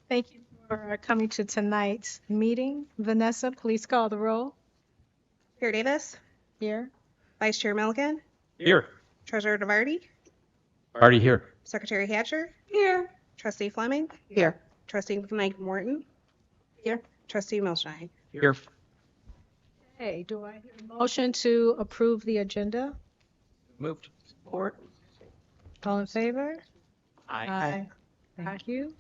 Thank you for coming to tonight's meeting. Vanessa, please call the roll. Chair Davis, Here. Vice Chair Milliken, Here. Treasurer DeVarty, Already here. Secretary Hatcher, Here. Trustee Fleming, Here. Trustee Mike Morton, Here. Trustee Milstein. Here. Hey, do I hear a motion to approve the agenda? Moved. Support. All in favor? Aye. Thank you.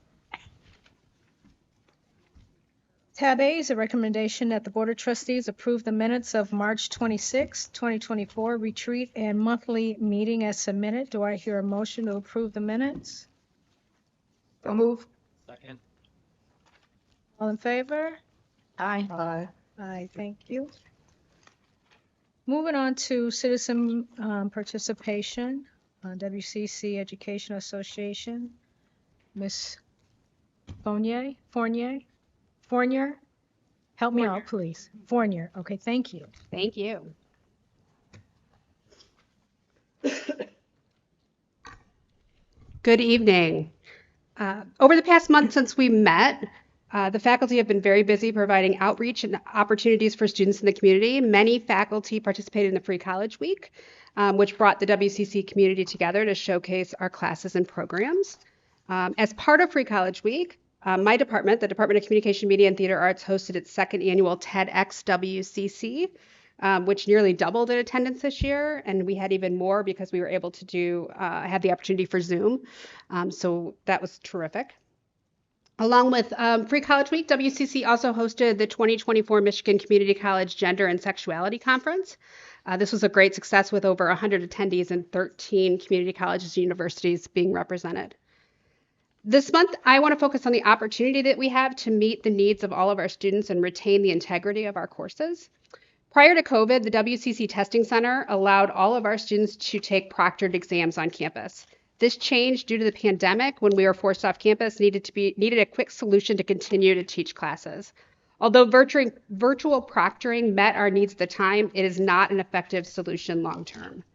Tab A is a recommendation that the Board of Trustees approve the minutes of March 26, 2024 retreat and monthly meeting as submitted. Do I hear a motion to approve the minutes? So move. Second. All in favor? Aye. Aye, thank you. Moving on to citizen participation, WCC Education Association. Ms. Fournier, help me out, please. Fournier, okay, thank you. Thank you. Good evening. Over the past month since we met, the faculty have been very busy providing outreach and opportunities for students in the community. Many faculty participated in the Free College Week, which brought the WCC community together to showcase our classes and programs. As part of Free College Week, my department, the Department of Communication, Media, and Theater Arts, hosted its second annual TEDx WCC, which nearly doubled in attendance this year. And we had even more because we were able to have the opportunity for Zoom. So that was terrific. Along with Free College Week, WCC also hosted the 2024 Michigan Community College Gender and Sexuality Conference. This was a great success with over 100 attendees and 13 community colleges and universities being represented. This month, I want to focus on the opportunity that we have to meet the needs of all of our students and retain the integrity of our courses. Prior to COVID, the WCC Testing Center allowed all of our students to take proctored exams on campus. This change due to the pandemic, when we were forced off campus, needed a quick solution to continue to teach classes. Although virtual proctoring met our needs at the time, it is not an effective solution long term.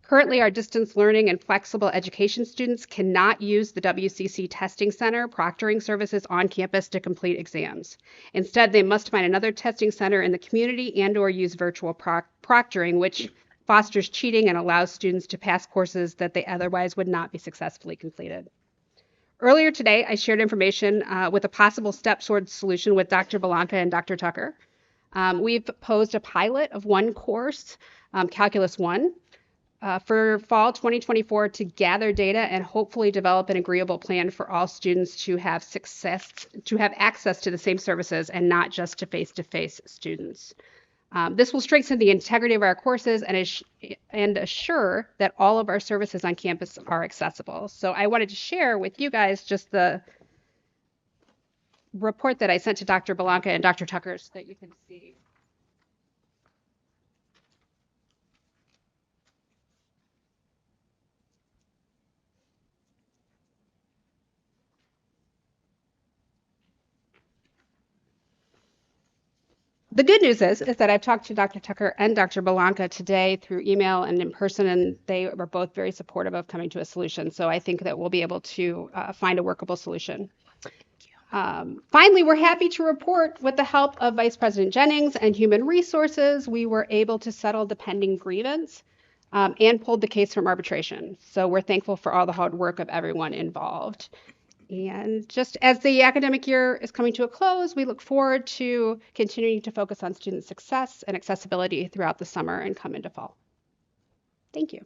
Currently, our distance learning and flexible education students cannot use the WCC Testing Center proctoring services on campus to complete exams. Instead, they must find another testing center in the community and/or use virtual proctoring, which fosters cheating and allows students to pass courses that they otherwise would not be successfully completed. Earlier today, I shared information with a possible step-toward solution with Dr. Belanca and Dr. Tucker. We've posed a pilot of one course, Calculus 1, for fall 2024 to gather data and hopefully develop an agreeable plan for all students to have access to the same services and not just to face-to-face students. This will strengthen the integrity of our courses and assure that all of our services on campus are accessible. So I wanted to share with you guys just the report that I sent to Dr. Belanca and Dr. Tucker so that you can see. The good news is that I've talked to Dr. Tucker and Dr. Belanca today through email and in person, and they were both very supportive of coming to a solution. So I think that we'll be able to find a workable solution. Finally, we're happy to report with the help of Vice President Jennings and Human Resources, we were able to settle the pending grievance and pulled the case from arbitration. So we're thankful for all the hard work of everyone involved. And just as the academic year is coming to a close, we look forward to continuing to focus on student success and accessibility throughout the summer and come into fall. Thank you.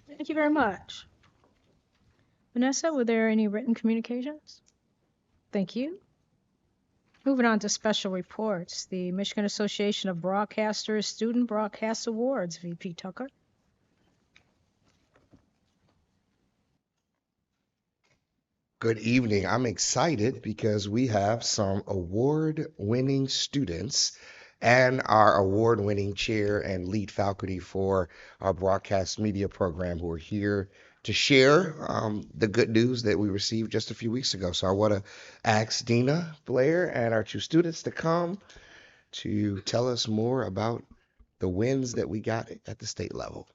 Thank you very much. Vanessa, were there any written communications? Thank you. Moving on to special reports, the Michigan Association of Broadcasters Student Broadcast Awards, VP Tucker. Good evening. I'm excited because we have some award-winning students and our award-winning chair and lead faculty for our broadcast media program who are here to share the good news that we received just a few weeks ago. So I want to ask Dina Blair and our two students to come to tell us more about the wins that we got at the state level.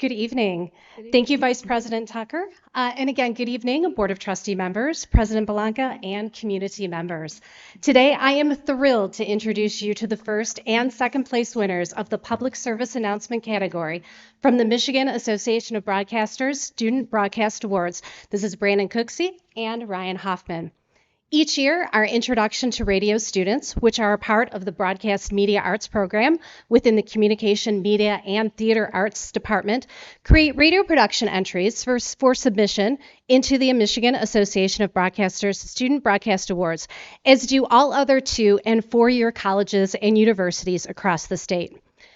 Good evening. Thank you, Vice President Tucker. And again, good evening, Board of Trustee members, President Belanca, and community members. Today, I am thrilled to introduce you to the first and second place winners of the Public Service Announcement category from the Michigan Association of Broadcasters Student Broadcast Awards. This is Brandon Cooksey and Ryan Hoffman. Each year, our Introduction to Radio students, which are a part of the Broadcast Media Arts program within the Communication, Media, and Theater Arts Department, create radio production entries for submission into the Michigan Association of Broadcasters Student Broadcast Awards, as do all other 2- and 4-year colleges and universities across the state.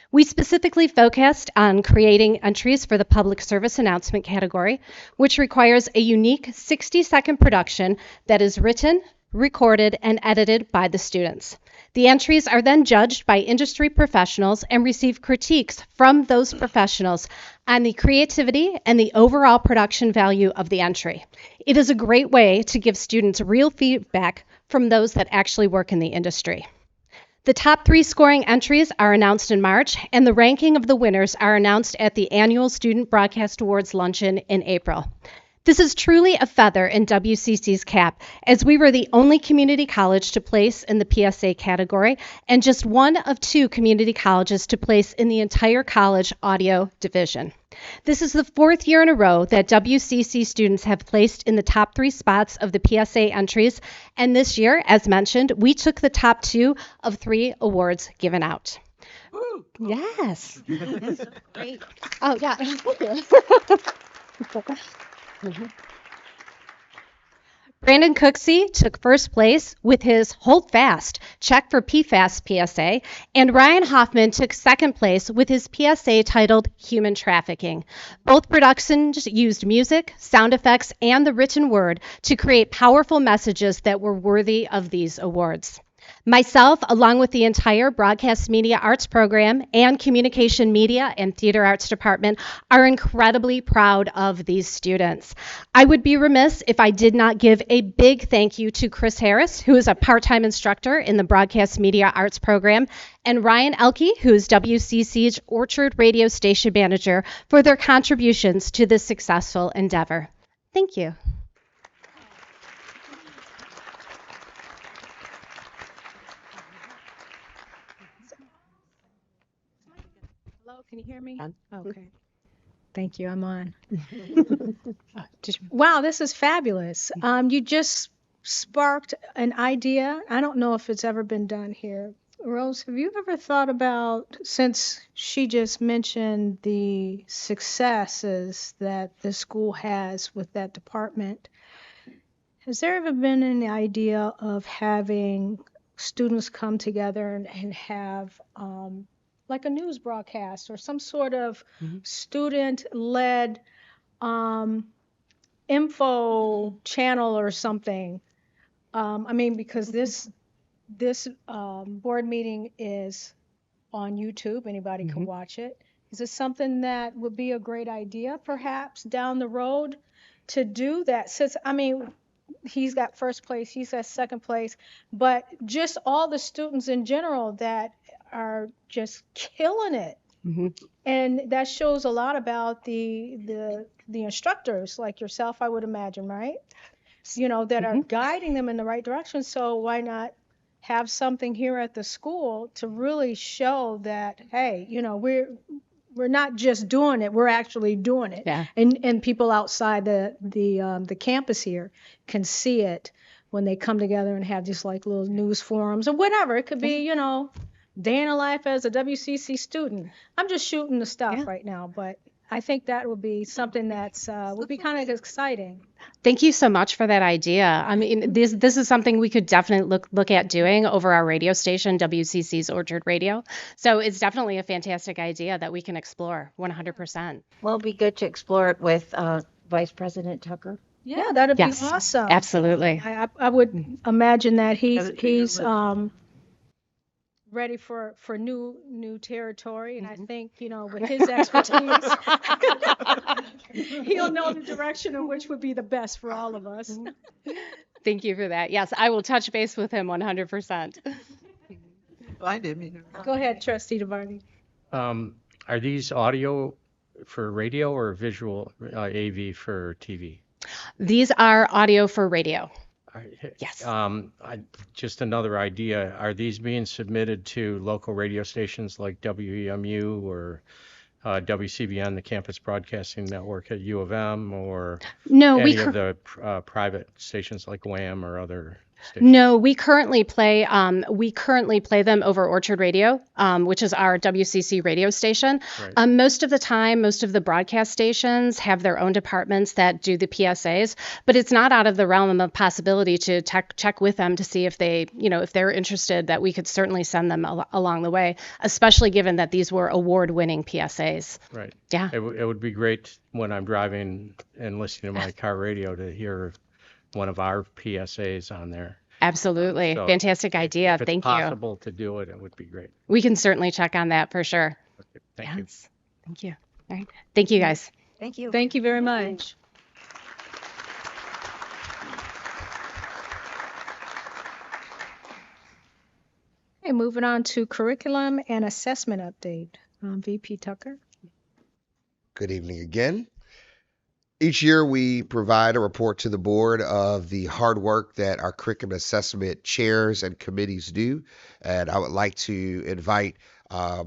We specifically focused on creating entries for the Public Service Announcement category, which requires a unique 60-second production that is written, recorded, and edited by the students. The entries are then judged by industry professionals and receive critiques from those professionals on the creativity and the overall production value of the entry. It is a great way to give students real feedback from those that actually work in the industry. The top 3 scoring entries are announced in March, and the ranking of the winners are announced at the annual Student Broadcast Awards luncheon in April. This is truly a feather in WCC's cap, as we were the only community college to place in the PSA category and just one of 2 community colleges to place in the entire college audio division. This is the 4th year in a row that WCC students have placed in the top 3 spots of the PSA entries, and this year, as mentioned, we took the top 2 of 3 awards given out. Woo! Yes. Great. Oh, yeah. Brandon Cooksey took first place with his Hold Fast, Check for PFAS PSA, and Ryan Hoffman took second place with his PSA titled Human Trafficking. Both productions used music, sound effects, and the written word to create powerful messages that were worthy of these awards. Myself, along with the entire Broadcast Media Arts program and Communication Media and Theater Arts Department, are incredibly proud of these students. I would be remiss if I did not give a big thank you to Chris Harris, who is a part-time instructor in the Broadcast Media Arts program, and Ryan Elke, who is WCC's Orchard Radio Station Manager, for their contributions to this successful endeavor. Thank you. Hello, can you hear me? On. Okay. Thank you, I'm on. Wow, this is fabulous. You just sparked an idea. I don't know if it's ever been done here. Rose, have you ever thought about, since she just mentioned the successes that the school has with that department, has there ever been an idea of having students come together and have like a news broadcast or some sort of student-led info channel or something? I mean, because this board meeting is on YouTube. Anybody can watch it. Is it something that would be a great idea, perhaps, down the road to do that? Since, I mean, he's got first place, he's got second place, but just all the students in general that are just killing it. And that shows a lot about the instructors like yourself, I would imagine, right? You know, that are guiding them in the right direction. So why not have something here at the school to really show that, hey, you know, we're not just doing it, we're actually doing it. Yeah. And people outside the campus here can see it when they come together and have just like little news forums or whatever. It could be, you know, day in a life as a WCC student. I'm just shooting the stuff right now, but I think that would be something that's would be kind of exciting. Thank you so much for that idea. I mean, this is something we could definitely look at doing over our radio station, WCC's Orchard Radio. So it's definitely a fantastic idea that we can explore 100%. Well, it'd be good to explore it with Vice President Tucker. Yeah, that'd Yes, be awesome. absolutely. I would imagine that he's ready for new territory, and I think, you know, with his expertise, he'll know the direction in which would be the best for all of us. Thank you for that. Yes, I will touch base with him 100%. Find him. Go ahead, Trustee DeVarney. Are these audio for radio or visual AV for TV? These are audio for radio. Yes. Just another idea. Are these being submitted to local radio stations like WEMU or WCBN, the Campus Broadcasting Network at U of M, or No, any of the private stations like WHAM or other stations? No, we currently play them over Orchard Radio, which is our WCC radio station. Right. Most of the time, most of the broadcast stations have their own departments that do the PSAs, but it's not out of the realm of possibility to check with them to see if they, if they're interested, that we could certainly send them along the way, especially given that these were award-winning PSAs. Right. Yeah. It would be great when I'm driving and listening to my car radio to hear one of our PSAs on there. Absolutely. So Fantastic idea. If it's Thank you. possible to do it, it would be great. We can certainly check on that for sure. Okay, thank you. Yes. Thank you. All right. Thank you, guys. Thank you. Thank you very much. Okay, moving on to curriculum and assessment update. VP Tucker. Good evening again. Each year, we provide a report to the board of the hard work that our curriculum assessment chairs and committees do. And I would like to invite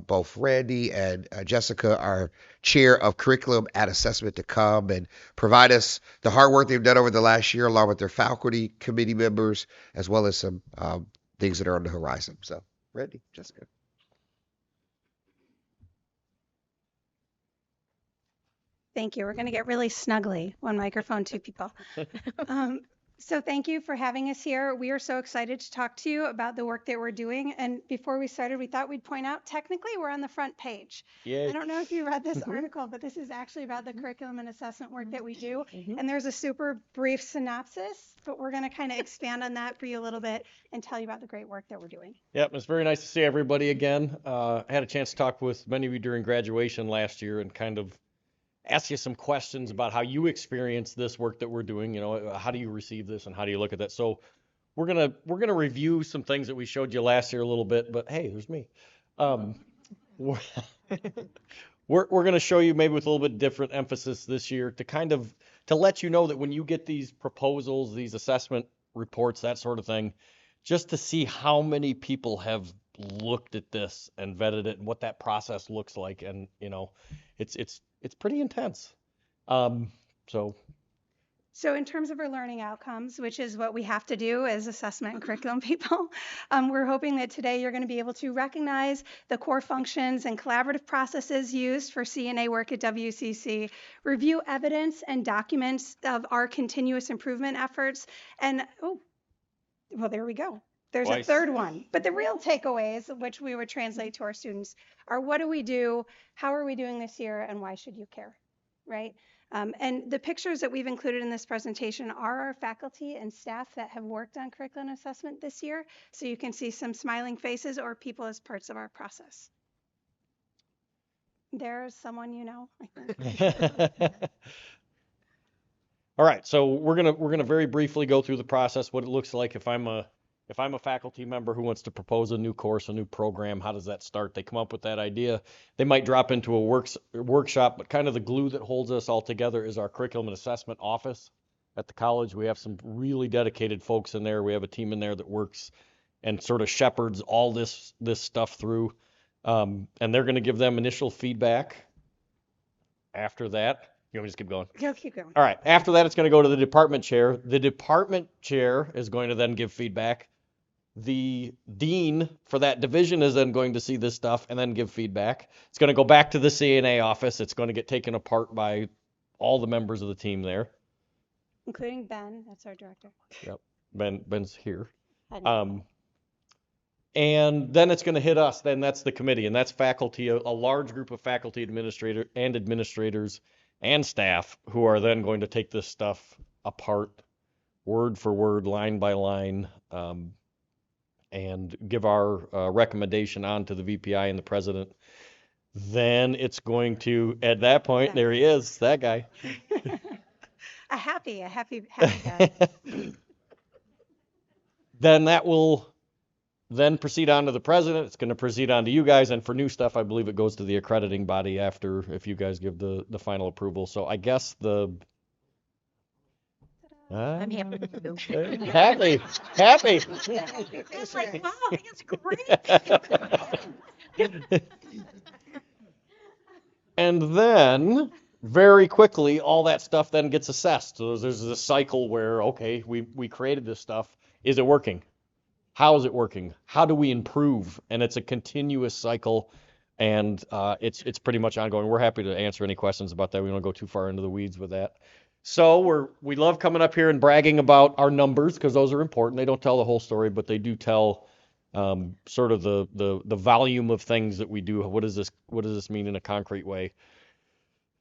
both Randy and Jessica, our chair of curriculum and assessment, to come and provide us the hard work they've done over the last year, along with their faculty committee members, as well as some things that are on the horizon. So, Randy, Jessica. Thank you. We're going to get really snuggly. One microphone, two people. So thank you for having us here. We are so excited to talk to you about the work that we're doing. And before we started, we thought we'd point out, technically, we're on the front page. I don't know if you read this article, but this is actually about the curriculum and assessment work that we do. And there's a super brief synopsis, but we're going to kind of expand on that for you a little bit and tell you about the great work that we're doing. Yep, it's very nice to see everybody again. I had a chance to talk with many of you during graduation last year and kind of ask you some questions about how you experience this work that we're doing. How do you receive this and how do you look at that? So we're gonna review some things that we showed you last year a little bit, but hey, there's me. We're gonna show you maybe with a little bit different emphasis this year to let you know that when you get these proposals, these assessment reports, that sort of thing, just to see how many people have looked at this and vetted it and what that process looks like. And it's pretty intense. So in terms of our learning outcomes, which is what we have to do as assessment and curriculum people, we're hoping that today you're going to be able to recognize the core functions and collaborative processes used for CNA work at WCC, review evidence and documents of our continuous improvement efforts, and there we go. There's Twice. A third one. But the real takeaways, which we would translate to our students, are what do we do, how are we doing this year, and why should you care, right? And the pictures that we've included in this presentation are our faculty and staff that have worked on curriculum assessment this year. So you can see some smiling faces or people as parts of our process. There's someone I think. All right, so we're gonna very briefly go through the process, what it looks like if I'm a faculty member who wants to propose a new course, a new program. How does that start? They come up with that idea. They might drop into a workshop, but kind of the glue that holds us all together is our curriculum and assessment office at the college. We have some really dedicated folks in there. We have a team in there that works and sort of shepherds all this stuff through. And they're going to give them initial feedback. After that, you want me to just keep going? Go, keep going. All right. After that, it's going to go to the department chair. The department chair is going to then give feedback. The dean for that division is then going to see this stuff and then give feedback. It's going to go back to the CNA office. It's going to get taken apart by all the members of the team there. Including Ben, that's our director. Yep. Ben's here. And then it's going to hit us. Then that's the committee, and that's faculty, a large group of faculty administrators and staff who are then going to take this stuff apart word for word, line by line, and give our recommendation on to the VPI and the president. Then it's going to, at that point, there he is, that guy. a happy guy. Then that will then proceed on to the president. It's going to proceed on to you guys. And for new stuff, I believe it goes to the accrediting body after, if you guys give the final approval. So I guess I'm happy to do. happy. It's like, wow, that's great. And then very quickly, all that stuff then gets assessed. So there's this cycle where, okay, we created this stuff. Is it working? How is it working? How do we improve? And it's a continuous cycle, and it's pretty much ongoing. We're happy to answer any questions about that. We don't go too far into the weeds with that. So we love coming up here and bragging about our numbers because those are important. They don't tell the whole story, but they do tell sort of the volume of things that we do. What does this mean in a concrete way?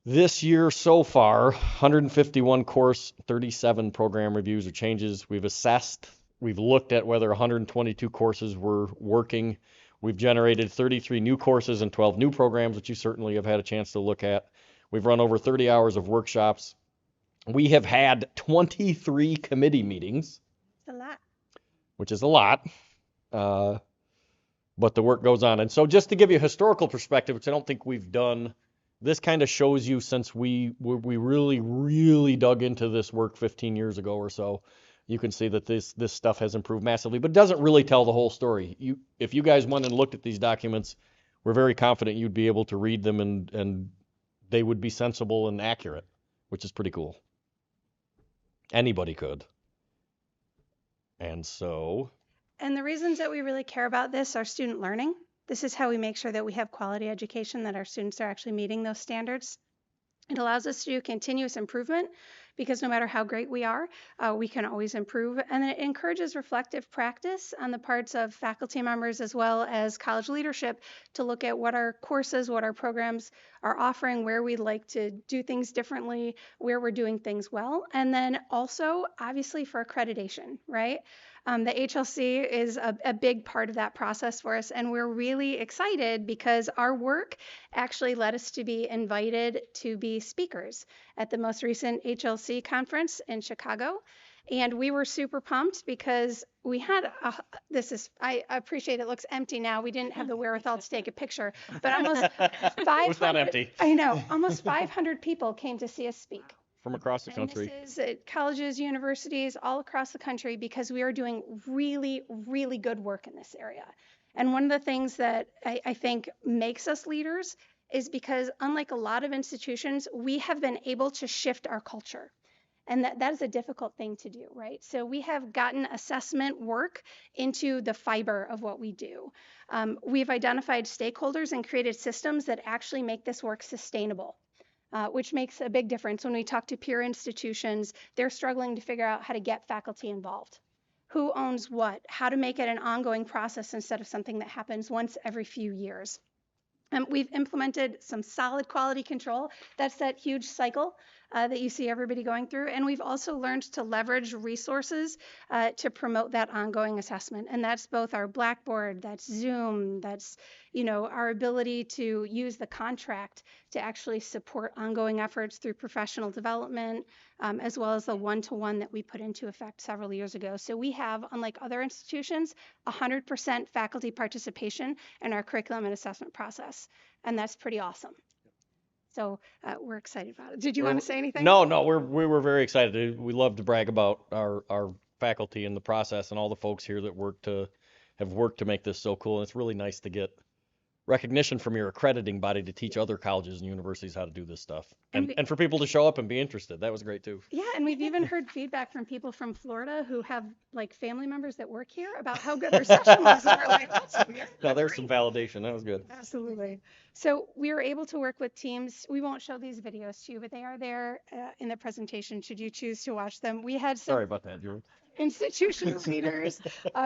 This year so far, 151 course, 37 program reviews or changes. We've assessed, we've looked at whether 122 courses were working. We've generated 33 new courses and 12 new programs, which you certainly have had a chance to look at. We've run over 30 hours of workshops. We have had 23 committee meetings. It's a lot. Which is a lot. But the work goes on. And so just to give you a historical perspective, which I don't think we've done, this kind of shows you since we really, really dug into this work 15 years ago or so, you can see that this stuff has improved massively, but it doesn't really tell the whole story. If you guys went and looked at these documents, we're very confident you'd be able to read them and they would be sensible and accurate, which is pretty cool. Anybody could. And so... And the reasons that we really care about this are student learning. This is how we make sure that we have quality education, that our students are actually meeting those standards. It allows us to do continuous improvement because no matter how great we are, we can always improve. And it encourages reflective practice on the parts of faculty members as well as college leadership to look at what our courses, what our programs are offering, where we'd like to do things differently, where we're doing things well. And then also, obviously, for accreditation, right? The HLC is a big part of that process for us, and we're really excited because our work actually led us to be invited to be speakers at the most recent HLC conference in Chicago. And we were super pumped because we had I appreciate it looks empty now. We didn't have the wherewithal to take a picture, but almost 500. It's not empty. I know, almost 500 people came to see us speak. From across the country. And this is at colleges, universities, all across the country because we are doing really, really good work in this area. And one of the things that I think makes us leaders is because unlike a lot of institutions, we have been able to shift our culture. And that is a difficult thing to do, right? So we have gotten assessment work into the fiber of what we do. We've identified stakeholders and created systems that actually make this work sustainable. Which makes a big difference. When we talk to peer institutions, they're struggling to figure out how to get faculty involved. Who owns what? How to make it an ongoing process instead of something that happens once every few years. We've implemented some solid quality control. That's that huge cycle that you see everybody going through. And we've also learned to leverage resources to promote that ongoing assessment. And that's both our Blackboard, that's Zoom, that's our ability to use the contract to actually support ongoing efforts through professional development, as well as the one-to-one that we put into effect several years ago. So we have, unlike other institutions, 100% faculty participation in our curriculum and assessment process. And that's pretty awesome. So we're excited about it. Did you want to say anything? No, we were very excited. We love to brag about our faculty and the process and all the folks here that have worked to make this so cool. And it's really nice to get recognition from your accrediting body to teach other colleges and universities how to do this stuff. And for people to show up and be interested. That was great too. Yeah, and we've even heard feedback from people from Florida who have like family members that work here about how good their session was. And we're like, that's weird. No, there's some validation. That was good. Absolutely. So we were able to work with teams. We won't show these videos to you, but they are there in the presentation should you choose to watch them. We had some Sorry about that, Drew. institutional leaders,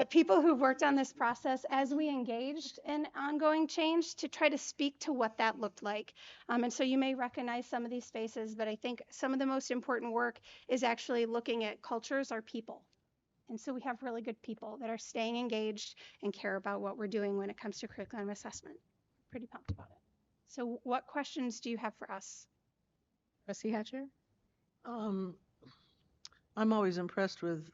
people who've worked on this process as we engaged in ongoing change to try to speak to what that looked like. And so you may recognize some of these faces, but I think some of the most important work is actually looking at cultures or people. And so we have really good people that are staying engaged and care about what we're doing when it comes to curriculum assessment. Pretty pumped about it. So what questions do you have for us? Trustee Hatcher? I'm always impressed with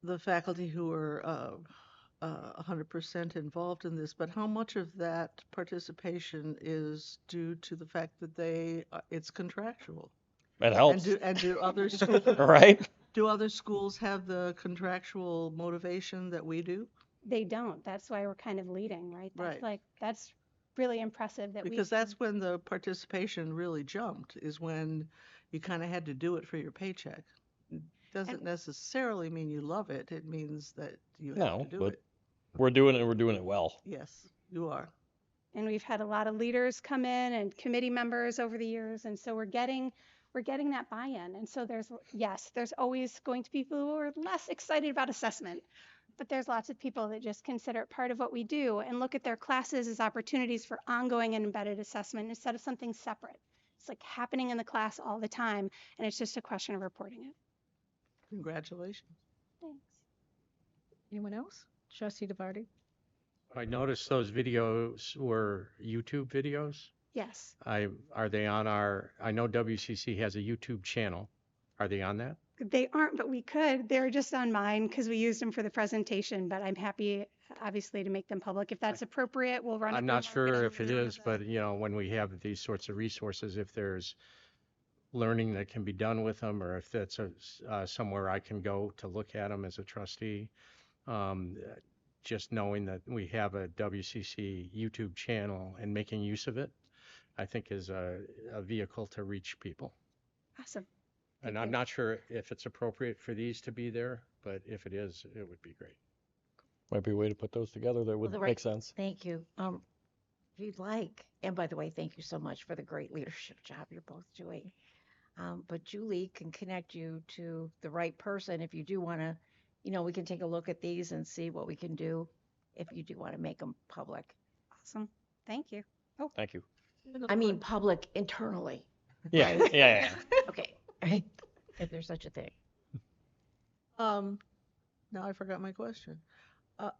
the faculty who are 100% involved in this, but how much of that participation is due to the fact that it's contractual? That And helps, do other schools right? do other schools have the contractual motivation that we do? They don't. That's why we're kind of leading, right? Right. That's really impressive that Because that's when the participation really jumped, is when you kind of had to do it for your paycheck. It doesn't And- necessarily mean you love it. It means that you have No, to do but it. we're doing it and we're doing it well. Yes, you are. and we've had a lot of leaders come in and committee members over the years, and so we're getting that buy-in. And so there's always going to be people who are less excited about assessment, but there's lots of people that just consider it part of what we do and look at their classes as opportunities for ongoing and embedded assessment instead of something separate. It's like happening in the class all the time, and it's just a question of reporting it. Congratulations. Thanks. Anyone else? Trustee DeVarty? I noticed those videos were YouTube videos. Yes. Are they on I know WCC has a YouTube channel. Are they on that? They aren't, but we could. They're just on mine because we used them for the presentation, but I'm happy, obviously, to make them public. If that's appropriate, we'll run it I'm through not sure marketing if it and is, but when we have these sorts of resources, if there's learning that can be done with them, or if that's somewhere I can go to look at them as a trustee. Just knowing that we have a WCC YouTube channel and making use of it, I think is a vehicle to reach people. Awesome. And I'm not sure if it's appropriate for these to be there, but if it is, it would be great. Might be a way to put those together that would the make sense. Thank you. If you'd like, and by the way, thank you so much for the great leadership job you're both doing. But Julie can connect you to the right person if you do want to, we can take a look at these and see what we can do if you do want to make them public. Awesome. Thank you. Thank you. I mean, public internally. Yeah, Right? yeah. Okay. Right. If there's such a thing. Now I forgot my question.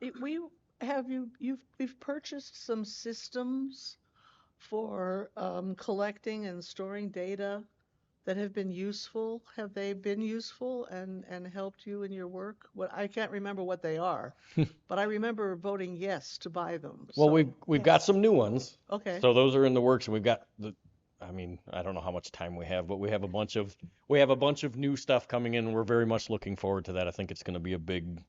We've purchased some systems for collecting and storing data that have been useful. Have they been useful and helped you in your work? I can't remember what they are, but I remember voting yes to buy them. Well, So- we've got some new ones. Okay. So those are in the works, and we've got I don't know how much time we have, but we have a bunch of new stuff coming in. We're very much looking forward to that. I think it's going to be a big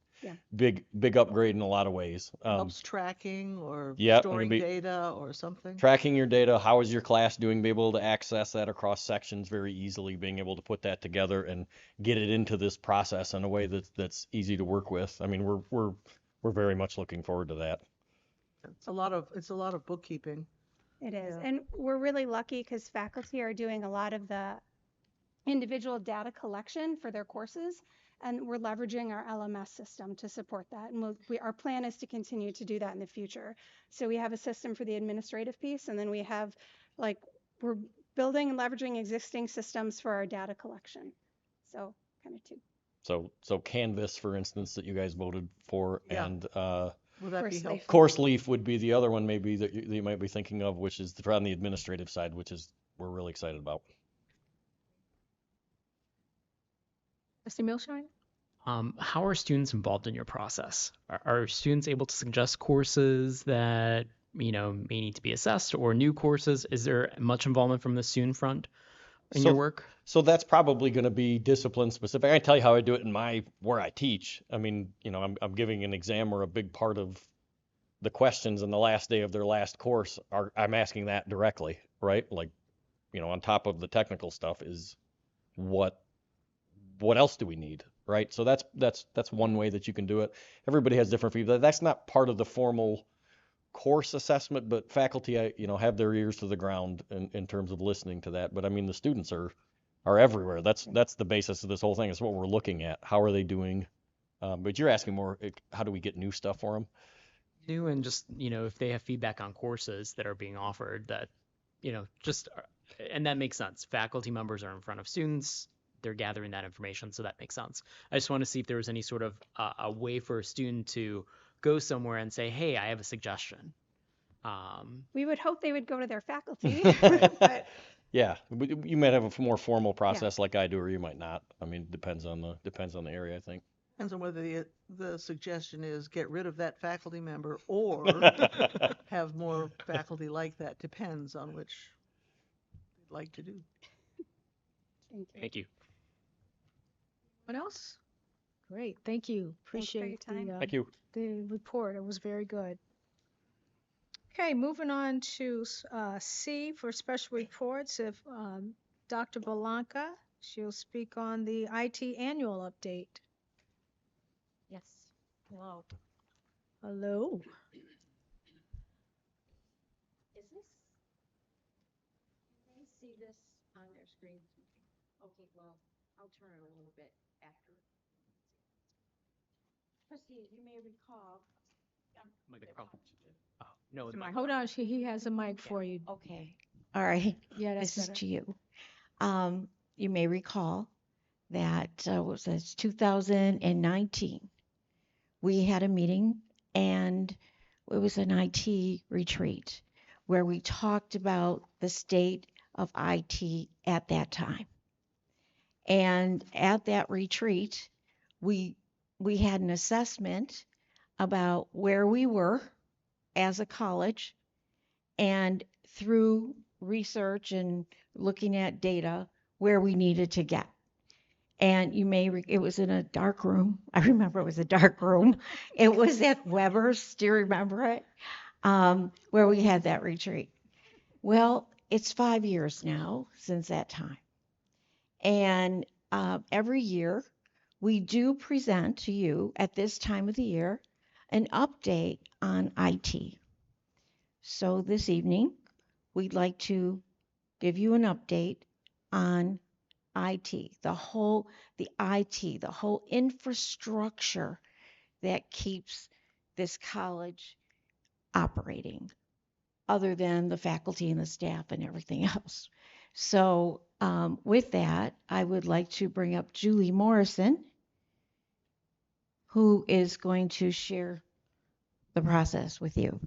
upgrade in a lot of ways. Helps tracking or yeah, storing data or something. Tracking your data, how is your class doing, be able to access that across sections very easily, being able to put that together and get it into this process in a way that's easy to work with. I mean, we're very much looking forward to that. It's a lot of bookkeeping. It is. And we're really lucky because faculty are doing a lot of the individual data collection for their courses, and we're leveraging our LMS system to support that. And our plan is to continue to do that in the future. So we have a system for the administrative piece, and then we have, we're building and leveraging existing systems for our data collection. So kind of two. So Canvas, for instance, that you guys voted for, Yeah. and Will that be Course helpful? Course Leaf would be the other one maybe that you might be thinking of, which is on the administrative side, which is we're really excited about. Trustee Milshine? How are students involved in your process? Are students able to suggest courses that, may need to be assessed, or new courses? Is there much involvement from the student front in your work? So that's probably going to be discipline specific. I can tell you how I do it where I teach. I mean, I'm giving an exam, or a big part of the questions in the last day of their last course I'm asking that directly, right? Like, on top of the technical stuff is what else do we need, right? So that's one way that you can do it. Everybody has different feedback. That's not part of the formal course assessment, but faculty, have their ears to the ground in terms of listening to that. But I mean, the students are everywhere. That's the basis of this whole thing. It's what we're looking at. How are they doing? But you're asking more, how do we get new stuff for them? New, and just, if they have feedback on courses that are being offered that, and that makes sense. Faculty members are in front of students. They're gathering that information, so that makes sense. I just want to see if there was any sort of a way for a student to go somewhere and say, hey, I have a suggestion. We would hope they would go to their faculty. But Yeah, you might have a more formal process like I do, or you might not. I mean, depends on the area, I think. Depends on whether the suggestion is get rid of that faculty member or have more faculty like that. Depends on which you'd like to do. Thank you. What else? Great, thank you. Thanks for your Appreciate time. Thank you. the report. It was very good. Okay, moving on to C for special reports. If Dr. Belanca, she'll speak on the IT annual update. Yes. Hello. Hello. Is this? Can they see this on their screen? Okay, well, I'll turn it a little bit after. Trustees, you may recall. Microphone. Oh, no. Hold on, he has a mic for you. Okay. All right. Yeah, that's This is better. to you. You may recall that was this 2019. We had a meeting and it was an IT retreat where we talked about the state of IT at that time. And at that retreat, we had an assessment about where we were as a college, and through research and looking at data, where we needed to get. And it was in a dark room. I remember it was a dark room. It was at Weber's. Do you remember it? Where we had that retreat. Well, it's 5 years now since that time. And every year we do present to you at this time of the year an update on IT. So this evening, we'd like to give you an update on IT, the whole infrastructure that keeps this college operating, other than the faculty and the staff and everything else. So with that, I would like to bring up Julie Morrison, who is going to share the process with you.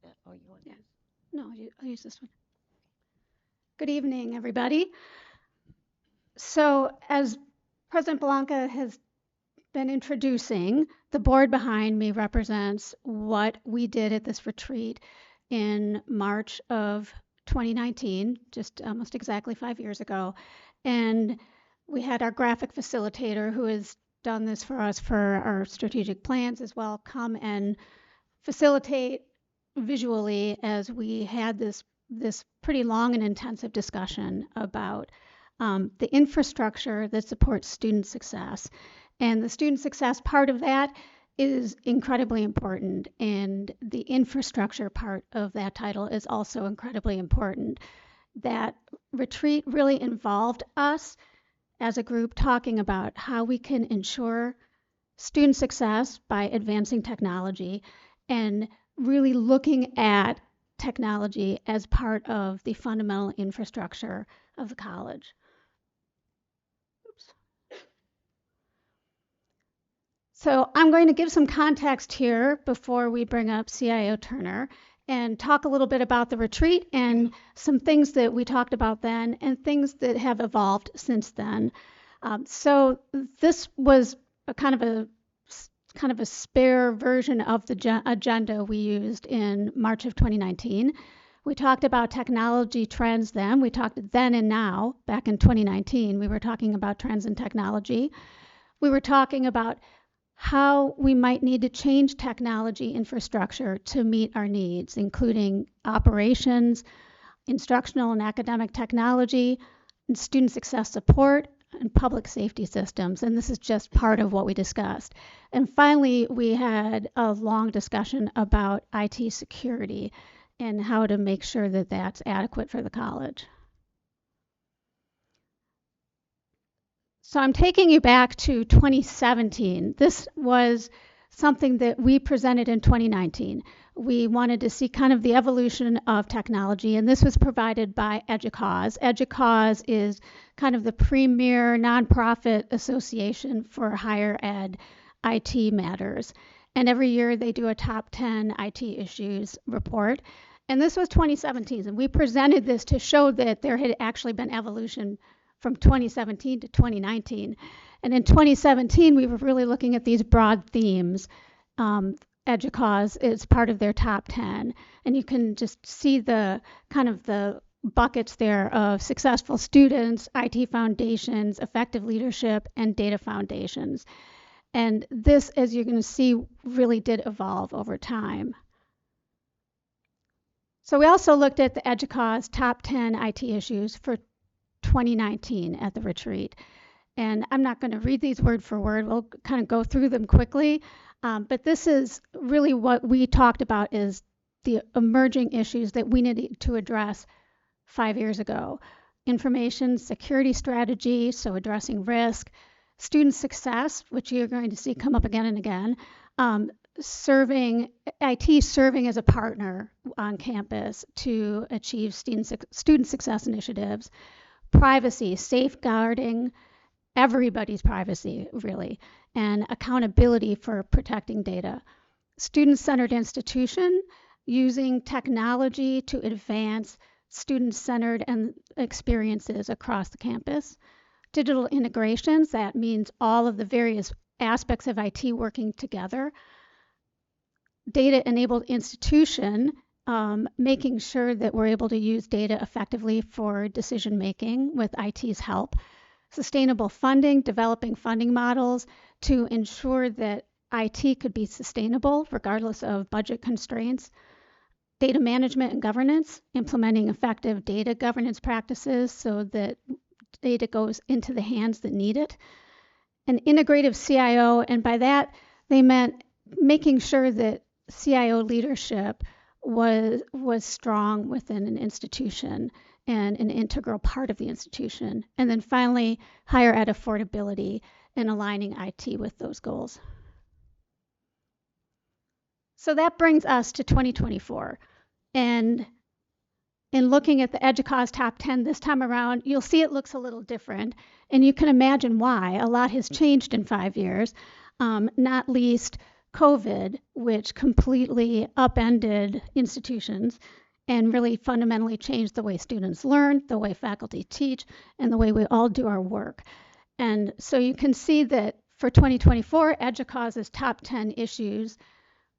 Oh, you want Yeah. No, I'll use this one. Good evening, everybody. So as President Belanca has been introducing, the board behind me represents what we did at this retreat in March of 2019, just almost exactly 5 years ago. And we had our graphic facilitator, who has done this for us for our strategic plans as well, come and facilitate visually as we had this pretty long and intensive discussion about the infrastructure that supports student success. And the student success part of that is incredibly important, and the infrastructure part of that title is also incredibly important. That retreat really involved us as a group talking about how we can ensure student success by advancing technology and really looking at technology as part of the fundamental infrastructure of the college. Oops. So I'm going to give some context here before we bring up CIO Turner and talk a little bit about the retreat and some things that we talked about then and things that have evolved since then. So this was a kind of a spare version of the agenda we used in March of 2019. We talked about technology trends then. We talked then and now. Back in 2019, we were talking about trends in technology. We were talking about how we might need to change technology infrastructure to meet our needs, including operations, instructional and academic technology, and student success support, and public safety systems. And this is just part of what we discussed. And finally, we had a long discussion about IT security and how to make sure that that's adequate for the college. So I'm taking you back to 2017. This was something that we presented in 2019. We wanted to see kind of the evolution of technology, and this was provided by EDUCAUSE. EDUCAUSE is kind of the premier nonprofit association for higher ed IT matters. And every year they do a top 10 IT issues report. And this was 2017, and we presented this to show that there had actually been evolution from 2017 to 2019. And in 2017, we were really looking at these broad themes. EDUCAUSE is part of their top 10. And you can just see the kind of the buckets there of successful students, IT foundations, effective leadership, and data foundations. And this, as you're going to see, really did evolve over time. So we also looked at the EDUCAUSE top 10 IT issues for 2019 at the retreat. And I'm not going to read these word for word. We'll kind of go through them quickly. But this is really what we talked about is the emerging issues that we needed to address 5 years ago. Information security strategy, so addressing risk, student success, which you're going to see come up again and again, serving as a partner on campus to achieve student success initiatives, privacy, safeguarding everybody's privacy, really, and accountability for protecting data. Student-centered institution, using technology to advance student-centered and experiences across the campus. Digital integrations, that means all of the various aspects of IT working together. Data-enabled institution, making sure that we're able to use data effectively for decision-making with IT's help. Sustainable funding, developing funding models to ensure that IT could be sustainable regardless of budget constraints. Data management and governance, implementing effective data governance practices so that data goes into the hands that need it. An integrative CIO, and by that they meant making sure that CIO leadership was strong within an institution and an integral part of the institution. And then finally, higher ed affordability and aligning IT with those goals. So that brings us to 2024. And in looking at the EDUCAUSE top 10 this time around, you'll see it looks a little different. And you can imagine why. A lot has changed in 5 years, not least COVID, which completely upended institutions and really fundamentally changed the way students learn, the way faculty teach, and the way we all do our work. And so you can see that for 2024, EDUCAUSE's top 10 issues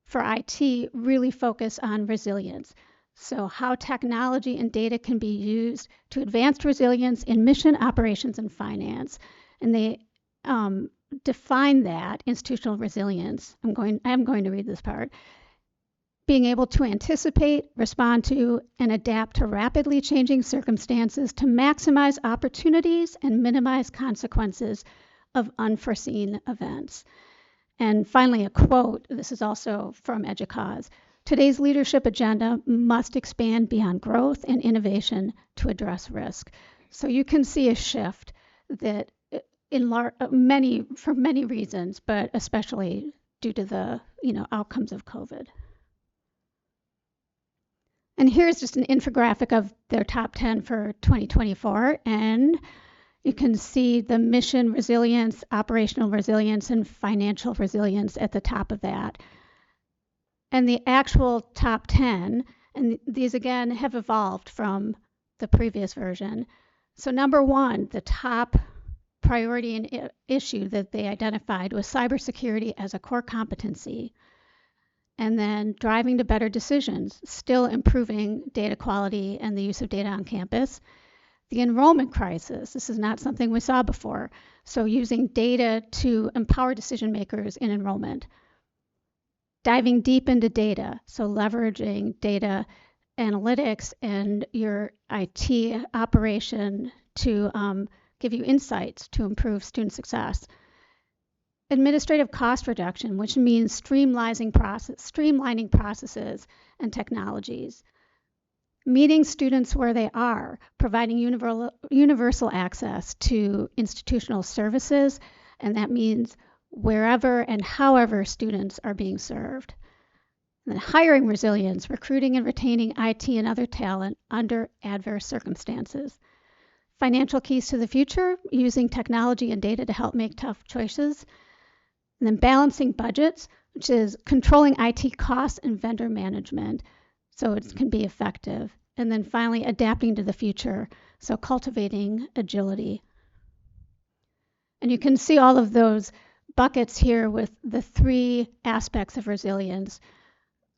for IT really focus on resilience. So how technology and data can be used to advance resilience in mission, operations, and finance. And they define that institutional resilience. I'm going to read this part. Being able to anticipate, respond to, and adapt to rapidly changing circumstances to maximize opportunities and minimize consequences of unforeseen events. And finally, a quote, this is also from EDUCAUSE. Today's leadership agenda must expand beyond growth and innovation to address risk. So you can see a shift that for many reasons, but especially due to the outcomes of COVID. And here's just an infographic of their top 10 for 2024. And you can see the mission resilience, operational resilience, and financial resilience at the top of that. And the actual top 10, and these again have evolved from the previous version. So number one, the top priority and issue that they identified was cybersecurity as a core competency. And then driving to better decisions, still improving data quality and the use of data on campus. The enrollment crisis, this is not something we saw before. So using data to empower decision makers in enrollment. Diving deep into data, so leveraging data analytics and your IT operation to give you insights to improve student success. Administrative cost reduction, which means streamlining processes and technologies. Meeting students where they are, providing universal access to institutional services, and that means wherever and however students are being served. And then hiring resilience, recruiting and retaining IT and other talent under adverse circumstances. Financial keys to the future, using technology and data to help make tough choices. And then balancing budgets, which is controlling IT costs and vendor management so it can be effective. And then finally, adapting to the future, so cultivating agility. And you can see all of those buckets here with the three aspects of resilience.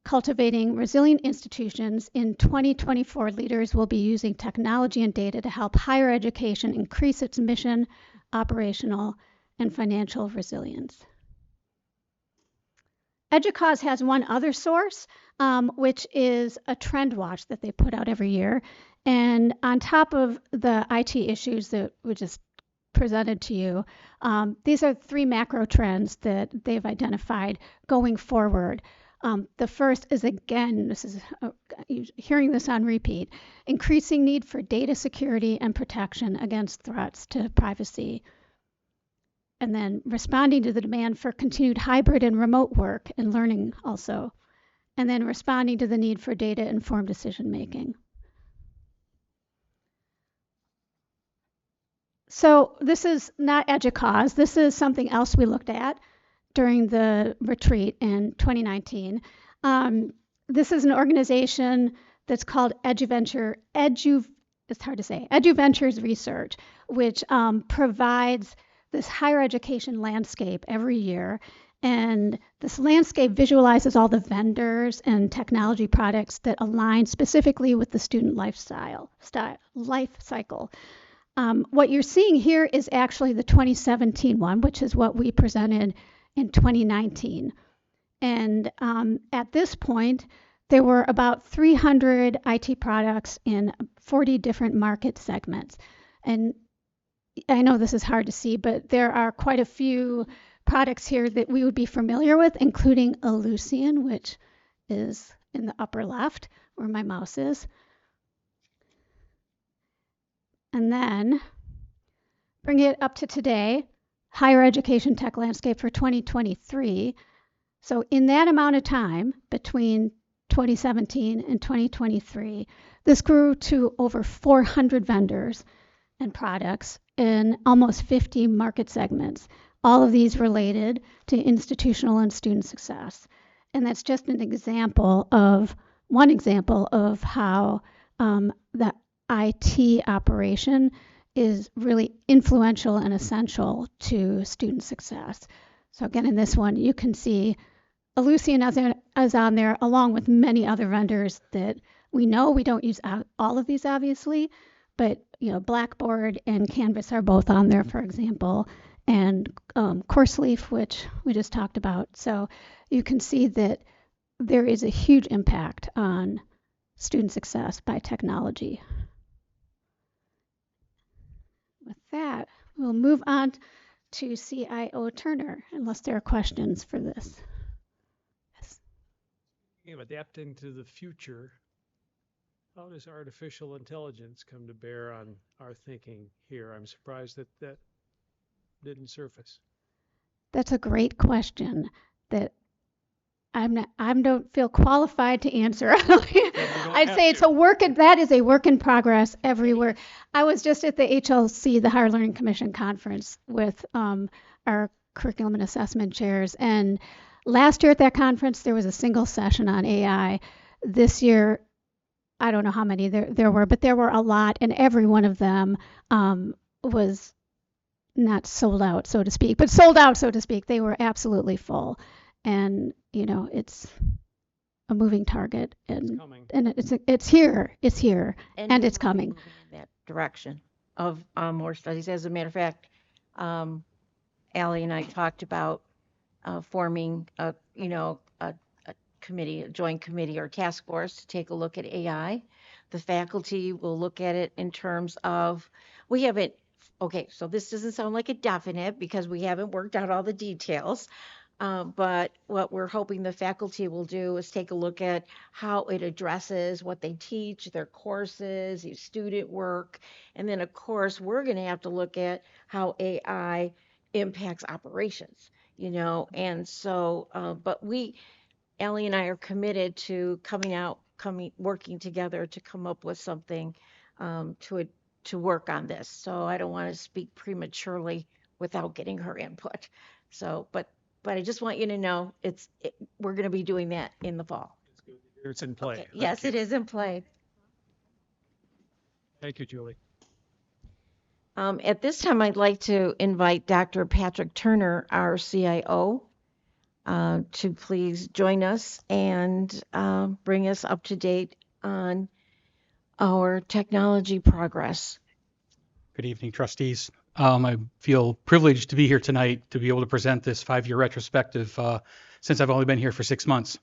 Cultivating resilient institutions. In 2024, leaders will be using technology and data to help higher education increase its mission, operational, and financial resilience. EDUCAUSE has one other source, which is a trend watch that they put out every year. And on top of the IT issues that we just presented to you, these are three macro trends that they've identified going forward. The first is, again, this is hearing this on repeat, increasing need for data security and protection against threats to privacy. And then responding to the demand for continued hybrid and remote work and learning also. And then responding to the need for data-informed decision making. So this is not EDUCAUSE. This is something else we looked at during the retreat in 2019. This is an organization that's called it's hard to say, EduVentures Research, which provides this higher education landscape every year. And this landscape visualizes all the vendors and technology products that align specifically with the student life cycle. What you're seeing here is actually the 2017 one, which is what we presented in 2019. And at this point, there were about 300 IT products in 40 different market segments. And I know this is hard to see, but there are quite a few products here that we would be familiar with, including Ellucian, which is in the upper left where my mouse is. And then bring it up to today, higher education tech landscape for 2023. So in that amount of time between 2017 and 2023, this grew to over 400 vendors and products in almost 50 market segments, all of these related to institutional and student success. And that's just one example of how the IT operation is really influential and essential to student success. So again, in this one, you can see Ellucian is on there, along with many other vendors that we know. We don't use all of these, obviously, but Blackboard and Canvas are both on there, for example, and CourseLeaf, which we just talked about. So you can see that there is a huge impact on student success by technology. With that, we'll move on to CIO Turner, unless there are questions for this. Yes. Adapting to the future, how does artificial intelligence come to bear on our thinking here? I'm surprised that that didn't surface. That's a great question that I don't feel qualified to answer. I'd say it's that is a work in progress everywhere. I was just at the HLC, the Higher Learning Commission conference with our curriculum and assessment chairs. And last year at that conference, there was a single session on AI. This year, I don't know how many there were, but there were a lot, and every one of them was not sold out, so to speak, but sold out, so to speak. They were absolutely full. And it's a moving target, and it's here, and it's coming. In that direction of more studies. As a matter of fact, Allie and I talked about forming a committee, a joint committee or task force to take a look at AI. The faculty will look at it in terms of okay, so this doesn't sound like a definite because we haven't worked out all the details. But what we're hoping the faculty will do is take a look at how it addresses what they teach, their courses, student work. And then, of course, we're going to have to look at how AI impacts operations, And so, but Allie and I are committed to working together to come up with something to work on this. So I don't want to speak prematurely without getting her input. So, but I just want you to know we're going to be doing that in the fall. It's good to hear it's in play. Okay. Yes, it is in play. Thank you, Julie. At this time, I'd like to invite Dr. Patrick Turner, our CIO, to please join us and bring us up to date on our technology progress. Good evening, trustees. I feel privileged to be here tonight to be able to present this 5-year retrospective since I've only been here for 6 months.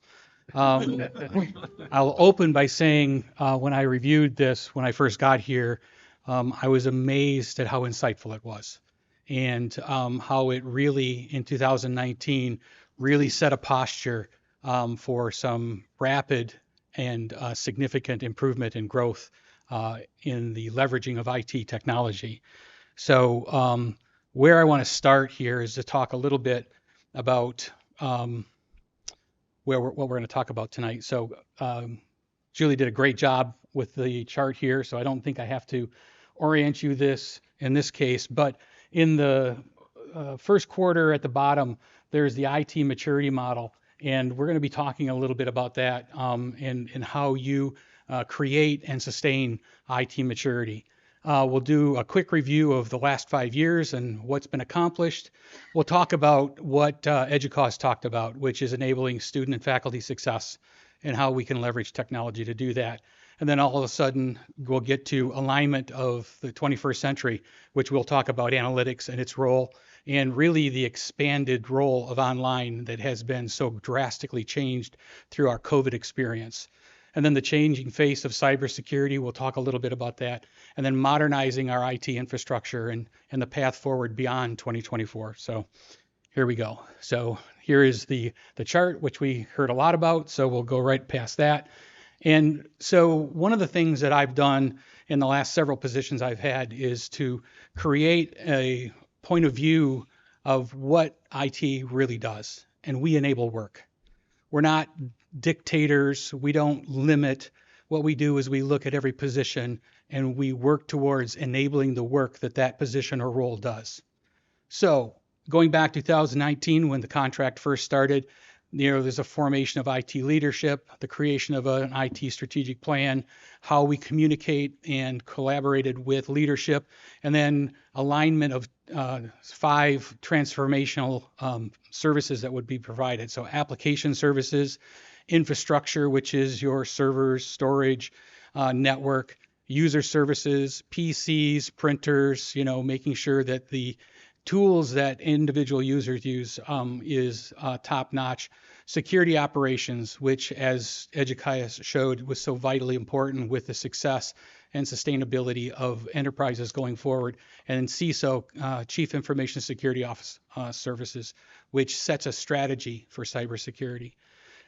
I'll open by saying when I reviewed this, when I first got here, I was amazed at how insightful it was and how it really, in 2019, really set a posture for some rapid and significant improvement and growth in the leveraging of IT technology. So where I want to start here is to talk a little bit about what we're going to talk about tonight. So Julie did a great job with the chart here, so I don't think I have to orient you this in this case, but in the first quarter at the bottom, there's the IT maturity model, and we're going to be talking a little bit about that and how you create and sustain IT maturity. We'll do a quick review of the last 5 years and what's been accomplished. We'll talk about what EDUCAUSE talked about, which is enabling student and faculty success and how we can leverage technology to do that. And then all of a sudden, we'll get to alignment of the 21st century, which we'll talk about analytics and its role, and really the expanded role of online that has been so drastically changed through our COVID experience. And then the changing face of cybersecurity, we'll talk a little bit about that. And then modernizing our IT infrastructure and the path forward beyond 2024. So here we go. So here is the chart, which we heard a lot about. So we'll go right past that. And so one of the things that I've done in the last several positions I've had is to create a point of view of what IT really does. And we enable work. We're not dictators. We don't limit. What we do is we look at every position and we work towards enabling the work that that position or role does. So going back to 2019, when the contract first started, there's a formation of IT leadership, the creation of an IT strategic plan, how we communicate and collaborated with leadership, and then alignment of 5 transformational services that would be provided. So application services, infrastructure, which is your servers, storage, network, user services, PCs, printers, making sure that the tools that individual users use is top-notch. Security operations, which as EDUCAUSE showed was so vitally important with the success and sustainability of enterprises going forward. And CISO, Chief Information Security Office Services, which sets a strategy for cybersecurity.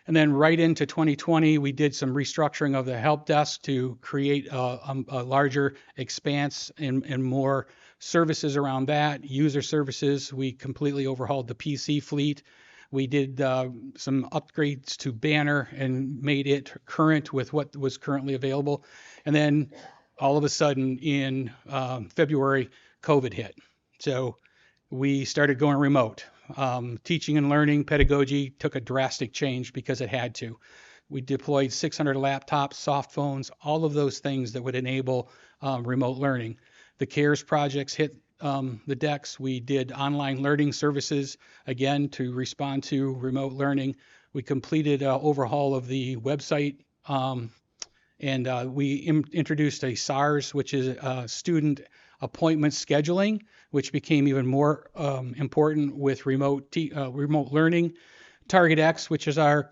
And then right into 2020, we did some restructuring of the help desk to create a larger expanse and more services around that. User services, we completely overhauled the PC fleet. We did some upgrades to Banner and made it current with what was currently available. And then all of a sudden in February, COVID hit. So we started going remote. Teaching and learning pedagogy took a drastic change because it had to. We deployed 600 laptops, soft phones, all of those things that would enable remote learning. The CARES projects hit the decks. We did online learning services, again, to respond to remote learning. We completed an overhaul of the website, and we introduced a SARS, which is student appointment scheduling, which became even more important with remote learning. TargetX, which is our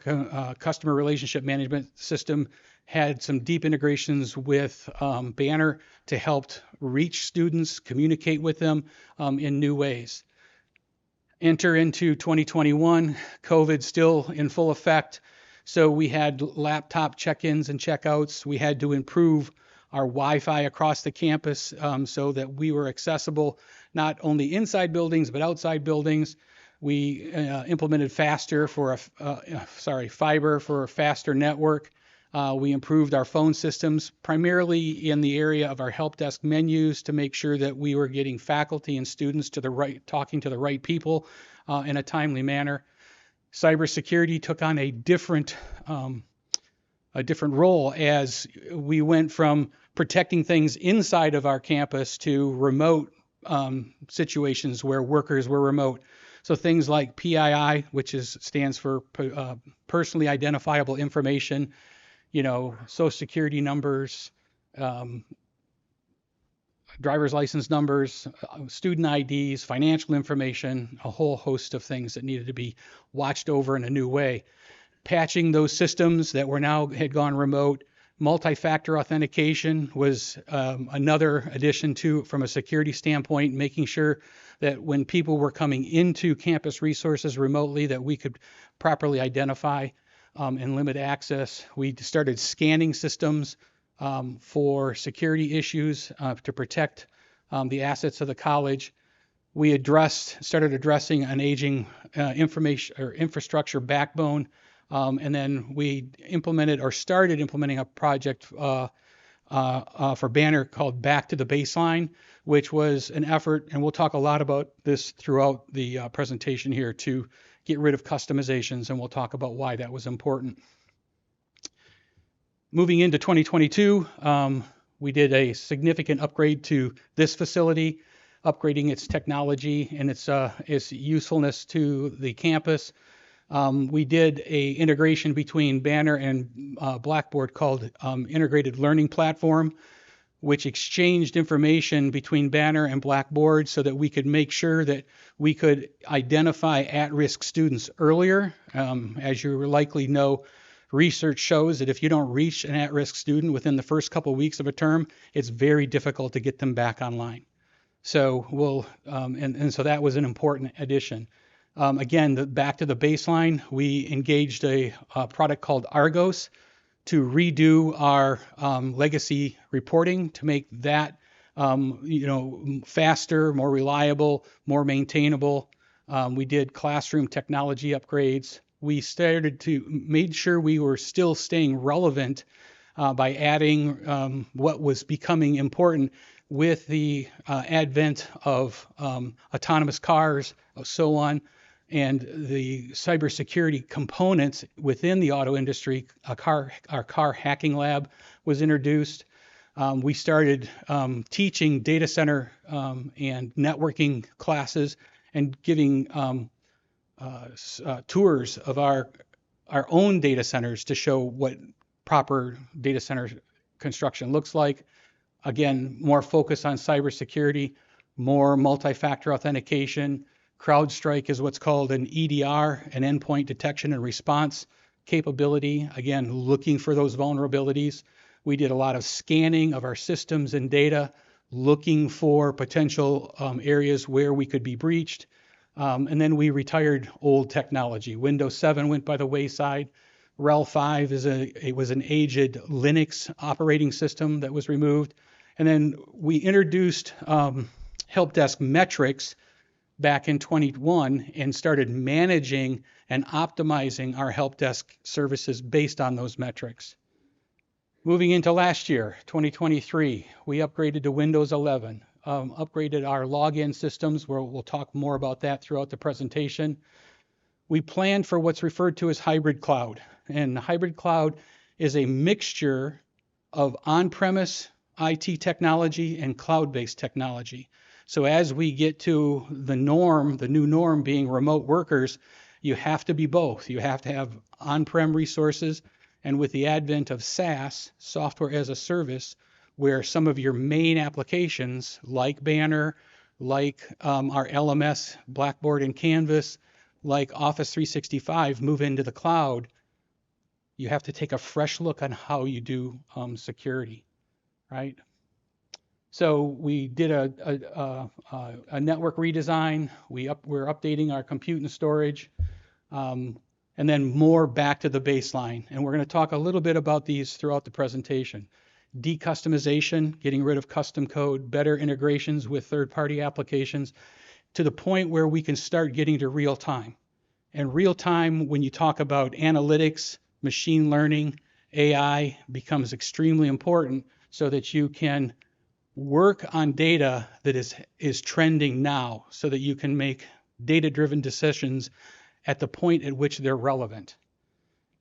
customer relationship management system, had some deep integrations with Banner to help reach students, communicate with them in new ways. Enter into 2021, COVID still in full effect. So we had laptop check-ins and check-outs. We had to improve our Wi-Fi across the campus so that we were accessible not only inside buildings but outside buildings. We implemented fiber for a faster network. We improved our phone systems, primarily in the area of our help desk menus, to make sure that we were getting faculty and students talking to the right people in a timely manner. Cybersecurity took on a different role as we went from protecting things inside of our campus to remote situations where workers were remote. So things like PII, which stands for personally identifiable information, social security numbers, driver's license numbers, student IDs, financial information, a whole host of things that needed to be watched over in a new way. Patching those systems that had gone remote. Multi-factor authentication was another addition from a security standpoint, making sure that when people were coming into campus resources remotely, that we could properly identify and limit access. We started scanning systems for security issues to protect the assets of the college. We started addressing an aging information or infrastructure backbone, and then we started implementing a project for Banner called Back to the Baseline, which was an effort, and we'll talk a lot about this throughout the presentation here, to get rid of customizations, and we'll talk about why that was important. Moving into 2022, we did a significant upgrade to this facility, upgrading its technology and its usefulness to the campus. We did a integration between Banner and Blackboard called Integrated Learning Platform, which exchanged information between Banner and Blackboard so that we could make sure that we could identify at-risk students earlier. As you likely know, research shows that if you don't reach an at-risk student within the first couple of weeks of a term, it's very difficult to get them back online. So so that was an important addition. Again, back to the baseline, we engaged a product called Argos to redo our legacy reporting to make that faster, more reliable, more maintainable. We did classroom technology upgrades. We made sure we were still staying relevant by adding what was becoming important with the advent of autonomous cars, so on, and the cybersecurity components within the auto industry. Our car hacking lab was introduced. We started teaching data center and networking classes and giving tours of our own data centers to show what proper data center construction looks like. Again, more focus on cybersecurity, more multi-factor authentication. CrowdStrike is what's called an EDR, an endpoint detection and response capability. Again, looking for those vulnerabilities. We did a lot of scanning of our systems and data, looking for potential areas where we could be breached. And then we retired old technology. Windows 7 went by the wayside. RHEL 5 was an aged Linux operating system that was removed. And then we introduced help desk metrics back in 21 and started managing and optimizing our help desk services based on those metrics. Moving into last year, 2023, we upgraded to Windows 11, upgraded our login systems, where we'll talk more about that throughout the presentation. We planned for what's referred to as hybrid cloud. And hybrid cloud is a mixture of on-premise IT technology and cloud-based technology. So as we get to the norm, the new norm being remote workers, you have to be both. You have to have on-prem resources, and with the advent of SaaS, software as a service, where some of your main applications like Banner, like our LMS, Blackboard and Canvas, like Office 365 move into the cloud, you have to take a fresh look on how you do security, right? So we did a network redesign. We're updating our compute and storage, and then more back to the baseline. And we're going to talk a little bit about these throughout the presentation. Decustomization, getting rid of custom code, better integrations with third-party applications, to the point where we can start getting to real time. And real time, when you talk about analytics, machine learning, AI, becomes extremely important so that you can work on data that is trending now, so that you can make data-driven decisions at the point at which they're relevant.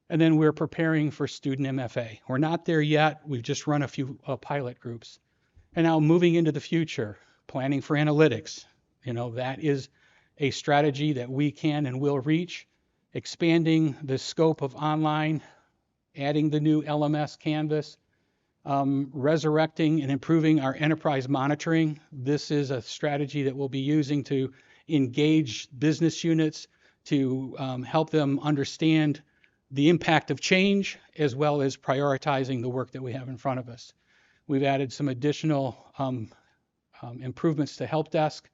And then we're preparing for student MFA. We're not there yet. We've just run a few pilot groups. And now moving into the future, planning for analytics. That is a strategy that we can and will reach. Expanding the scope of online, adding the new LMS Canvas, resurrecting and improving our enterprise monitoring. This is a strategy that we'll be using to engage business units to help them understand the impact of change, as well as prioritizing the work that we have in front of us. We've added some additional improvements to help desk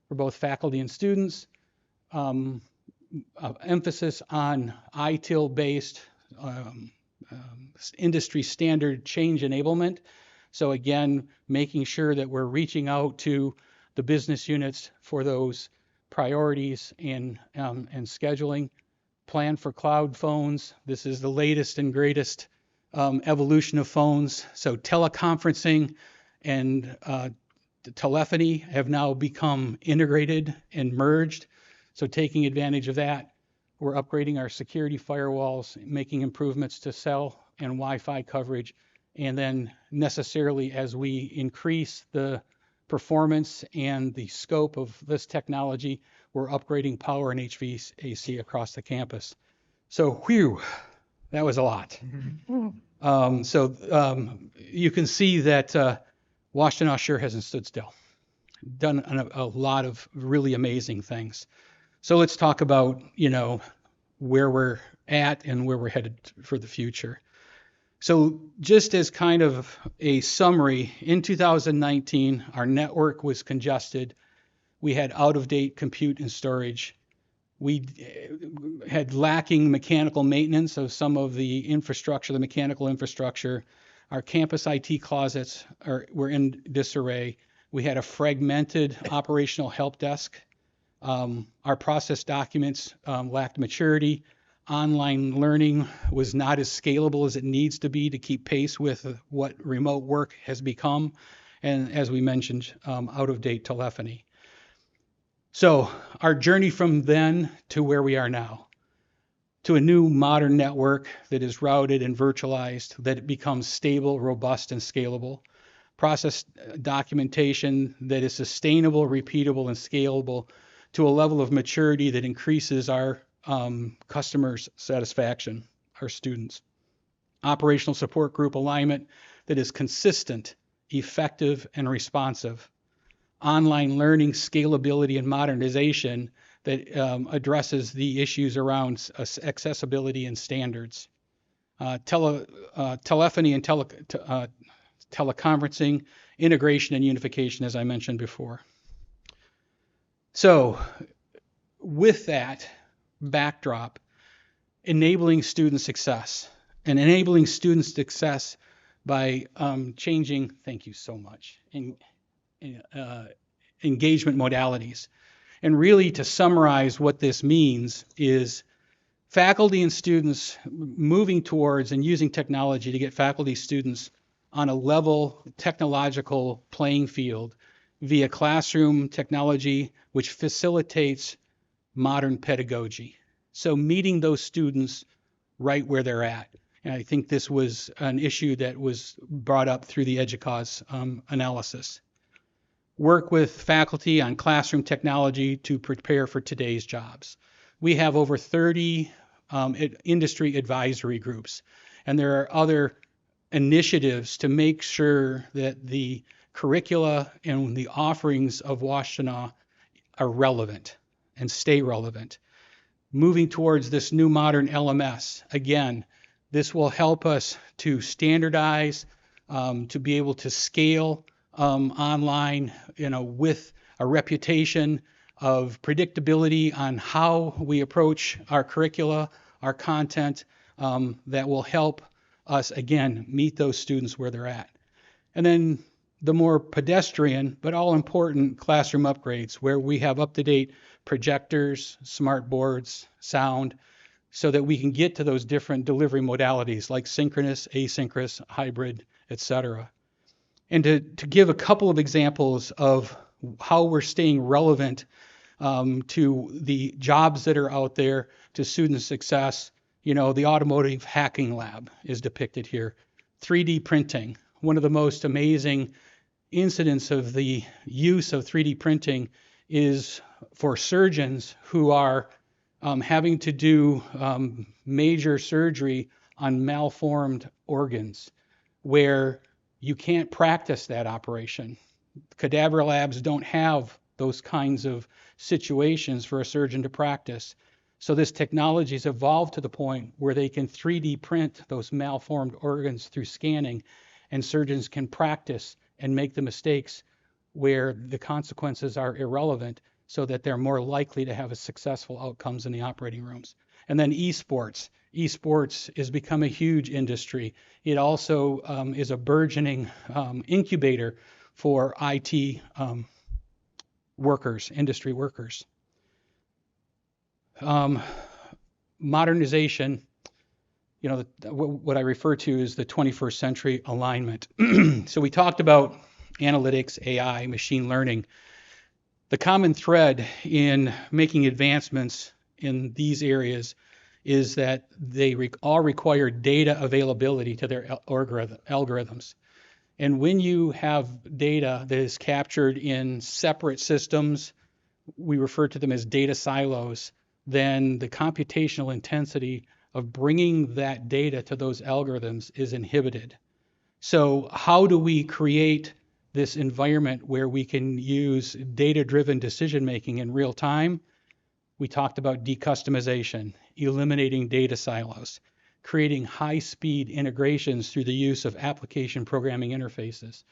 for both faculty and students, emphasis on ITIL-based industry standard change enablement. So again, making sure that we're reaching out to the business units for those priorities and scheduling. Plan for cloud phones. This is the latest and greatest evolution of phones. So teleconferencing and telephony have now become integrated and merged. So taking advantage of that, we're upgrading our security firewalls, making improvements to cell and Wi-Fi coverage, and then necessarily as we increase the performance and the scope of this technology, we're upgrading power and HVAC across the campus. So, whew, that was a lot. You can see that Washtenaw sure hasn't stood still. Done a lot of really amazing things. So let's talk about, where we're at and where we're headed for the future. So just as kind of a summary, in 2019, our network was congested. We had out-of-date compute and storage. We had lacking mechanical maintenance of some of the infrastructure, the mechanical infrastructure. Our campus IT closets were in disarray. We had a fragmented operational help desk. Our process documents lacked maturity. Online learning was not as scalable as it needs to be to keep pace with what remote work has become. And as we mentioned, out-of-date telephony. So our journey from then to where we are now, to a new modern network that is routed and virtualized, that it becomes stable, robust, and scalable. Process documentation that is sustainable, repeatable, and scalable to a level of maturity that increases our customers' satisfaction, our students. Operational support group alignment that is consistent, effective, and responsive. Online learning scalability and modernization that addresses the issues around accessibility and standards. Telephony and teleconferencing, integration and unification, as I mentioned before. So with that backdrop, enabling student success and enabling student success by changing, thank you so much, engagement modalities. And really to summarize what this means is faculty and students moving towards and using technology to get faculty students on a level technological playing field via classroom technology, which facilitates modern pedagogy. So meeting those students right where they're at. And I think this was an issue that was brought up through the EDUCAUSE analysis. Work with faculty on classroom technology to prepare for today's jobs. We have over 30 industry advisory groups, and there are other initiatives to make sure that the curricula and the offerings of Washtenaw are relevant and stay relevant. Moving towards this new modern LMS, again, this will help us to standardize, to be able to scale online, with a reputation of predictability on how we approach our curricula, our content, that will help us, again, meet those students where they're at. And then the more pedestrian, but all important classroom upgrades where we have up-to-date projectors, smart boards, sound, so that we can get to those different delivery modalities like synchronous, asynchronous, hybrid, etc. And to give a couple of examples of how we're staying relevant to the jobs that are out there, to student success, the automotive hacking lab is depicted here. 3D printing, one of the most amazing incidence of the use of 3D printing is for surgeons who are having to do major surgery on malformed organs where you can't practice that operation. Cadaver labs don't have those kinds of situations for a surgeon to practice. So this technology has evolved to the point where they can 3D print those malformed organs through scanning, and surgeons can practice and make the mistakes where the consequences are irrelevant so that they're more likely to have a successful outcomes in the operating rooms. And then esports. Esports has become a huge industry. It also is a burgeoning incubator for IT workers, industry workers. Modernization, you know, what I refer to as the 21st century alignment. So we talked about analytics, AI, machine learning. The common thread in making advancements in these areas is that they all require data availability to their algorithms. And when you have data that is captured in separate systems, we refer to them as data silos, then the computational intensity of bringing that data to those algorithms is inhibited. So how do we create this environment where we can use data-driven decision-making in real time? We talked about decustomization, eliminating data silos, creating high-speed integrations through the use of application programming interfaces.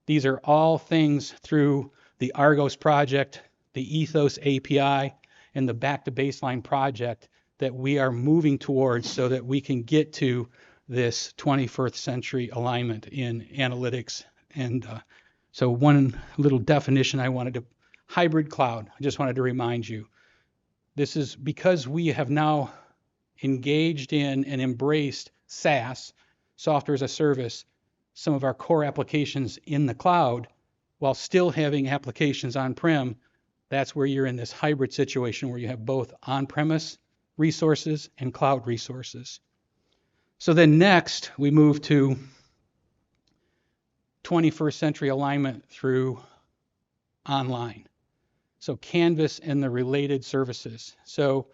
These are all things through the Argos project, the Ethos API, and the Back to Baseline project that we are moving towards so that we can get to this 21st century alignment in analytics. And so one little definition I wanted to, hybrid cloud, I just wanted to remind you, this is because we have now engaged in and embraced SaaS, software as a service, some of our core applications in the cloud, while still having applications on-prem. That's where you're in this hybrid situation where you have both on-premise resources and cloud resources. So then next, we move to 21st century alignment through online. So Canvas and the related services. So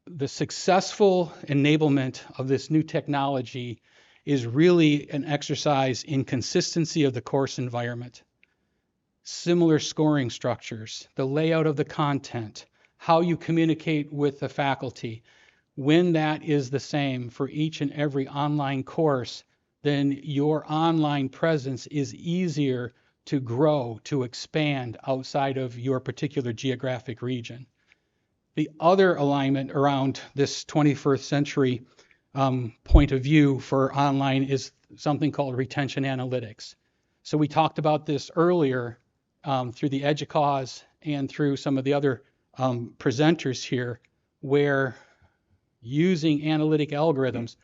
the successful enablement of this new technology is really an exercise in consistency of the course environment. Similar scoring structures, the layout of the content, how you communicate with the faculty. When that is the same for each and every online course, then your online presence is easier to grow, to expand outside of your particular geographic region. The other alignment around this 21st century point of view for online is something called retention analytics. So we talked about this earlier through the EDUCAUSE and through some of the other presenters here, where using analytic algorithms,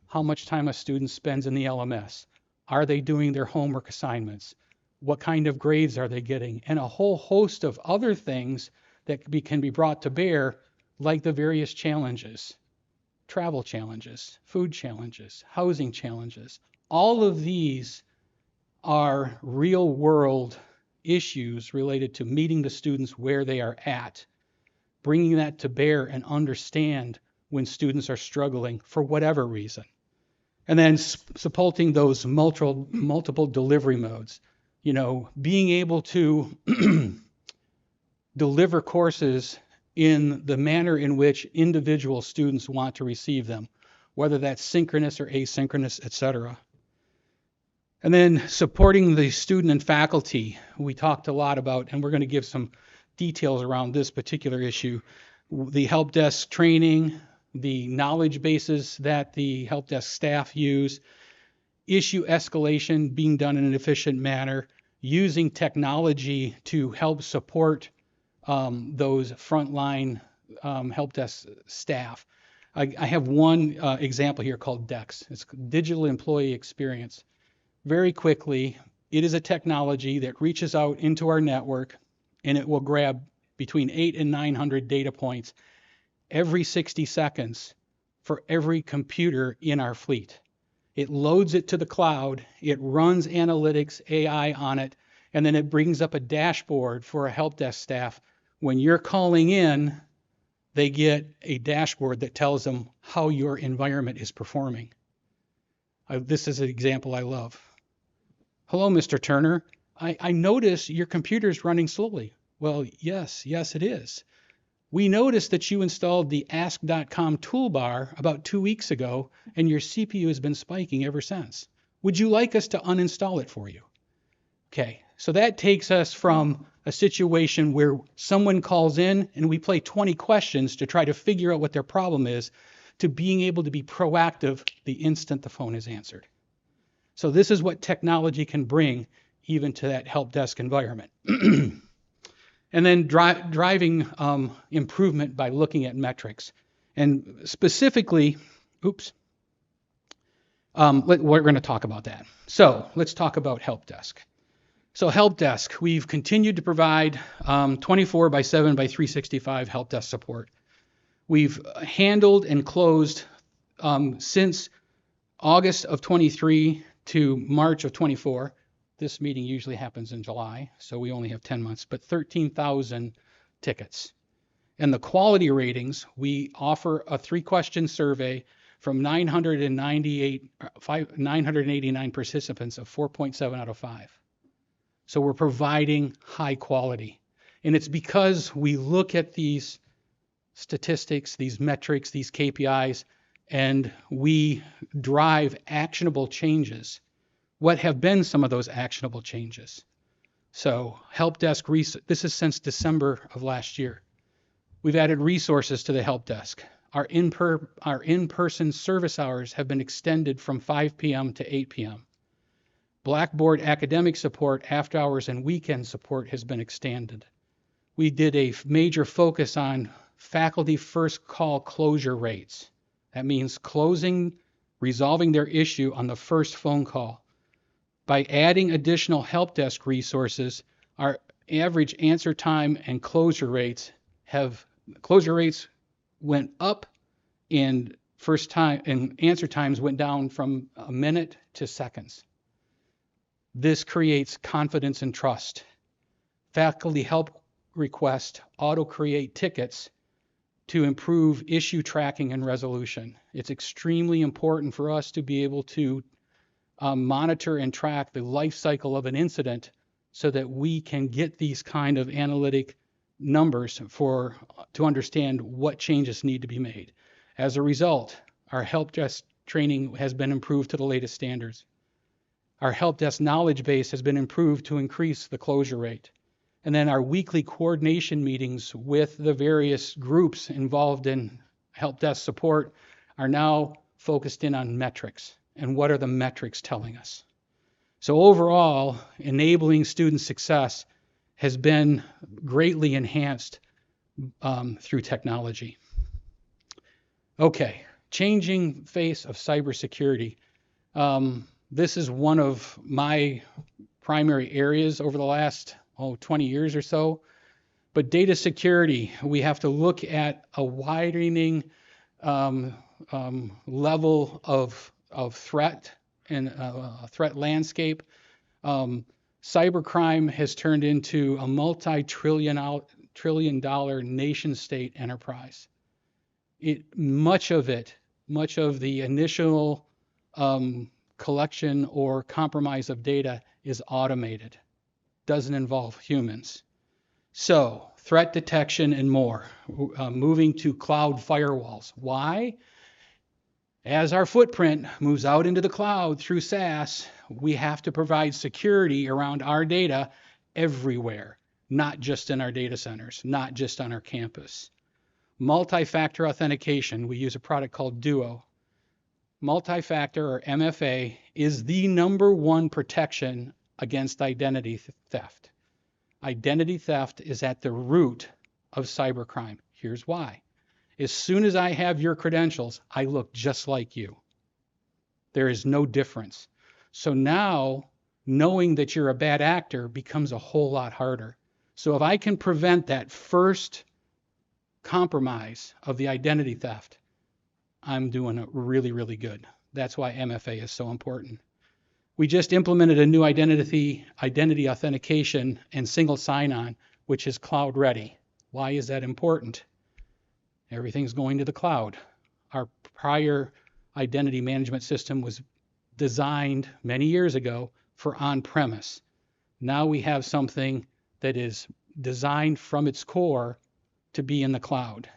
how much time a student spends in the LMS, are they doing their homework assignments, what kind of grades are they getting, and a whole host of other things that can be brought to bear, like the various challenges, travel challenges, food challenges, housing challenges. All of these are real world issues related to meeting the students where they are at, bringing that to bear and understand when students are struggling for whatever reason. And then supporting those multiple delivery modes, you know, being able to deliver courses in the manner in which individual students want to receive them, whether that's synchronous or asynchronous, etc. And then supporting the student and faculty, we talked a lot about, and we're going to give some details around this particular issue, the help desk training, the knowledge bases that the help desk staff use, issue escalation being done in an efficient manner, using technology to help support those frontline help desk staff. I have one example here called DEX. It's Digital Employee Experience. Very quickly, it is a technology that reaches out into our network, and it will grab between 800 and 900 data points every 60 seconds for every computer in our fleet. It loads it to the cloud, it runs analytics AI on it, and then it brings up a dashboard for a help desk staff. When you're calling in, they get a dashboard that tells them how your environment is performing. This is an example I love. Hello, Mr. Turner. I notice your computer's running slowly. Well, yes, it is. We noticed that you installed the ask.com toolbar about 2 weeks ago, and your CPU has been spiking ever since. Would you like us to uninstall it for you? Okay, so that takes us from a situation where someone calls in and we play 20 questions to try to figure out what their problem is, to being able to be proactive the instant the phone is answered. So this is what technology can bring even to that help desk environment. And then driving improvement by looking at metrics. And specifically, we're going to talk about that. So let's talk about help desk. So help desk, we've continued to provide 24/7/365 help desk support. We've handled and closed since August of 23 to March of 24. This meeting usually happens in July, so we only have 10 months, but 13,000 tickets. And the quality ratings, we offer a 3-question survey from 989 participants of 4.7 out of 5. So we're providing high quality. And it's because we look at these statistics, these metrics, these KPIs, and we drive actionable changes. What have been some of those actionable changes? So help desk, this is since December of last year. We've added resources to the help desk. Our in-person service hours have been extended from 5 p.m. to 8 p.m. Blackboard academic support, after hours and weekend support has been extended. We did a major focus on faculty first call closure rates. That means resolving their issue on the first phone call. By adding additional help desk resources, our average answer time and closure rates went up, and answer times went down from a minute to seconds. This creates confidence and trust. Faculty help request auto-create tickets to improve issue tracking and resolution. It's extremely important for us to be able to monitor and track the life cycle of an incident so that we can get these kind of analytic numbers to understand what changes need to be made. As a result, our help desk training has been improved to the latest standards. Our help desk knowledge base has been improved to increase the closure rate. And then our weekly coordination meetings with the various groups involved in help desk support are now focused in on metrics. And what are the metrics telling us? So overall, enabling student success has been greatly enhanced through technology. Okay, changing face of cybersecurity. This is one of my primary areas over the last 20 years or so. But data security, we have to look at a widening level of threat and threat landscape. Cybercrime has turned into a multi-trillion dollar nation state enterprise. Much of the initial collection or compromise of data is automated, doesn't involve humans. So threat detection and more, moving to cloud firewalls. Why? As our footprint moves out into the cloud through SaaS, we have to provide security around our data everywhere, not just in our data centers, not just on our campus. Multi-factor authentication, we use a product called Duo. Multi-factor, or MFA, is the #1 protection against identity theft. Identity theft is at the root of cybercrime. Here's why. As soon as I have your credentials, I look just like you. There is no difference. So now, knowing that you're a bad actor becomes a whole lot harder. So if I can prevent that first compromise of the identity theft, I'm doing it really, really good. That's why MFA is so important. We just implemented a new identity authentication and single sign-on, which is cloud ready. Why is that important? Everything's going to the cloud. Our prior identity management system was designed many years ago for on-premise. Now we have something that is designed from its core to be in the cloud,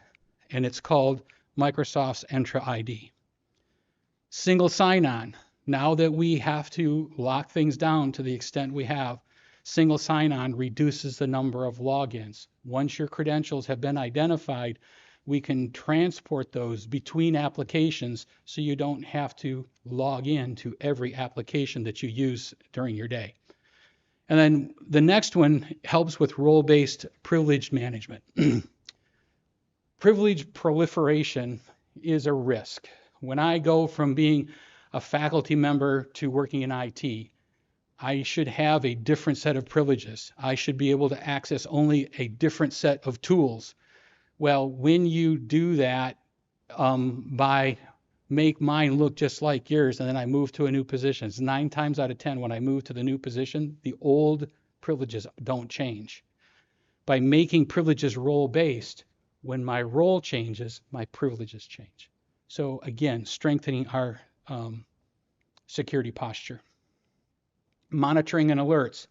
and it's called Microsoft's Entra ID. Single sign-on. Now that we have to lock things down to the extent we have, single sign-on reduces the number of logins. Once your credentials have been identified, we can transport those between applications so you don't have to log in to every application that you use during your day. And then the next one helps with role-based privilege management. Privilege proliferation is a risk. When I go from being a faculty member to working in IT, I should have a different set of privileges. I should be able to access only a different set of tools. Well, when you do that by make mine look just like yours, and then I move to a new position, it's 9 times out of 10 when I move to the new position, the old privileges don't change. By making privileges role-based, when my role changes, my privileges change. So again, strengthening our security posture. Monitoring and alerts.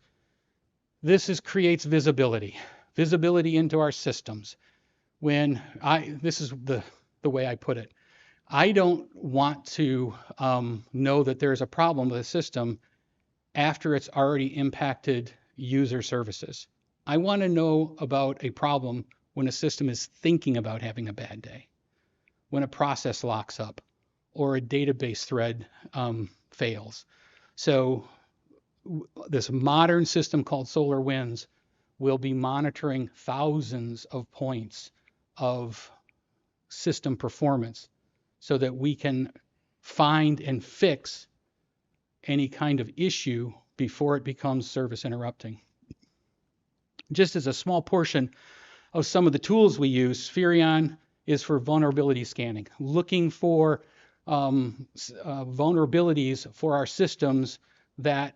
This creates visibility into our systems. This is the way I put it. I don't want to know that there's a problem with a system after it's already impacted user services. I want to know about a problem when a system is thinking about having a bad day, when a process locks up, or a database thread fails. So this modern system called SolarWinds will be monitoring thousands of points of system performance so that we can find and fix any kind of issue before it becomes service interrupting. Just as a small portion of some of the tools we use, Spherion is for vulnerability scanning, looking for vulnerabilities for our systems that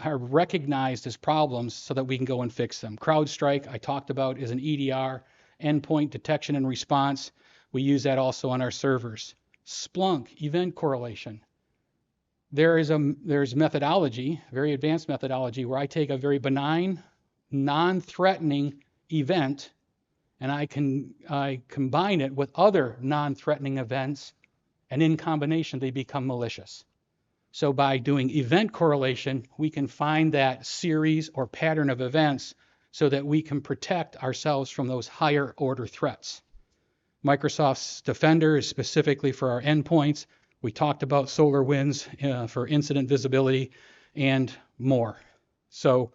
are recognized as problems so that we can go and fix them. CrowdStrike, I talked about, is an EDR, endpoint detection and response. We use that also on our servers. Splunk, event correlation. There's methodology, very advanced methodology, where I take a very benign, non-threatening event and I combine it with other non-threatening events, and in combination they become malicious. So by doing event correlation, we can find that series or pattern of events so that we can protect ourselves from those higher order threats. Microsoft's Defender is specifically for our endpoints. We talked about SolarWinds for incident visibility and more. So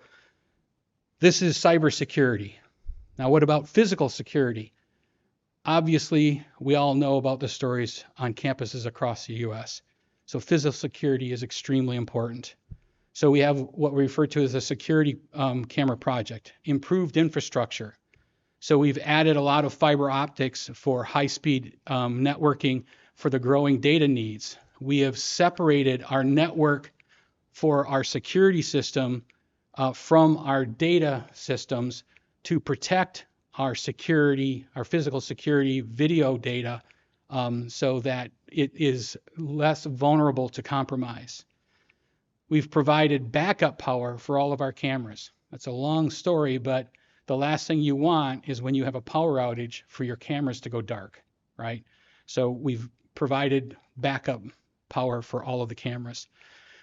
this is cybersecurity. Now, what about physical security? Obviously, we all know about the stories on campuses across the U.S. So physical security is extremely important. So we have what we refer to as a security camera project, improved infrastructure. So we've added a lot of fiber optics for high-speed networking for the growing data needs. We have separated our network for our security system from our data systems to protect our security, our physical security video data, so that it is less vulnerable to compromise. We've provided backup power for all of our cameras. That's a long story, but the last thing you want is when you have a power outage for your cameras to go dark, right? So we've provided backup power for all of the cameras.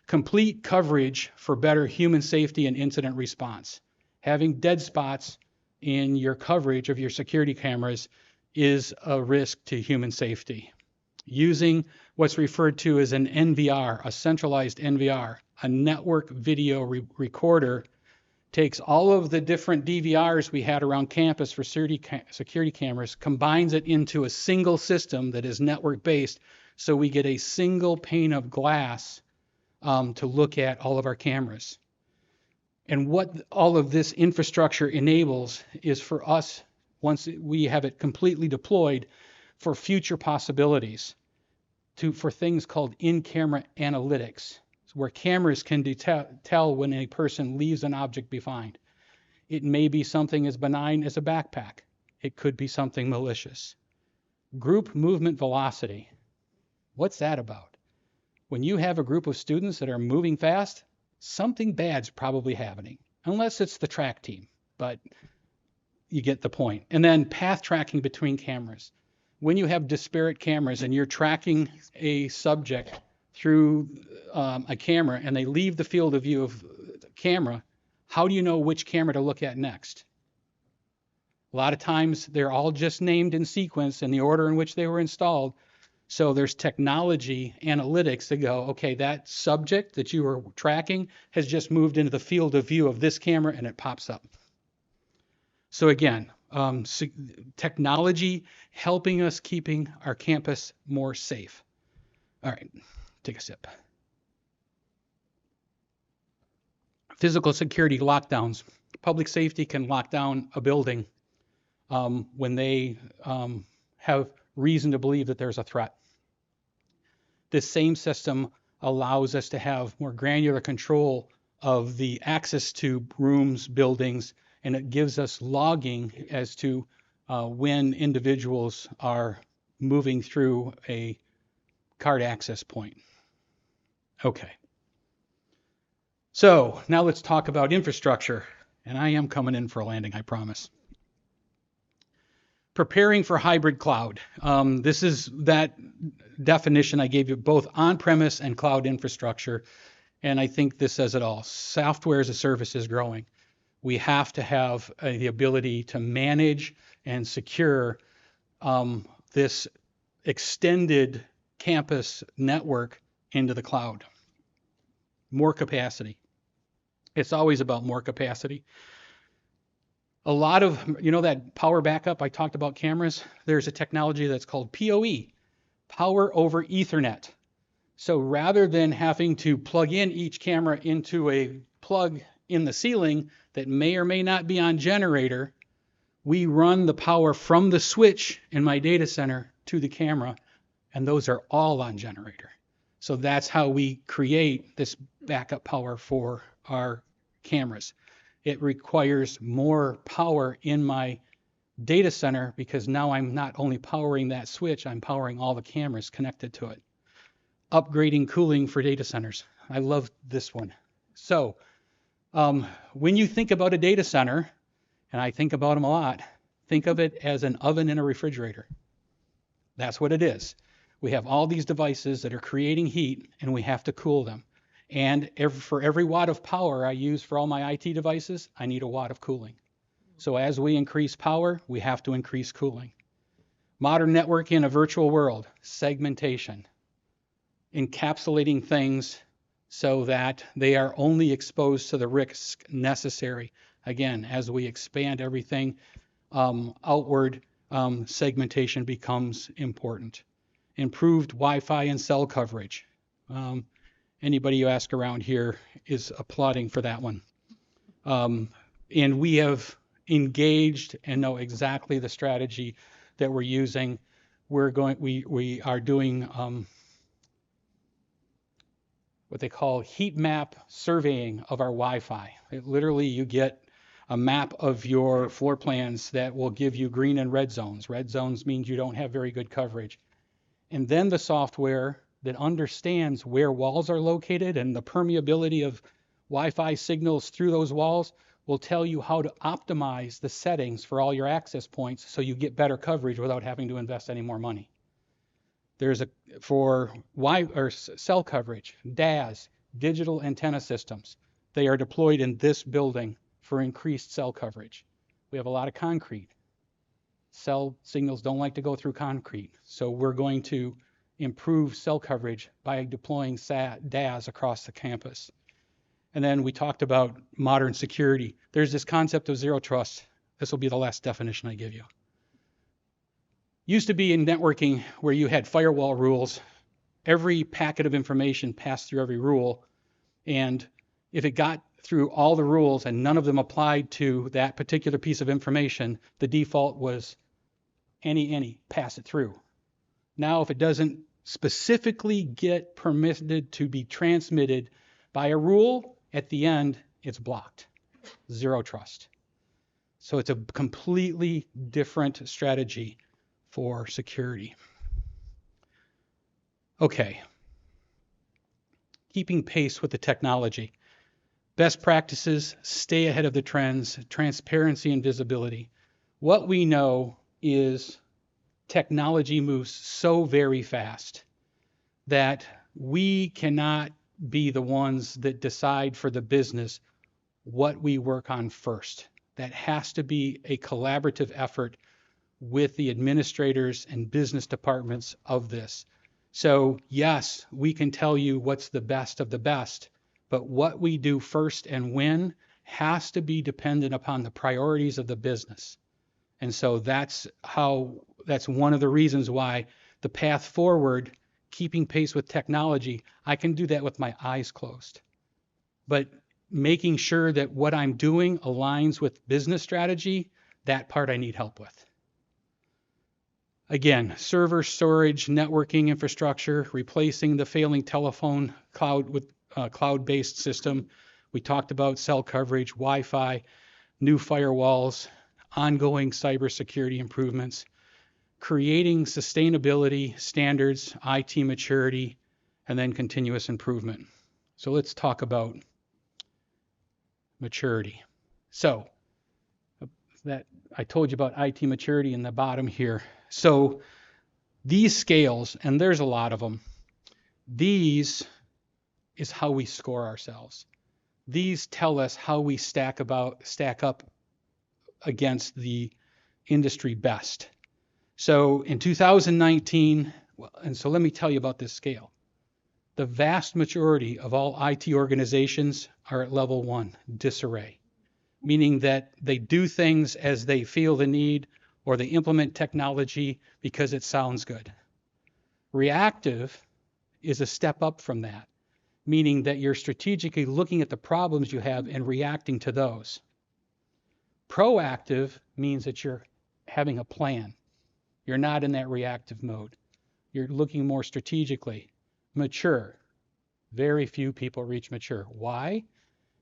Complete coverage for better human safety and incident response. Having dead spots in your coverage of your security cameras is a risk to human safety. Using what's referred to as an NVR, a centralized NVR, a network video recorder, takes all of the different DVRs we had around campus for security cameras, combines it into a single system that is network-based, so we get a single pane of glass to look at all of our cameras. And what all of this infrastructure enables is for us, once we have it completely deployed, for future possibilities. for things called in-camera analytics, where cameras can tell when a person leaves an object behind. It may be something as benign as a backpack. It could be something malicious. Group movement velocity. What's that about? When you have a group of students that are moving fast, something bad's probably happening, unless it's the track team, but you get the point. And then path tracking between cameras. When you have disparate cameras and you're tracking a subject through a camera and they leave the field of view of the camera, how do you know which camera to look at next? A lot of times they're all just named in sequence in the order in which they were installed. So there's technology analytics that go, okay, that subject that you were tracking has just moved into the field of view of this camera, and it pops up. So again, technology helping us keeping our campus more safe. All right, take a sip. Physical security lockdowns. Public safety can lock down a building when they have reason to believe that there's a threat. This same system allows us to have more granular control of the access to rooms, buildings, and it gives us logging as to when individuals are moving through a card access point. Okay. So now let's talk about infrastructure. And I am coming in for a landing, I promise. Preparing for hybrid cloud. This is that definition I gave you, both on-premise and cloud infrastructure. And I think this says it all. Software as a service is growing. We have to have the ability to manage and secure this extended campus network into the cloud. More capacity. It's always about more capacity. A lot of, that power backup, I talked about cameras. There's a technology that's called PoE, Power over Ethernet. So rather than having to plug in each camera into a plug in the ceiling that may or may not be on generator, we run the power from the switch in my data center to the camera, and those are all on generator. So that's how we create this backup power for our cameras. It requires more power in my data center because now I'm not only powering that switch, I'm powering all the cameras connected to it. Upgrading cooling for data centers. I love this one. So when you think about a data center, and I think about them a lot, think of it as an oven and a refrigerator. That's what it is. We have all these devices that are creating heat and we have to cool them. And for every watt of power I use for all my IT devices, I need a watt of cooling. So as we increase power, we have to increase cooling. Modern networking in a virtual world, segmentation, encapsulating things so that they are only exposed to the risk necessary. Again, as we expand everything outward, segmentation becomes important. Improved Wi-Fi and cell coverage. Anybody you ask around here is applauding for that one. And we have engaged and know exactly the strategy that we're using. We are doing what they call heat map surveying of our Wi-Fi. Literally, you get a map of your floor plans that will give you green and red zones. Red zones means you don't have very good coverage. And then the software that understands where walls are located and the permeability of Wi-Fi signals through those walls will tell you how to optimize the settings for all your access points so you get better coverage without having to invest any more money. There's for cell coverage, DAS, digital antenna systems. They are deployed in this building for increased cell coverage. We have a lot of concrete. Cell signals don't like to go through concrete. So we're going to improve cell coverage by deploying DAS across the campus. And then we talked about modern security. There's this concept of zero trust. This will be the last definition I give you. Used to be in networking where you had firewall rules. Every packet of information passed through every rule. And if it got through all the rules and none of them applied to that particular piece of information, the default was any, pass it through. Now, if it doesn't specifically get permitted to be transmitted by a rule, at the end, it's blocked. Zero trust. So it's a completely different strategy for security. Okay. Keeping pace with the technology. Best practices, stay ahead of the trends, transparency and visibility. What we know is technology moves so very fast that we cannot be the ones that decide for the business what we work on first. That has to be a collaborative effort with the administrators and business departments of this. So yes, we can tell you what's the best of the best, but what we do first and when has to be dependent upon the priorities of the business. And so that's one of the reasons why the path forward, keeping pace with technology, I can do that with my eyes closed. But making sure that what I'm doing aligns with business strategy, that part I need help with. Again, server storage, networking infrastructure, replacing the failing telephone cloud with cloud-based system. We talked about cell coverage, Wi-Fi, new firewalls, ongoing cybersecurity improvements, creating sustainability standards, IT maturity, and then continuous improvement. So let's talk about maturity. So that I told you about IT maturity in the bottom here. So these scales, and there's a lot of them, these is how we score ourselves. These tell us how we stack up against the industry best. So in 2019, and so let me tell you about this scale. The vast majority of all IT organizations are at level 1, disarray, meaning that they do things as they feel the need or they implement technology because it sounds good. Reactive is a step up from that, meaning that you're strategically looking at the problems you have and reacting to those. Proactive means that you're having a plan. You're not in that reactive mode. You're looking more strategically. Mature. Very few people reach mature. Why?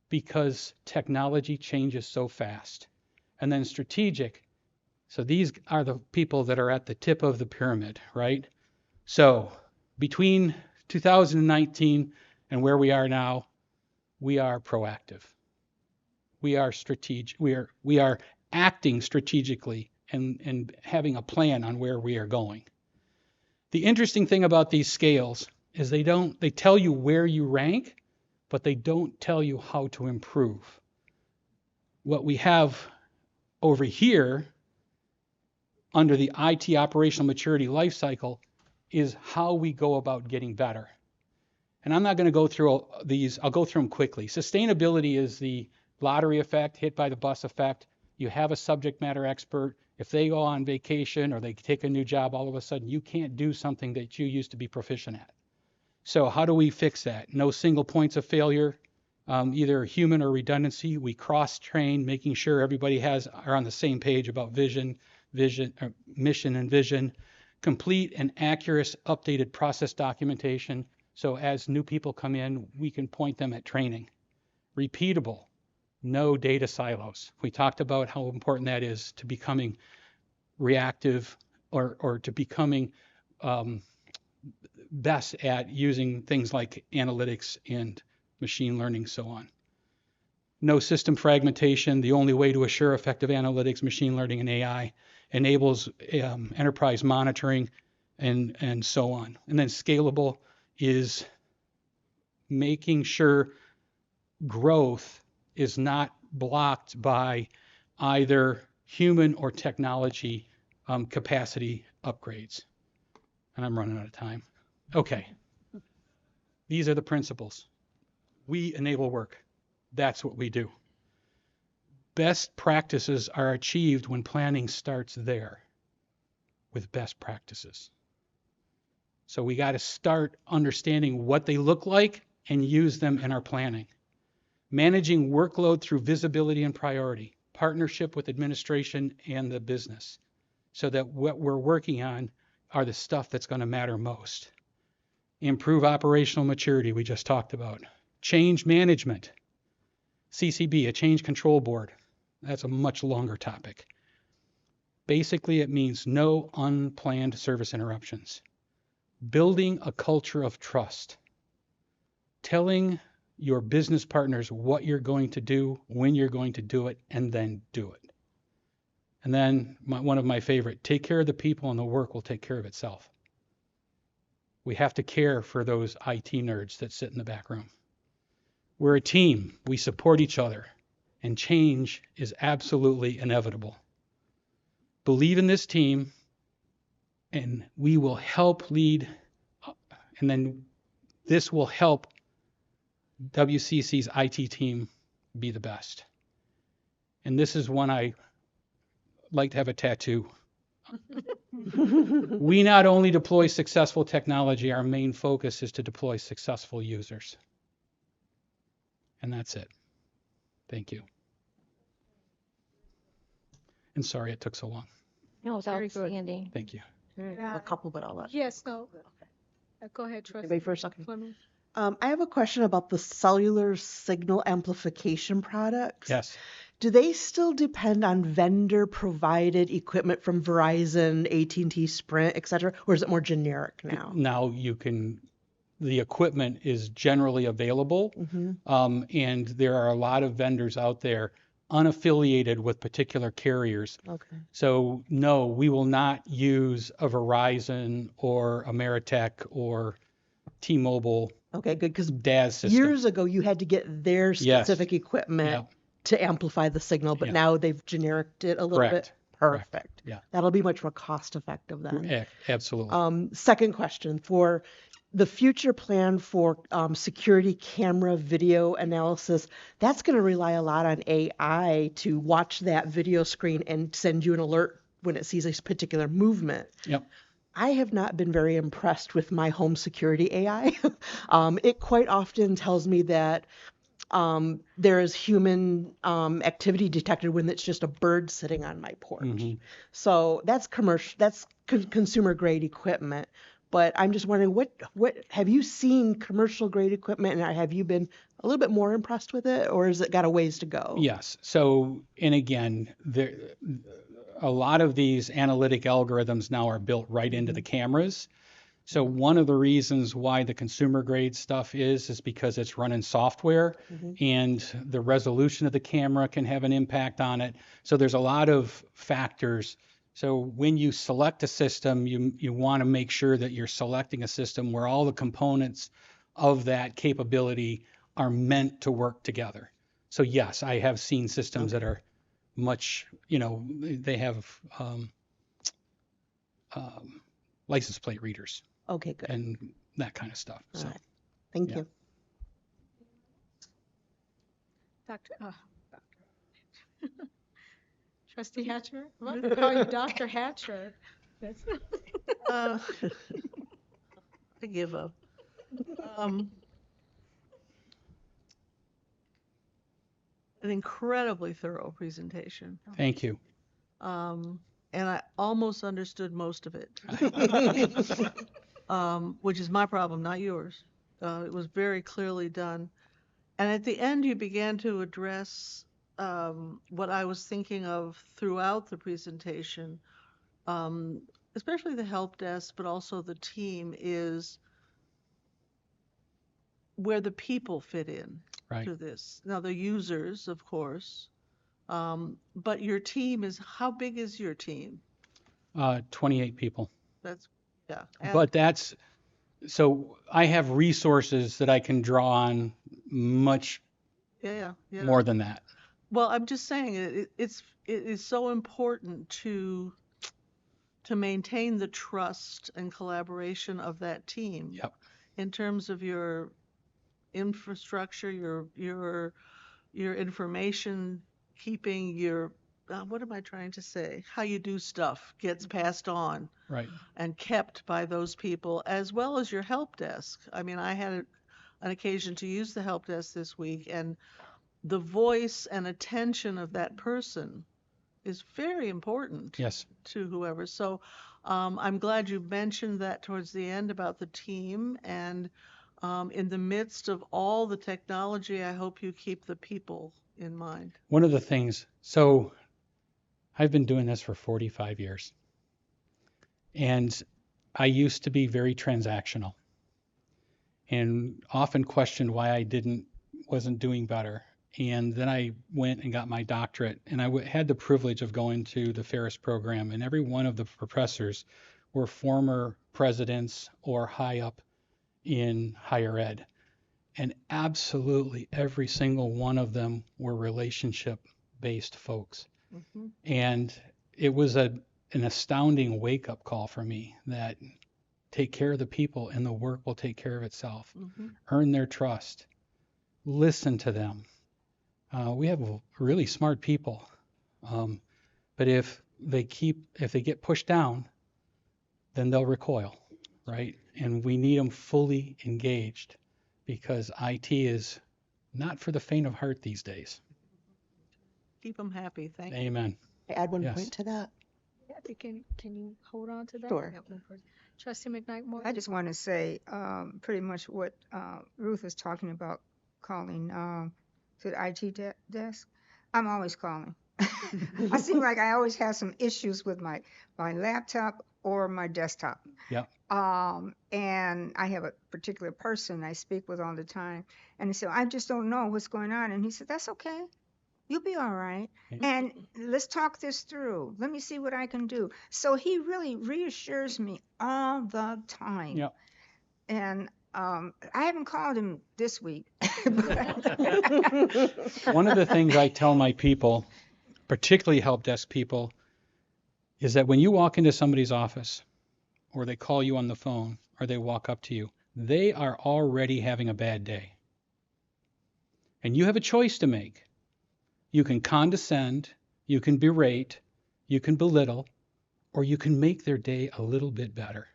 Because technology changes so fast. And then strategic. So these are the people that are at the tip of the pyramid, right? So between 2019 and where we are now, we are proactive. We are strategic. We are acting strategically and having a plan on where we are going. The interesting thing about these scales is they tell you where you rank, but they don't tell you how to improve. What we have over here under the IT operational maturity life cycle is how we go about getting better. And I'm not going to go through these. I'll go through them quickly. Sustainability is the lottery effect, hit by the bus effect. You have a subject matter expert. If they go on vacation or they take a new job, all of a sudden you can't do something that you used to be proficient at. So how do we fix that? No single points of failure, either human or redundancy. We cross-train, making sure everybody are on the same page about mission and vision. Complete and accurate updated process documentation. So as new people come in, we can point them at training. Repeatable, no data silos. We talked about how important that is to becoming reactive or to becoming best at using things like analytics and machine learning, so on. No system fragmentation. The only way to assure effective analytics, machine learning, and AI enables enterprise monitoring and so on. And then scalable is making sure growth is not blocked by either human or technology capacity upgrades. And I'm running out of time. Okay. These are the principles. We enable work. That's what we do. Best practices are achieved when planning starts there with best practices. So we got to start understanding what they look like and use them in our planning. Managing workload through visibility and priority, partnership with administration and the business, so that what we're working on are the stuff that's going to matter most. Improve operational maturity, we just talked about. Change management. CCB, a change control board. That's a much longer topic. Basically, it means no unplanned service interruptions. Building a culture of trust. Telling your business partners what you're going to do, when you're going to do it, and then do it. And then one of my favorite, take care of the people and the work will take care of itself. We have to care for those IT nerds that sit in the back room. We're a team. We support each other. And change is absolutely inevitable. Believe in this team, and we will help lead, and then this will help WCC's IT team be the best. And this is one I like to have a tattoo. We not only deploy successful technology, our main focus is to deploy successful users. And that's it. Thank you. And sorry it took so long. No, it's Very good. outstanding. Thank you. A couple, but I'll let. Yes, no. Go ahead, Trustee. Anybody first? Okay. Fleming. I have a question about the cellular signal amplification products. Yes. Do they still depend on vendor provided equipment from Verizon, AT&T, Sprint, et cetera, or is it more generic now? Now the equipment is generally available, and there are a lot of vendors out there unaffiliated with particular carriers. Okay. So no, we will not use a Verizon or Ameritech or T-Mobile. Okay, good, because DAS system. years ago you had to get their specific equipment Yeah. to amplify the signal, but Yeah. now they've genericked it a little Correct. bit. Perfect. Correct. Yeah. That'll be much more cost effective then. Absolutely. Second question, for the future plan for security camera video analysis, that's going to rely a lot on AI to watch that video screen and send you an alert when it sees a particular movement. Yep. I have not been very impressed with my home security AI. It quite often tells me that there is human activity detected when it's just a bird sitting on my porch. So that's commercial, that's consumer grade equipment. But I'm just wondering, what have you seen commercial grade equipment, and have you been a little bit more impressed with it, or has it got a ways to go? Yes. So, and again, a lot of these analytic algorithms now are built right into the cameras. So one of the reasons why the consumer grade stuff is because it's run in software, and the resolution of the camera can have an impact on it. So there's a lot of factors. So when you select a system, you want to make sure that you're selecting a system where all the components of that capability are meant to work together. So yes, I have seen systems that are much, they have license plate readers. Okay, good. And that kind of stuff. All So, right. Thank yeah. you. Doctor. Trustee Hatcher? What? I call you Dr. Hatcher. That's I give up. An incredibly thorough presentation. Thank you. And I almost understood most of it, which is my problem, not yours. It was very clearly done. And at the end, you began to address what I was thinking of throughout the presentation, especially the help desk, but also the team, is where the people fit in to this. Now, the users, of course, but your team is, how big is your team? 28 people. That's, yeah. But so I have resources that I can draw on much more than that. Well, I'm just saying it is so important to maintain the trust and collaboration of that team. Yep. In terms of your infrastructure, your information keeping, your what am I trying to say? How you do stuff gets passed on, right, and kept by those people, as well as your help desk. I mean, I had an occasion to use the help desk this week, and the voice and attention of that person is very important Yes. to whoever. So I'm glad you mentioned that towards the end about the team. And in the midst of all the technology, I hope you keep the people in mind. One of the things, so I've been doing this for 45 years, and I used to be very transactional and often questioned why I wasn't doing better. And then I went and got my doctorate, and I had the privilege of going to the Ferris program, and every one of the professors were former presidents or high up in higher ed. And absolutely every single one of them were relationship-based folks. Mm-hmm. And it was an astounding wake-up call for me that take care of the people and the work will take care of itself. Mm-hmm. Earn their trust. Listen to them. We have really smart people. But if they get pushed down, then they'll recoil, right? And we need them fully engaged because IT is not for the faint of heart these days. Keep them happy. Thank you. Amen. Add one Yes. point to that. Kathy, can you hold on to that? Sure. That one person. Trustee McKnight Moore. I just want to say pretty much what Ruth was talking about calling to the IT desk. I'm always calling. I seem like I always have some issues with my laptop or my desktop. Yep. And I have a particular person I speak with all the time. And he said, I just don't know what's going on. And he said, that's okay. You'll be all right. And let's talk this through. Let me see what I can do. So he really reassures me all the time. Yep. And I haven't called him this week. One of the things I tell my people, particularly help desk people, is that when you walk into somebody's office or they call you on the phone or they walk up to you, they are already having a bad day. And you have a choice to make. You can condescend, you can berate, you can belittle, or you can make their day a little bit better.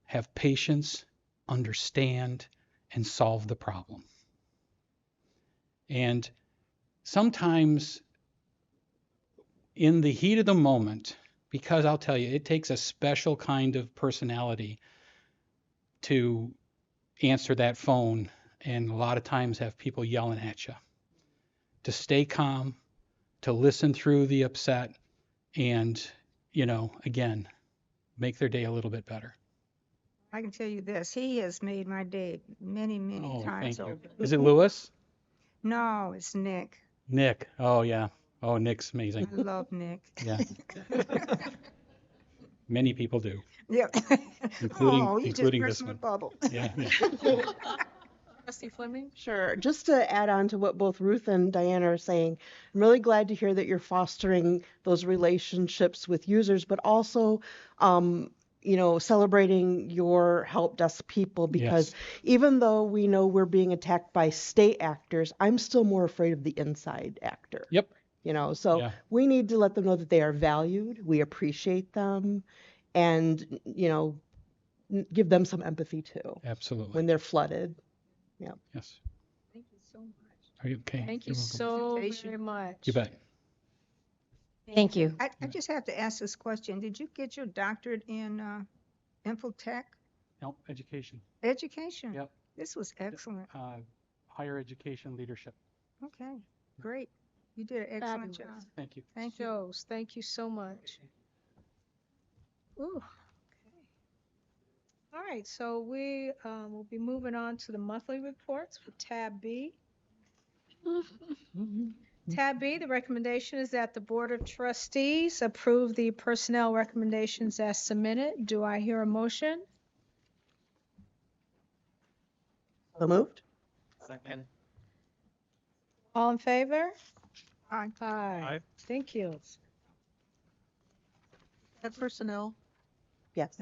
Have patience, understand, and solve the problem. And sometimes in the heat of the moment, because I'll tell you, it takes a special kind of personality to answer that phone and a lot of times have people yelling at you. To stay calm, to listen through the upset, and, again, make their day a little bit better. I can tell you this. He has made my day many, many times Thank you. over. Is it Lewis? No, it's Nick. Nick. Oh, yeah. Oh, Nick's amazing. I love Nick. Yeah. Many people do. Yeah. Including you this just burst my one. bubble. Yeah. Trustee Fleming. Sure. Just to add on to what both Ruth and Diana are saying, I'm really glad to hear that you're fostering those relationships with users, but also, celebrating your help desk people, because even though we know we're being attacked by state actors, I'm still more afraid of the inside actor. Yep. We need to let them know that they are valued, we appreciate them, and, give them some empathy too. Absolutely. When they're flooded. Yeah. Yes. Thank you so much. Are you okay? Thank you You're welcome. so very much. You bet. Thank you. I just have to ask this question. Did you get your doctorate in infotech No, education. education? Yep. This was excellent. Higher education leadership. Okay, great. You did an excellent job. Thank you. Thank you. Thank you so much. Ooh, okay. All right, so we will be moving on to the monthly reports for tab B. Tab B, the recommendation is that the Board of Trustees approve the personnel recommendations as submitted. Do I hear a motion? So moved. Second. All in favor? Aye. Aye. Thank you. That personnel. Yes.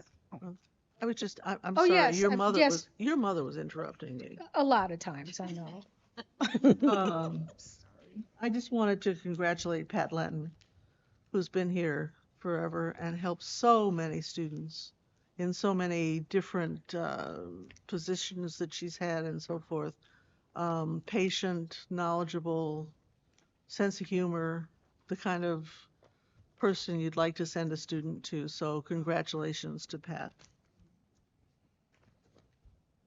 I was just. I'm Oh, sorry. yes, Your mother yes. was. Your mother was interrupting me. A lot of times, I know. Sorry. I just wanted to congratulate Pat Lenton, who's been here forever and helped so many students in so many different positions that she's had and so forth. Patient, knowledgeable, sense of humor, the kind of person you'd like to send a student to. So congratulations to Pat.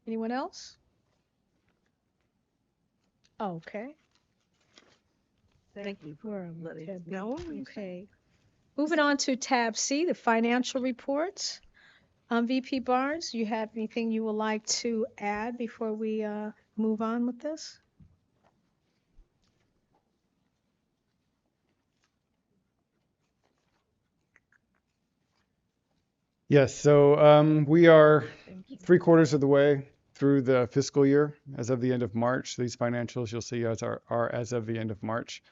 Anyone else? Okay. Thank you Where am I? letting Tab B. no. Okay. Moving on to tab C, the financial reports. VP Barnes, you have anything you would like to add before we move on with this? Yes, so we are 3/4 of the way through the fiscal year as of the end of March. These financials you'll see are as of the end of March.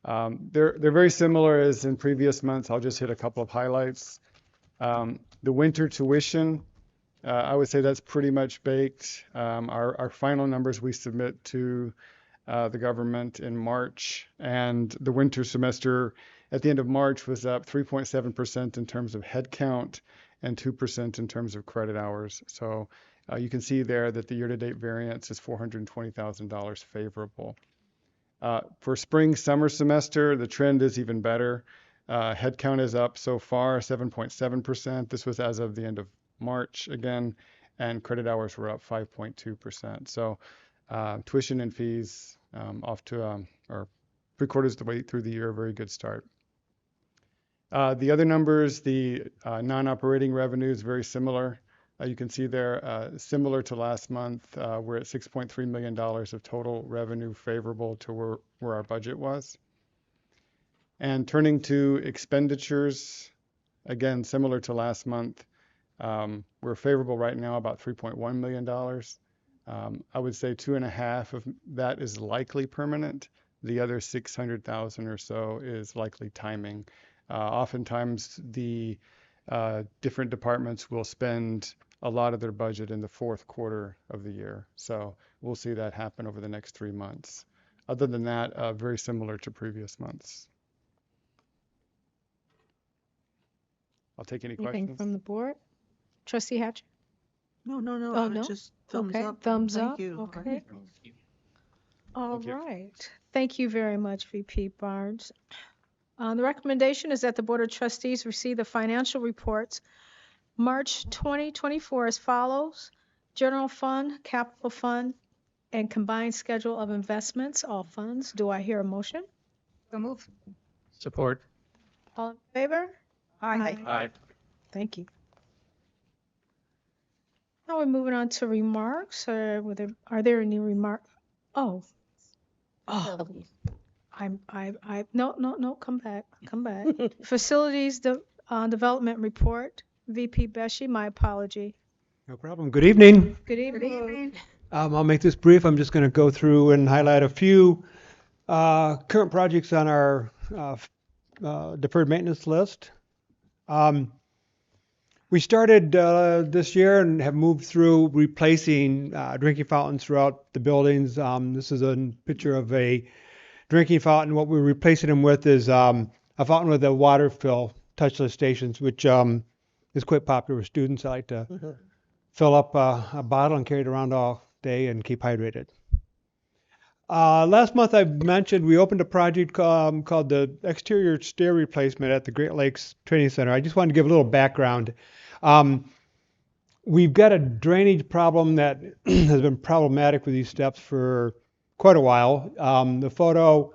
They're very similar as in previous months. I'll just hit a couple of highlights. The winter tuition, I would say that's pretty much baked. Our final numbers we submit to the government in March, and the winter semester at the end of March was up 3.7% in terms of head count and 2% in terms of credit hours. So you can see there that the year-to-date variance is $420,000 favorable. For spring summer semester, the trend is even better. Head count is up so far 7.7%. This was as of the end of March again, and credit hours were up 5.2%. So tuition and fees off to or 3/4 of the way through the year, a very good start. The other numbers, the non-operating revenue is very similar. You can see there, similar to last month, we're at $6.3 million of total revenue favorable to where our budget was. And turning to expenditures, again, similar to last month, we're favorable right now about $3.1 million. I would say 2.5 of that is likely permanent. The other 600,000 or so is likely timing. Oftentimes the different departments will spend a lot of their budget in the fourth quarter of the year. So we'll see that happen over the next 3 months. Other than that, very similar to previous months. I'll take any Anything questions. from the board? Trustee Hatcher? No. Oh, no? Just thumbs Okay, up. thumbs Thank up. you. Okay. All Thank you. right. Thank you very much, VP Barnes. The recommendation is that the Board of Trustees receive the financial reports March 2024 as follows: General Fund, Capital Fund, and combined schedule of investments, all funds. Do I hear a motion? So move. Support. All in favor? Aye. Aye. Thank you. Now we're moving on to remarks. Are there any remarks? Oh. No, come back. Facilities development report. VP Beshi, my apology. No problem. Good evening. Good evening. I'll make this brief. I'm just going to go through and highlight a few current projects on our deferred maintenance list. We started this year and have moved through replacing drinking fountains throughout the buildings. This is a picture of a drinking fountain. What we're replacing them with is a fountain with a water fill touchless stations, which is quite popular with students. I like to fill up a bottle and carry it around all day and keep hydrated. Last month I mentioned we opened a project called the exterior stair replacement at the Great Lakes Training Center. I just wanted to give a little background. We've got a drainage problem that has been problematic with these steps for quite a while. The photo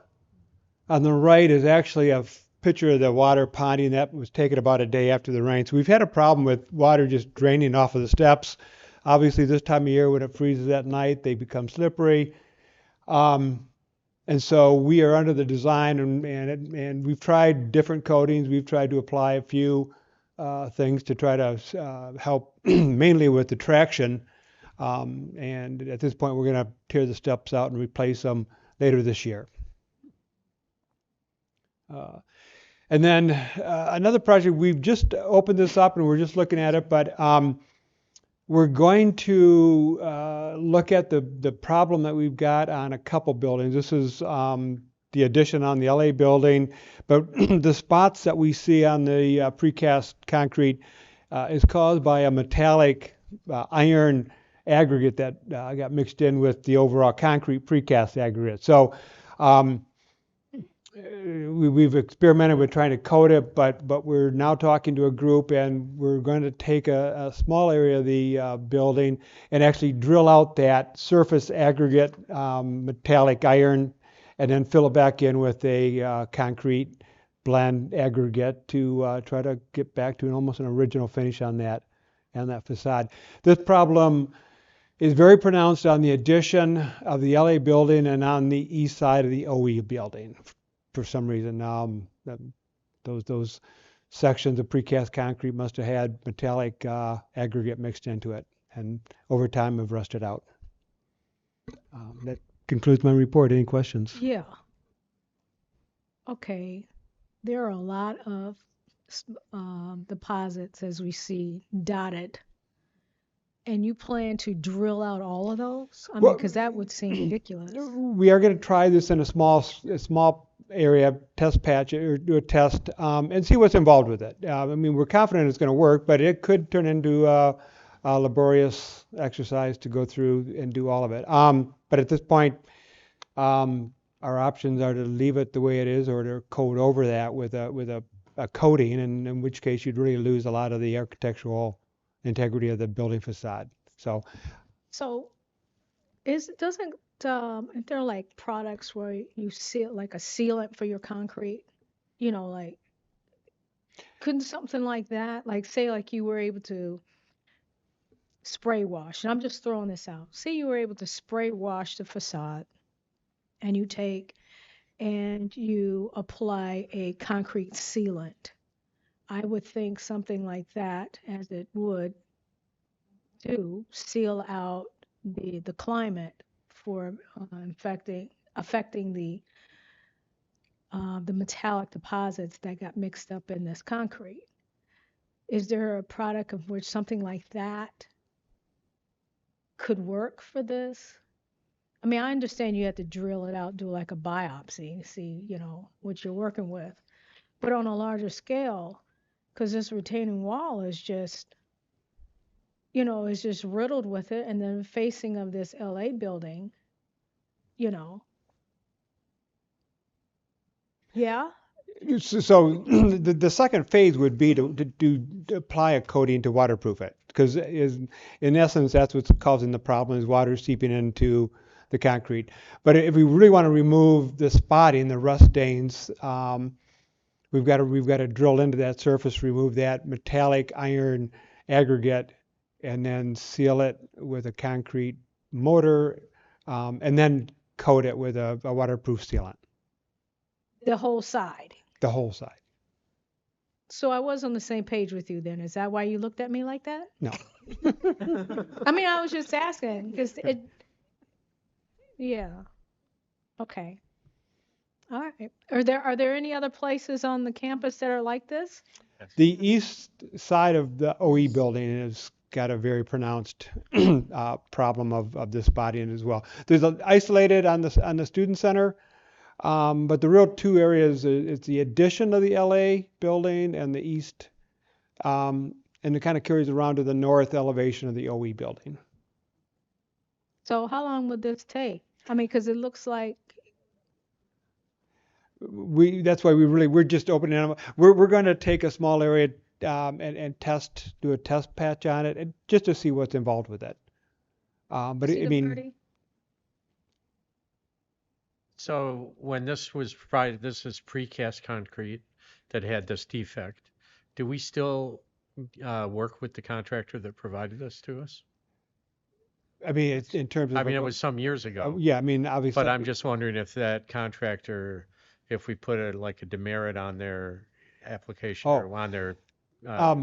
on the right is actually a picture of the water ponding that was taken about a day after the rain. So we've had a problem with water just draining off of the steps. Obviously this time of year when it freezes at night, they become slippery. And so we are under the design and we've tried different coatings. We've tried to apply a few things to try to help mainly with the traction. And at this point, we're going to tear the steps out and replace them later this year. And then another project, we've just opened this up and we're just looking at it, but we're going to look at the problem that we've got on a couple buildings. This is the addition on the LA building, but the spots that we see on the precast concrete is caused by a metallic iron aggregate that got mixed in with the overall concrete precast aggregate. So we've experimented with trying to coat it, but we're now talking to a group, and we're going to take a small area of the building and actually drill out that surface aggregate metallic iron, and then fill it back in with a concrete blend aggregate to try to get back to almost an original finish on that facade. This problem is very pronounced on the addition of the LA building and on the east side of the OE building. For some reason, those sections of precast concrete must have had metallic aggregate mixed into it, and over time have rusted out. That concludes my report. Any questions? Yeah. Okay. There are a lot of deposits, as we see, dotted. And you plan to drill out all of those? I mean, because that would seem ridiculous. We are going to try this in a small area, test patch, or do a test, and see what's involved with it. I mean, we're confident it's going to work, but it could turn into a laborious exercise to go through and do all of it. But at this point, our options are to leave it the way it is, or to coat over that with a coating, and in which case you'd really lose a lot of the architectural integrity of the building facade. So Doesn't if there are like products where you seal like a sealant for your concrete, like couldn't something like that, like say like you were able to spray wash, and I'm just throwing this out. Say you were able to spray wash the facade, and you take and you apply a concrete sealant. I would think something like that, as it would to seal out the climate for affecting the metallic deposits that got mixed up in this concrete. Is there a product of which something like that could work for this? I mean, I understand you have to drill it out, do like a biopsy, see, what you're working with. But on a larger scale, because this retaining wall is just, is just riddled with it, and then the facing of this LA building, Yeah. So the second phase would be to apply a coating to waterproof it, because in essence that's what's causing the problem, is water seeping into the concrete. But if we really want to remove the spotting, the rust stains, we've got to drill into that surface, remove that metallic iron aggregate, and then seal it with a concrete mortar, and then coat it with a waterproof sealant. The whole side. The whole side. So I was on the same page with you then. Is that why you looked at me like that? No. I mean, I was just asking because yeah. Okay. All right. Are there any other places on the campus that are like this? The east side of the OE building has got a very pronounced problem of this spotting as well. There's isolated on the student center. But the real two areas is the addition of the LA building and the east, and it kind of carries around to the north elevation of the OE building. So how long would this take? I mean, because it looks like that's why we're just opening them. We're going to take a small area and do a test patch on it, and just to see what's involved with it. But I mean. So when this was provided, this is precast concrete that had this defect. Do we still work with the contractor that provided this to us? I mean, it's in terms of. I mean, it was some years ago. Yeah, I mean, obviously. But I'm just wondering if that contractor, if we put a demerit on their application or on their I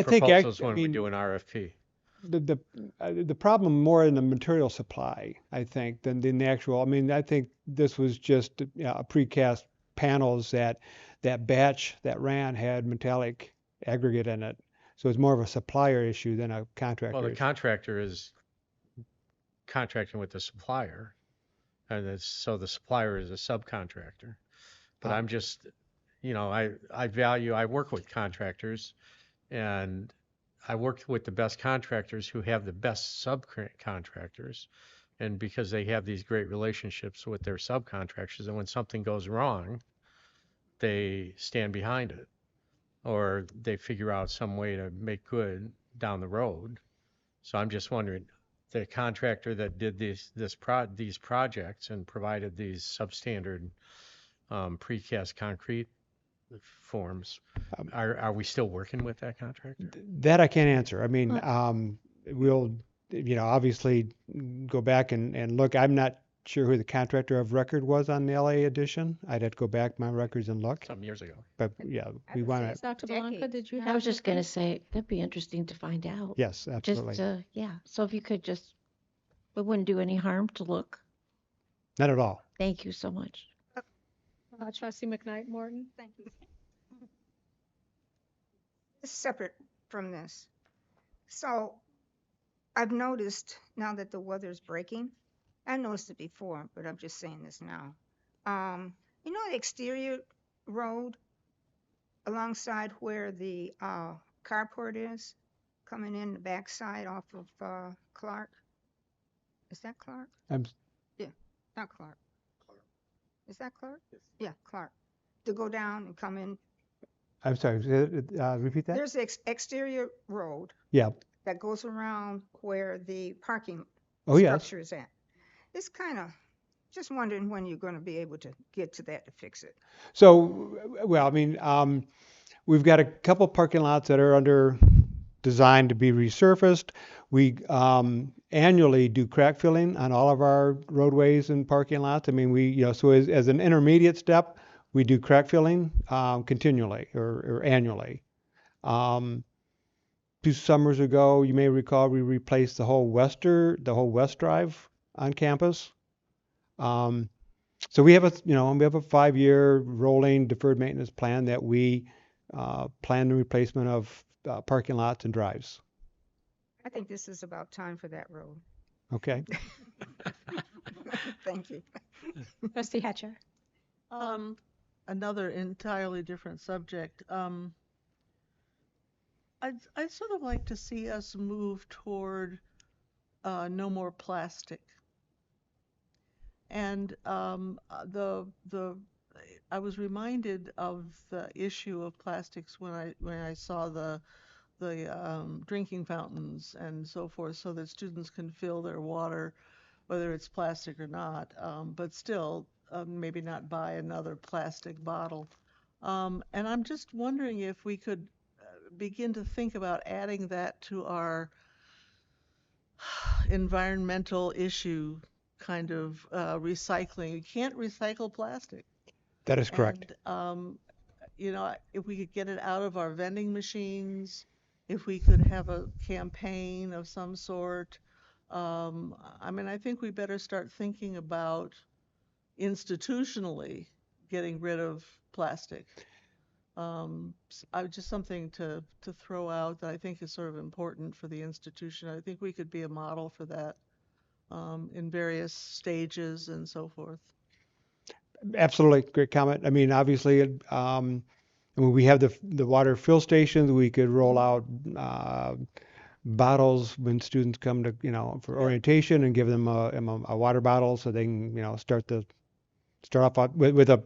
think proposals when we do an RFP. The problem more in the material supply, I think, than the actual. I mean, I think this was just a precast panels that batch that ran had metallic aggregate in it. So it's more of a supplier issue than a contractor Well, the issue. contractor is contracting with the supplier, and so the supplier is a subcontractor. But I'm just, I work with contractors, and I work with the best contractors who have the best subcontractors, And because they have these great relationships with their subcontractors, and when something goes wrong, they stand behind it, or they figure out some way to make good down the road. So I'm just wondering, the contractor that did these projects and provided these substandard precast concrete forms, are we still working with that contractor? That I can't answer. I mean, we'll, obviously go back and look. I'm not sure who the contractor of record was on the LA edition. I'd have to go back my records and look. Some years ago. But yeah, we want to. Dr. Blanca, did you have? I was just going to say, that'd be interesting to find out. Yes, absolutely. Just, yeah. So if you could just, it wouldn't do any harm to look. Not at all. Thank you so much. Trustee McKnight Morton? Thank you. It's separate from this. So I've noticed now that the weather's breaking, I noticed it before, but I'm just saying this now. You know the exterior road alongside where the carport is, coming in the backside off of Clark? Is that Clark? Yeah, not Clark. Is that Clark? Yes. Yeah, Clark. To go down and come in. I'm sorry. Repeat that. There's the exterior road. Yeah. That goes around where the parking Yes. structure is at. It's kind of just wondering when you're going to be able to get to that to fix it. So, well, I mean, we've got a couple parking lots that are under design to be resurfaced. We annually do crack filling on all of our roadways and parking lots. I mean, so as an intermediate step, we do crack filling continually or annually. 2 summers ago, you may recall, we replaced the whole West Drive on campus. So we have a 5-year rolling deferred maintenance plan that we plan the replacement of parking lots and drives. I think this is about time for that road. Okay. Thank you. Trustee Hatcher? Another entirely different subject. I'd sort of like to see us move toward no more plastic. And I was reminded of the issue of plastics when I saw the drinking fountains and so forth, so that students can fill their water, whether it's plastic or not, but still maybe not buy another plastic bottle. And I'm just wondering if we could begin to think about adding that to our environmental issue kind of recycling. You can't recycle plastic. That is correct. And, if we could get it out of our vending machines, if we could have a campaign of some sort. I think we better start thinking about institutionally getting rid of plastic. Just something to throw out that I think is sort of important for the institution. I think we could be a model for that in various stages and so forth. Absolutely, great comment. I mean, obviously, when we have the water fill stations, we could roll out bottles when students come to for orientation, and give them a water bottle so they can start off with a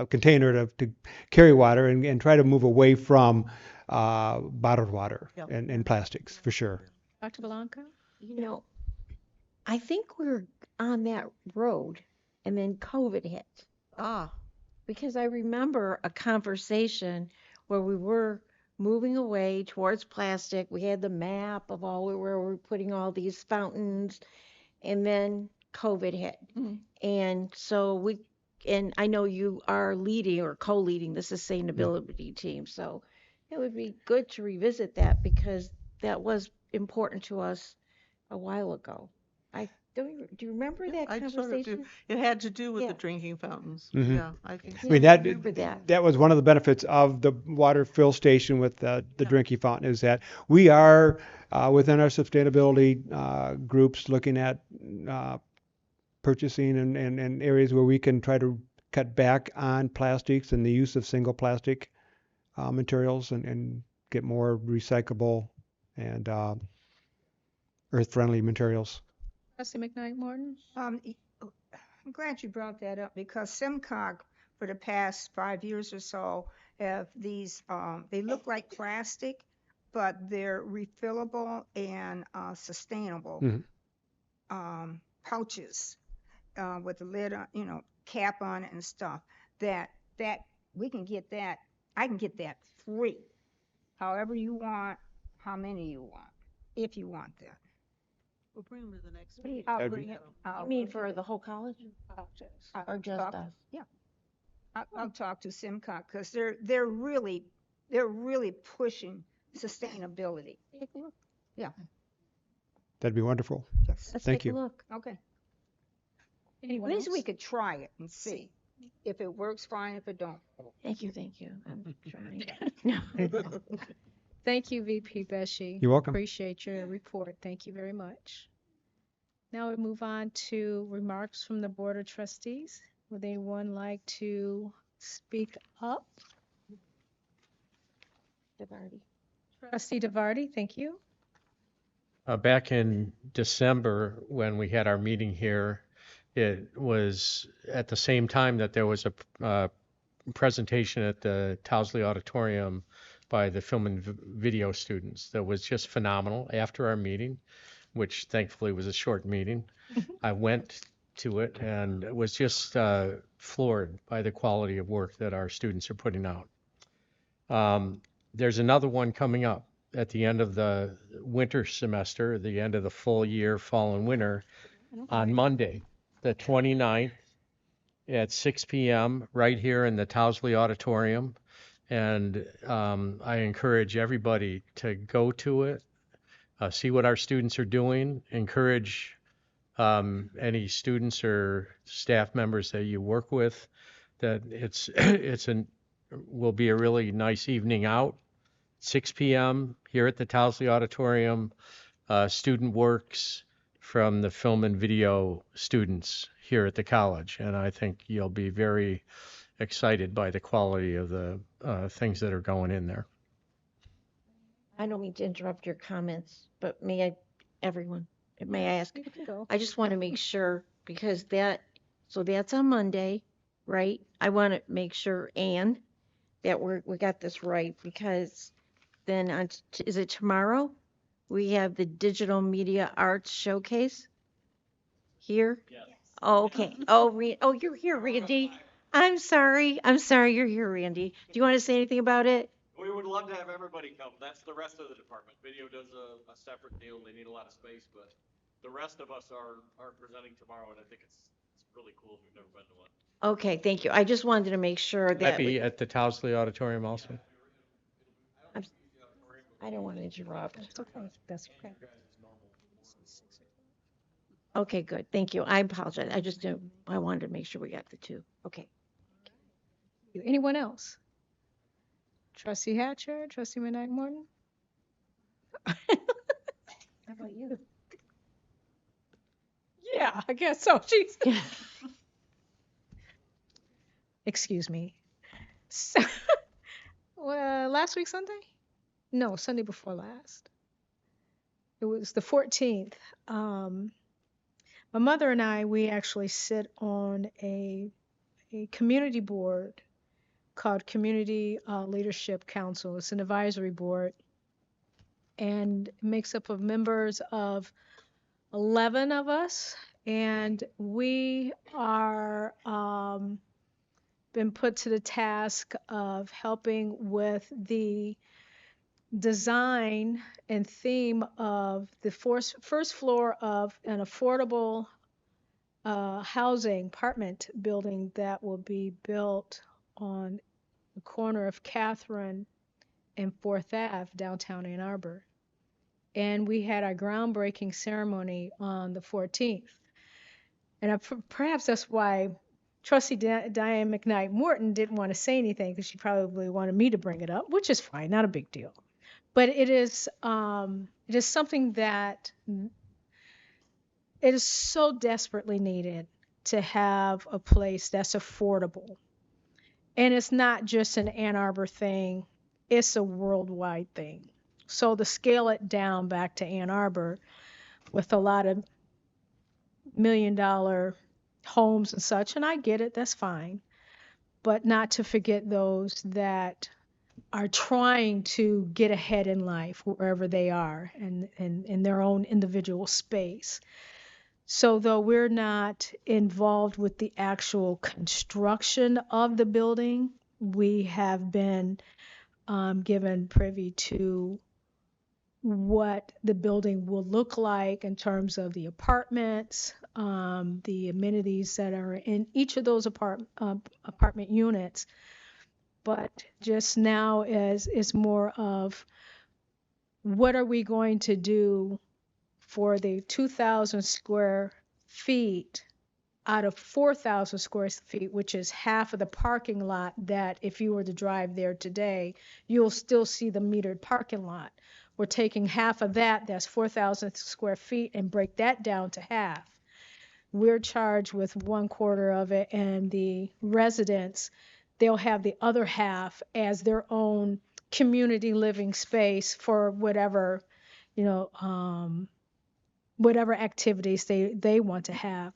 container to carry water, and try to move away from bottled water and plastics for sure. Dr. Blanca? I think we're on that road, and then COVID hit. Because I remember a conversation where we were moving away towards plastic. We had the map of where we were putting all these fountains, and then COVID hit. And so and I know you are leading or co-leading the sustainability team, so it would be good to revisit that, because that was important to us a while ago. Do you remember that conversation? It had to do with the drinking fountains. Mm-hmm. Yeah, I think so. I mean, that was one of the benefits of the water fill station with the drinking fountain, is that we are within our sustainability groups looking at purchasing and areas where we can try to cut back on plastics and the use of single plastic materials, and get more recyclable and earth-friendly materials. Trustee McKnight Morton? I'm glad you brought that up because SIMCOG for the past 5 years or so have these, they look like plastic, but they're refillable and sustainable pouches with the lid on, cap on it and stuff. That we can get that. I can get that free, however you want, how many you want, if you want that. We'll bring them to the next What do you- meeting. I'll That'd bring be- it. You mean for the whole college? Or just talk- us? Yeah. I'll talk to SIMCOG because they're really pushing sustainability. Yeah. That'd be wonderful. Yes. Let's Thank take a you. look. Okay. Anyone At least we else? could try it and see. If it works, fine. If it don't. Thank you. I'm trying. Thank you, VP Beshi. You're welcome. Appreciate your report. Thank you very much. Now we move on to remarks from the Board of Trustees. Would anyone like to speak up? DeVarty. Trustee DeVarty, thank you. Back in December, when we had our meeting here, it was at the same time that there was a presentation at the Towsley Auditorium by the film and video students that was just phenomenal after our meeting, which thankfully was a short meeting. I went to it and was just floored by the quality of work that our students are putting out. There's another one coming up at the end of the winter semester, the end of the full year, fall and winter, on Monday, the 29th at 6 p.m. right here in the Towsley Auditorium. And I encourage everybody to go to it, see what our students are doing, encourage any students or staff members that you work with, that will be a really nice evening out. 6 p.m. here at the Towsley Auditorium, student works from the film and video students here at the college. And I think you'll be very excited by the quality of the things that are going in there. I don't mean to interrupt your comments, but may I ask? You can go. I just want to make sure because that's on Monday, right? I want to make sure, Anne, that we got this right because then is it tomorrow? We have the Digital Media Arts Showcase here. Yes. Oh, okay. Oh, you're here, Randy. I'm sorry you're here, Randy. Do you want to say anything about it? We would love to have everybody come. That's the rest of the department. Video does a separate deal. They need a lot of space, but the rest of us are presenting tomorrow, and I think it's really cool if we've never been to one. Okay, thank you. I just wanted to make sure Would that that be at the Towsley Auditorium also? I don't want to interrupt. That's okay. Okay, good. Thank you. I apologize. I wanted to make sure we got the two. Okay. Anyone else? Trustee Hatcher, Trustee McKnight Morton? How about you? Yeah, I guess so. Jeez. Excuse me. So, last week Sunday? No, Sunday before last. It was the 14th. My mother and I, we actually sit on a community board called Community Leadership Council. It's an advisory board and it makes up of members of 11 of us, and we are been put to the task of helping with the design and theme of the first floor of an affordable housing apartment building that will be built on the corner of Catherine and 4th Ave, downtown Ann Arbor. And we had our groundbreaking ceremony on the 14th. And perhaps that's why Trustee Diane McKnight Morton didn't want to say anything because she probably wanted me to bring it up, which is fine, not a big deal. But it is something that it is so desperately needed to have a place that's affordable. And it's not just an Ann Arbor thing, it's a worldwide thing. So to scale it down back to Ann Arbor with a lot of million-dollar homes and such, and I get it, that's fine. But not to forget those that are trying to get ahead in life wherever they are and in their own individual space. So though we're not involved with the actual construction of the building, we have been given privy to what the building will look like in terms of the apartments, the amenities that are in each of those apartment units. But just now is more of what are we going to do for the 2,000 square feet out of 4,000 square feet, which is half of the parking lot that if you were to drive there today, you'll still see the metered parking lot. We're taking half of that, that's 4,000 square feet, and break that down to half. We're charged with 1/4 of it, and the residents, they'll have the other half as their own community living space for whatever, whatever activities they want to have.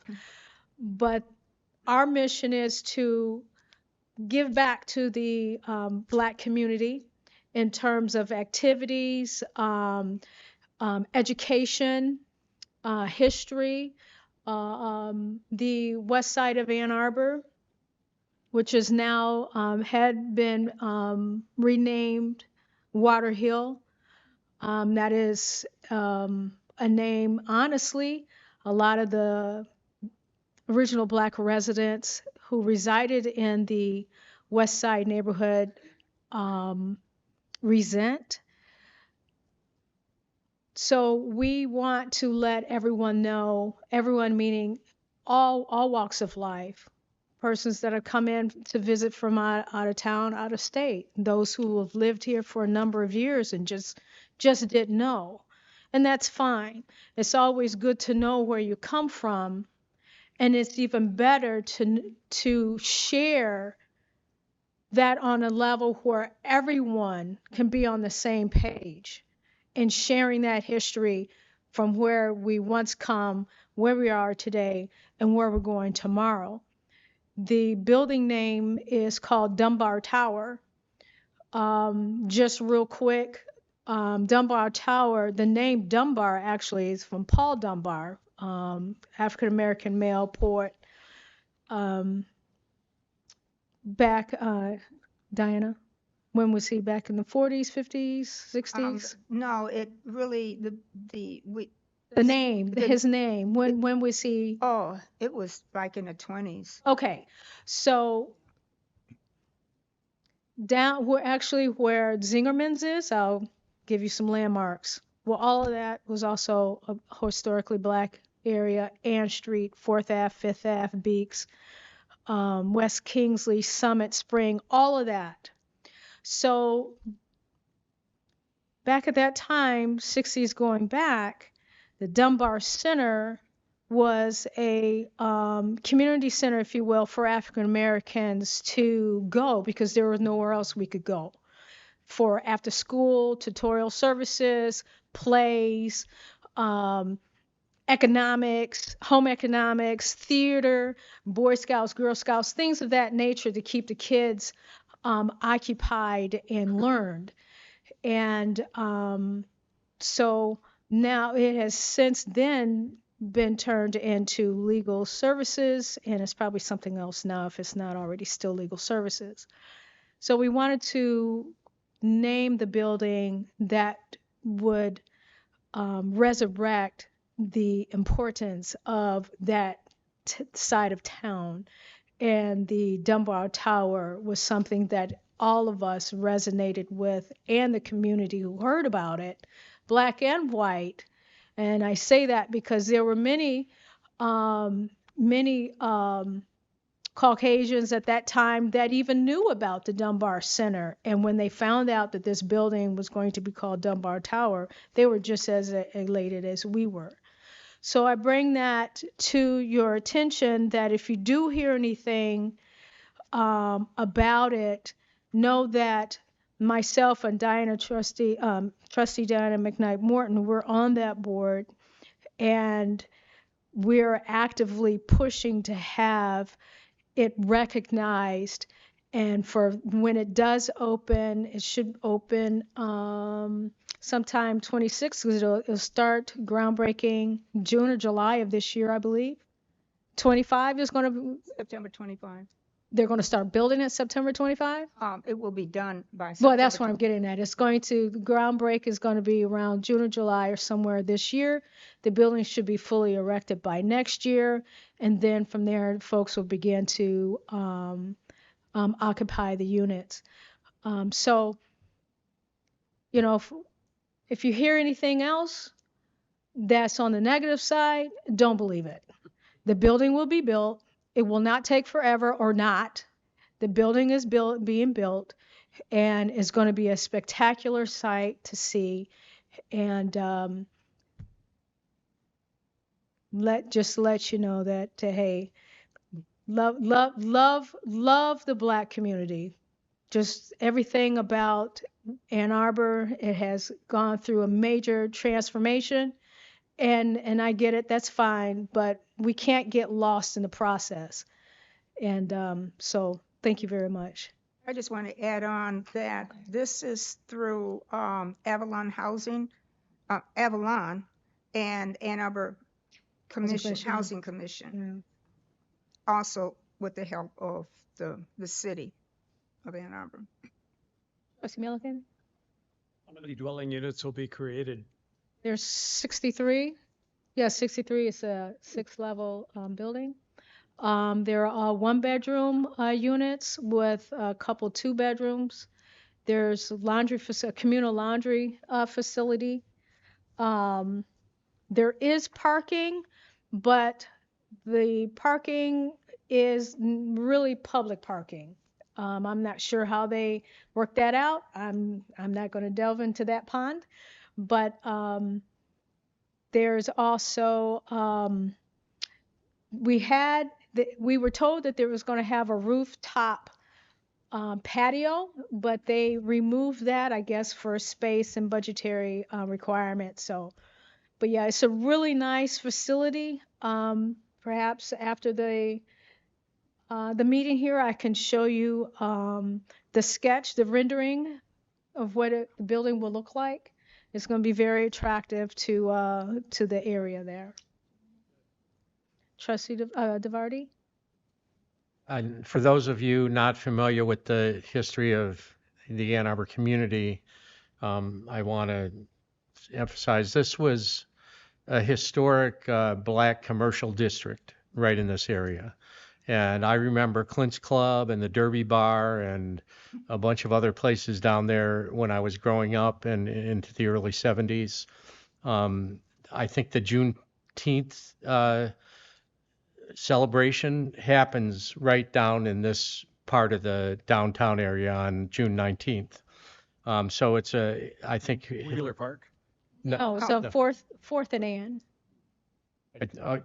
But our mission is to give back to the Black community in terms of activities, education, history. The west side of Ann Arbor, which is now had been renamed Water Hill. That is a name, honestly, a lot of the original Black residents who resided in the west side neighborhood resent. So we want to let everyone know, everyone meaning all walks of life, persons that have come in to visit from out of town, out of state, those who have lived here for a number of years and just didn't know. And that's fine. It's always good to know where you come from, and it's even better to share that on a level where everyone can be on the same page and sharing that history from where we once come, where we are today, and where we're going tomorrow. The building name is called Dunbar Tower. Just real quick, Dunbar Tower, the name Dunbar actually is from Paul Dunbar, African-American male poet. Back, Diana, when was he? Back in the 40s, 50s, 60s? No, it really His name. When was he? Oh, it was like in the 20s. Okay, so down where Zingerman's is, I'll give you some landmarks. Well, all of that was also a historically Black area. Ann Street, 4th Ave, 5th Ave, Beeks, West Kingsley, Summit, Spring, all of that. So back at that time, 60s going back, the Dunbar Center was a community center, if you will, for African Americans to go because there was nowhere else we could go for after school, tutorial services, plays, economics, home economics, theater, Boy Scouts, Girl Scouts, things of that nature to keep the kids occupied and learned. And so now it has since then been turned into legal services, and it's probably something else now if it's not already still legal services. So we wanted to name the building that would resurrect the importance of that side of town. And the Dunbar Tower was something that all of us resonated with, and the community who heard about it, Black and white. And I say that because there were many Caucasians at that time that even knew about the Dunbar Center. And when they found out that this building was going to be called Dunbar Tower, they were just as elated as we were. So I bring that to your attention that if you do hear anything about it, know that myself and Diana, Trustee Diana McKnight Morton, we're on that board, and we're actively pushing to have it recognized. And for when it does open, it should open sometime 26, because it'll start groundbreaking June or July of this year, I believe. 25 is going to, September 25. they're going to start building it September 25? It will be done by September. Well, that's what I'm getting at. It's going to, the groundbreak is going to be around June or July or somewhere this year. The building should be fully erected by next year. And then from there, folks will begin to occupy the units. So, you know, if you hear anything else that's on the negative side, don't believe it. The building will be built. It will not take forever, or not. The building is being built, and it's going to be a spectacular sight to see. And let you know that hey, love the Black community. Just everything about Ann Arbor, it has gone through a major transformation, and I get it, that's fine, but we can't get lost in the process. And so thank you very much. I just want to add on that this is through Avalon Housing, Avalon and Ann Arbor Housing Commission. Also with the help of the city of Ann Arbor. Trustee Milliken? How many dwelling units will be created? There's 63. Yeah, 63 is a 6-level building. There are 1-bedroom units with a couple 2-bedrooms. There's a communal laundry facility. There is parking, but the parking is really public parking. I'm not sure how they work that out. I'm not going to delve into that pond, but there's also we were told that there was going to have a rooftop patio, but they removed that, I guess, for space and budgetary requirements. So, but yeah, it's a really nice facility. Perhaps after the meeting here, I can show you the sketch, the rendering of what the building will look like. It's going to be very attractive to the area there. Trustee DeVarty? And for those of you not familiar with the history of the Ann Arbor community, I want to emphasize this was a historic Black commercial district right in this area. And I remember Clint's Club and the Derby Bar and a bunch of other places down there when I was growing up and into the early 70s. I think the Juneteenth celebration happens right down in this part of the downtown area on June 19th. So it's I think. Wheeler Park? No, so no. 4th and Ann.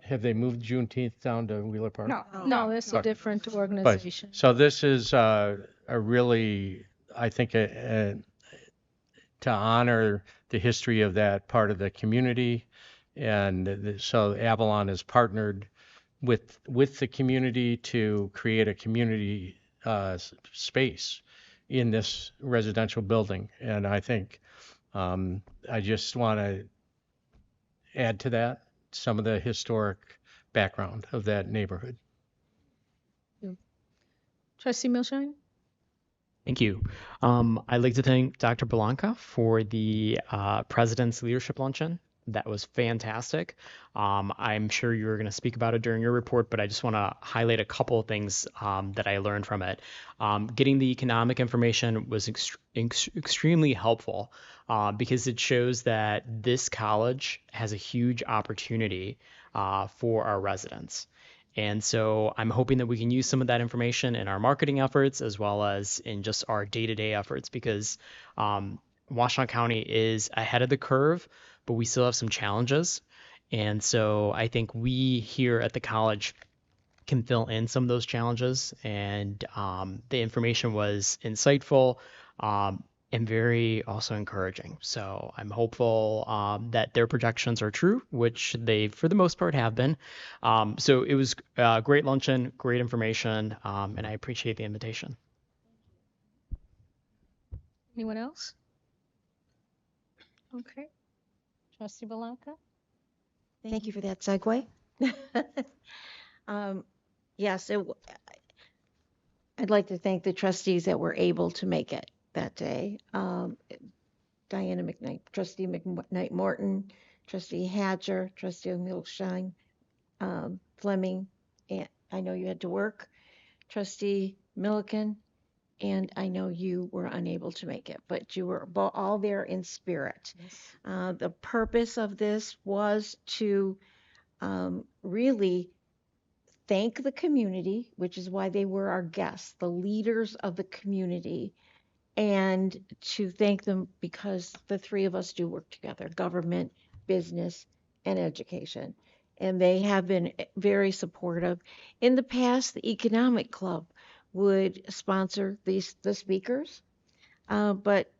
Have they moved Juneteenth down to Wheeler Park? No, this is a different organization. So this is a really, I think, to honor the history of that part of the community. And so Avalon has partnered with the community to create a community space in this residential building. And I think I just want to add to that some of the historic background of that neighborhood. Trustee Milshine? Thank you. I'd like to thank Dr. Blanca for the President's Leadership Luncheon. That was fantastic. I'm sure you were going to speak about it during your report, but I just want to highlight a couple of things that I learned from it. Getting the economic information was extremely helpful because it shows that this college has a huge opportunity for our residents. And so I'm hoping that we can use some of that information in our marketing efforts as well as in just our day-to-day efforts, because Washtenaw County is ahead of the curve, but we still have some challenges. And so I think we here at the college can fill in some of those challenges. And the information was insightful. and very also encouraging. So I'm hopeful that their projections are true, which they, for the most part, have been. So it was a great luncheon, great information, and I appreciate the invitation. Anyone else? Okay. Trustee Belanca? Thank you for that segue. Yes, I'd like to thank the trustees that were able to make it that day. Diana McKnight, Trustee McKnight Morton, Trustee Hatcher, Trustee Milshine, Fleming, and I know you had to work, Trustee Milliken, and I know you were unable to make it, but you were all there in spirit. Yes. The purpose of this was to really thank the community, which is why they were our guests, the leaders of the community, and to thank them because the three of us do work together, government, business, and education. And they have been very supportive. In the past, the Economic Club would sponsor the speakers, but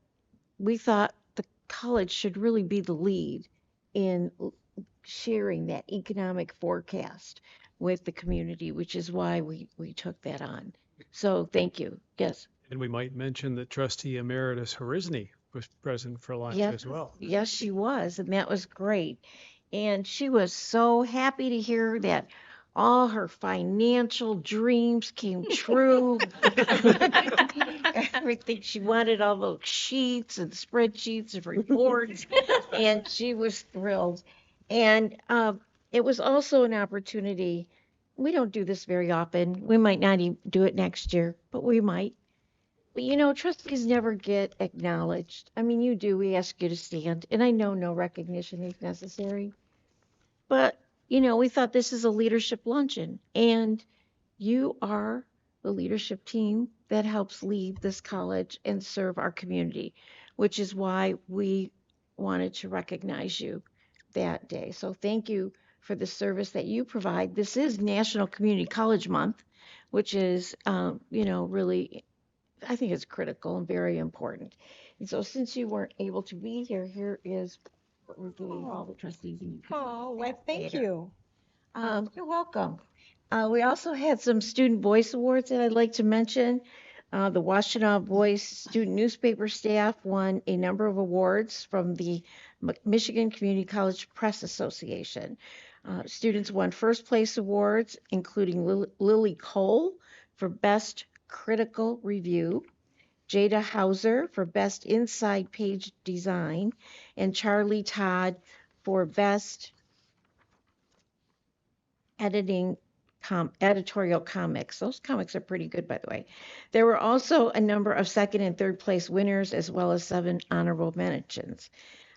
we thought the college should really be the lead in sharing that economic forecast with the community, which is why we took that on. So thank you. Yes. And we might mention that Trustee Emeritus Horizny was present for lunch Yes, as well. yes, she was, and that was great. And she was so happy to hear that all her financial dreams came true. Everything she wanted, all those sheets and spreadsheets and reports, and she was thrilled. And it was also an opportunity. We don't do this very often. We might not even do it next year, but we might. But you know, trustees never get acknowledged. I mean, you do. We ask you to stand, and I know no recognition is necessary. But, you know, we thought this is a leadership luncheon, and you are the leadership team that helps lead this college and serve our community, which is why we wanted to recognize you that day. So thank you for the service that you provide. This is National Community College Month, which is, you know, really, I think it's critical and very important. And so since you weren't able to be here, here is what we're doing, all the trustees. And you can Oh, well, thank later. you. You're welcome. We also had some Student Voice Awards that I'd like to mention. The Washtenaw Voice student newspaper staff won a number of awards from the Michigan Community College Press Association. Students won first place awards, including Lily Cole for Best Critical Review, Jada Hauser for Best Inside Page Design, and Charlie Todd for Best Editorial Comics. Those comics are pretty good, by the way. There were also a number of second and third place winners, as well as 7 honorable mentions.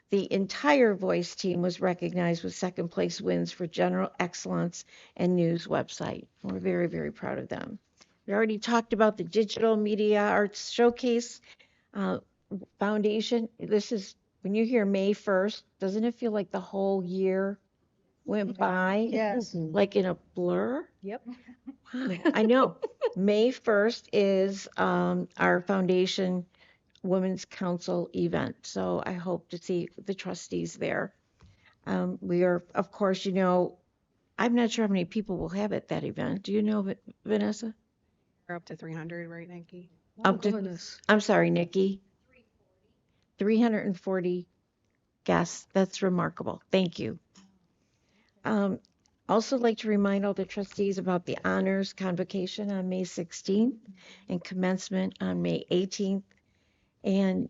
The entire Voice team was recognized with second place wins for General Excellence and News website. We're very, very proud of them. We already talked about the Digital Media Arts Showcase Foundation. This is, when you hear May 1st, doesn't it feel like the whole year went by? Yes. Like in a blur? Yep. Wow, I know. May 1st is our foundation Women's Council event. So I hope to see the trustees there. We are, of course, you know, I'm not sure how many people will have at that event. Do you know, Vanessa? We're up to 300, right, Nikki? Up to, I'm sorry, Nikki. 340 guests. That's remarkable. Thank you. Also like to remind all the trustees about the honors convocation on May 16th and commencement on May 18th. And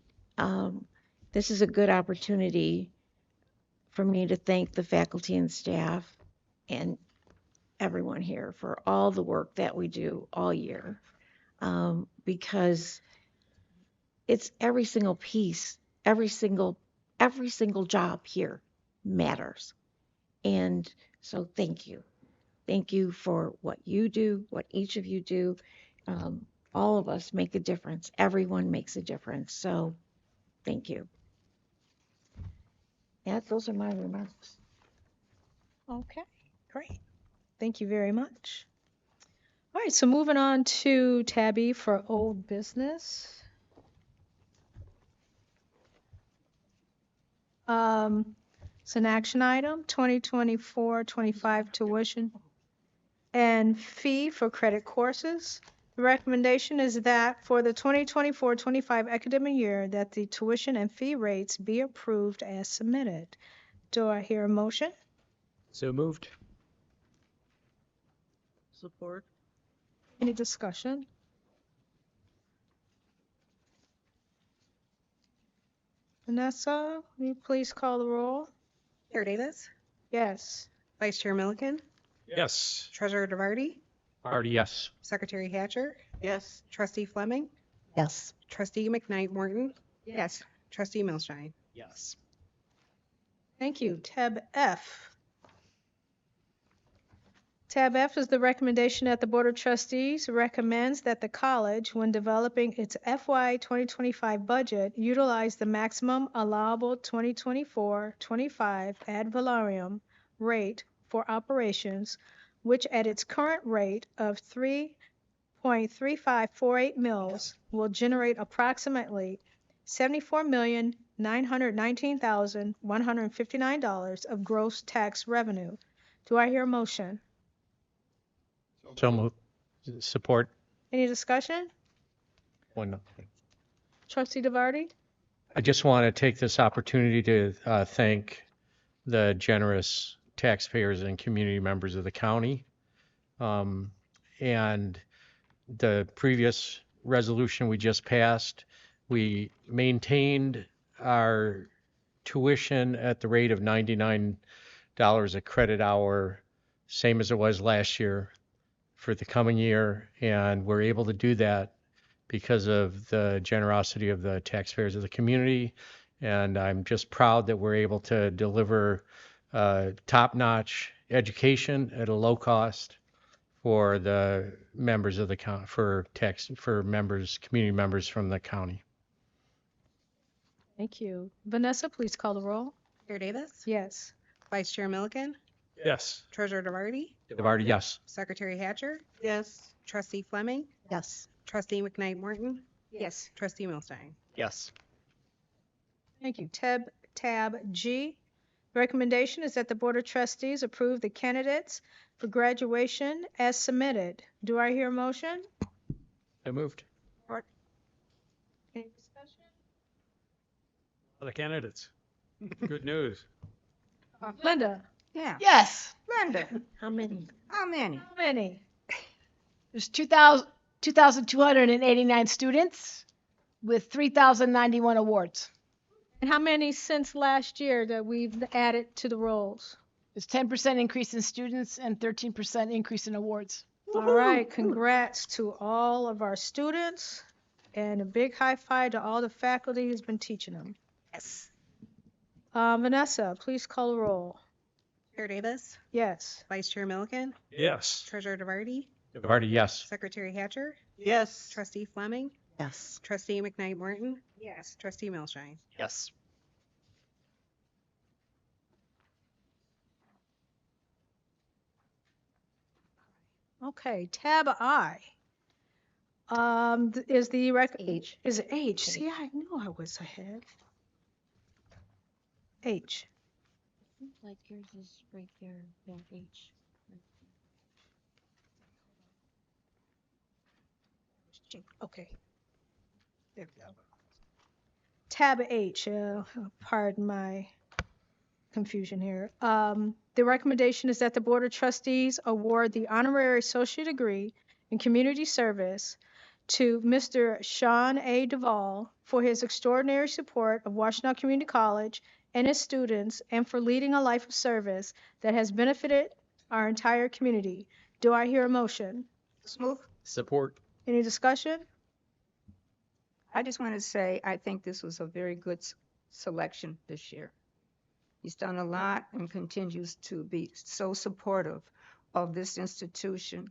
this is a good opportunity for me to thank the faculty and staff and everyone here for all the work that we do all year, because it's every single piece, every single job here matters. And so thank you. Thank you for what you do, what each of you do. All of us make a difference. Everyone makes a difference. So thank you. Yeah, those are my remarks. Okay, great. Thank you very much. All right, so moving on to Tabby for old business. It's an action item, 2024-25 tuition and fee for credit courses. The recommendation is that for the 2024-25 academic year, that the tuition and fee rates be approved as submitted. Do I hear a motion? So moved. Support. Any discussion? Vanessa, will you please call the roll? Chair Davis, Yes. Vice Chair Milliken, Yes. Treasurer DeVarty, Already, yes. Secretary Hatcher, Yes. Trustee Fleming, Yes. Trustee McKnight Morton, Yes. Trustee Milstein. Yes. Thank you. Tab F. Tab F is the recommendation that the Board of Trustees recommends that the college, when developing its FY 2025 budget, utilize the maximum allowable 2024-25 ad valorem rate for operations, which at its current rate of 3.3548 mils will generate approximately $74,919,159 of gross tax revenue. Do I hear a motion? So moved. Support. Any discussion? One. Trustee DeVarty? I just want to take this opportunity to thank the generous taxpayers and community members of the county. And the previous resolution we just passed, we maintained our tuition at the rate of $99 a credit hour, same as it was last year for the coming year. And we're able to do that because of the generosity of the taxpayers of the community. And I'm just proud that we're able to deliver top-notch education at a low cost for the members of the county, for members, community members from the county. Thank you. Vanessa, please call the roll. Chair Davis, Yes. Vice Chair Milliken, Yes. Treasurer DeVarty, DeVarty, yes. Secretary Hatcher, Yes. Trustee Fleming, Yes. Trustee McKnight Morton, Yes. Trustee Milstein. Yes. Thank you. Tab G. The recommendation is that the Board of Trustees approve the candidates for graduation as submitted. Do I hear a motion? So moved. Any discussion? The candidates. Good news. Linda? Yeah. Yes. Linda, How many? how many? How many? There's 2,289 students with 3,091 awards. And how many since last year that we've added to the rolls? It's 10% increase in students and 13% increase in awards. All right, congrats to all of our students and a big high five to all the faculty who's been teaching them. Yes. Vanessa, please call the roll. Chair Davis, Yes. Vice Chair Milliken, Yes. Treasurer DeVarty, DeVarty, yes. Secretary Hatcher, Yes. Trustee Fleming, Yes. Trustee McKnight Morton, Yes. Trustee Milstein. Yes. Okay, tab I. Is the H. Is it H? See, I knew I was ahead. H. Like yours is right there, yeah, H. Okay. There we go. Tab H, pardon my confusion here. The recommendation is that the Board of Trustees award the honorary associate degree in community service to Mr. Sean A. Duvall for his extraordinary support of Washtenaw Community College and its students and for leading a life of service that has benefited our entire community. Do I hear a motion? Smooth. Support. Any discussion? I just want to say, I think this was a very good selection this year. He's done a lot and continues to be so supportive of this institution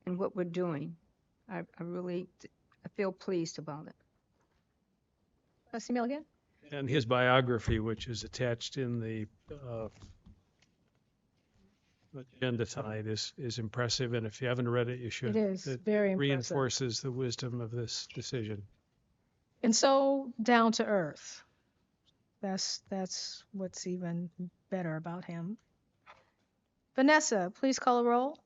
and what we're doing. I feel pleased about it. Trustee Milligan? And his biography, which is attached in the agenda tonight, is impressive. And if you haven't read it, you should. It is very impressive. Reinforces the wisdom of this decision. And so down to earth. That's what's even better about him. Vanessa, please call a roll.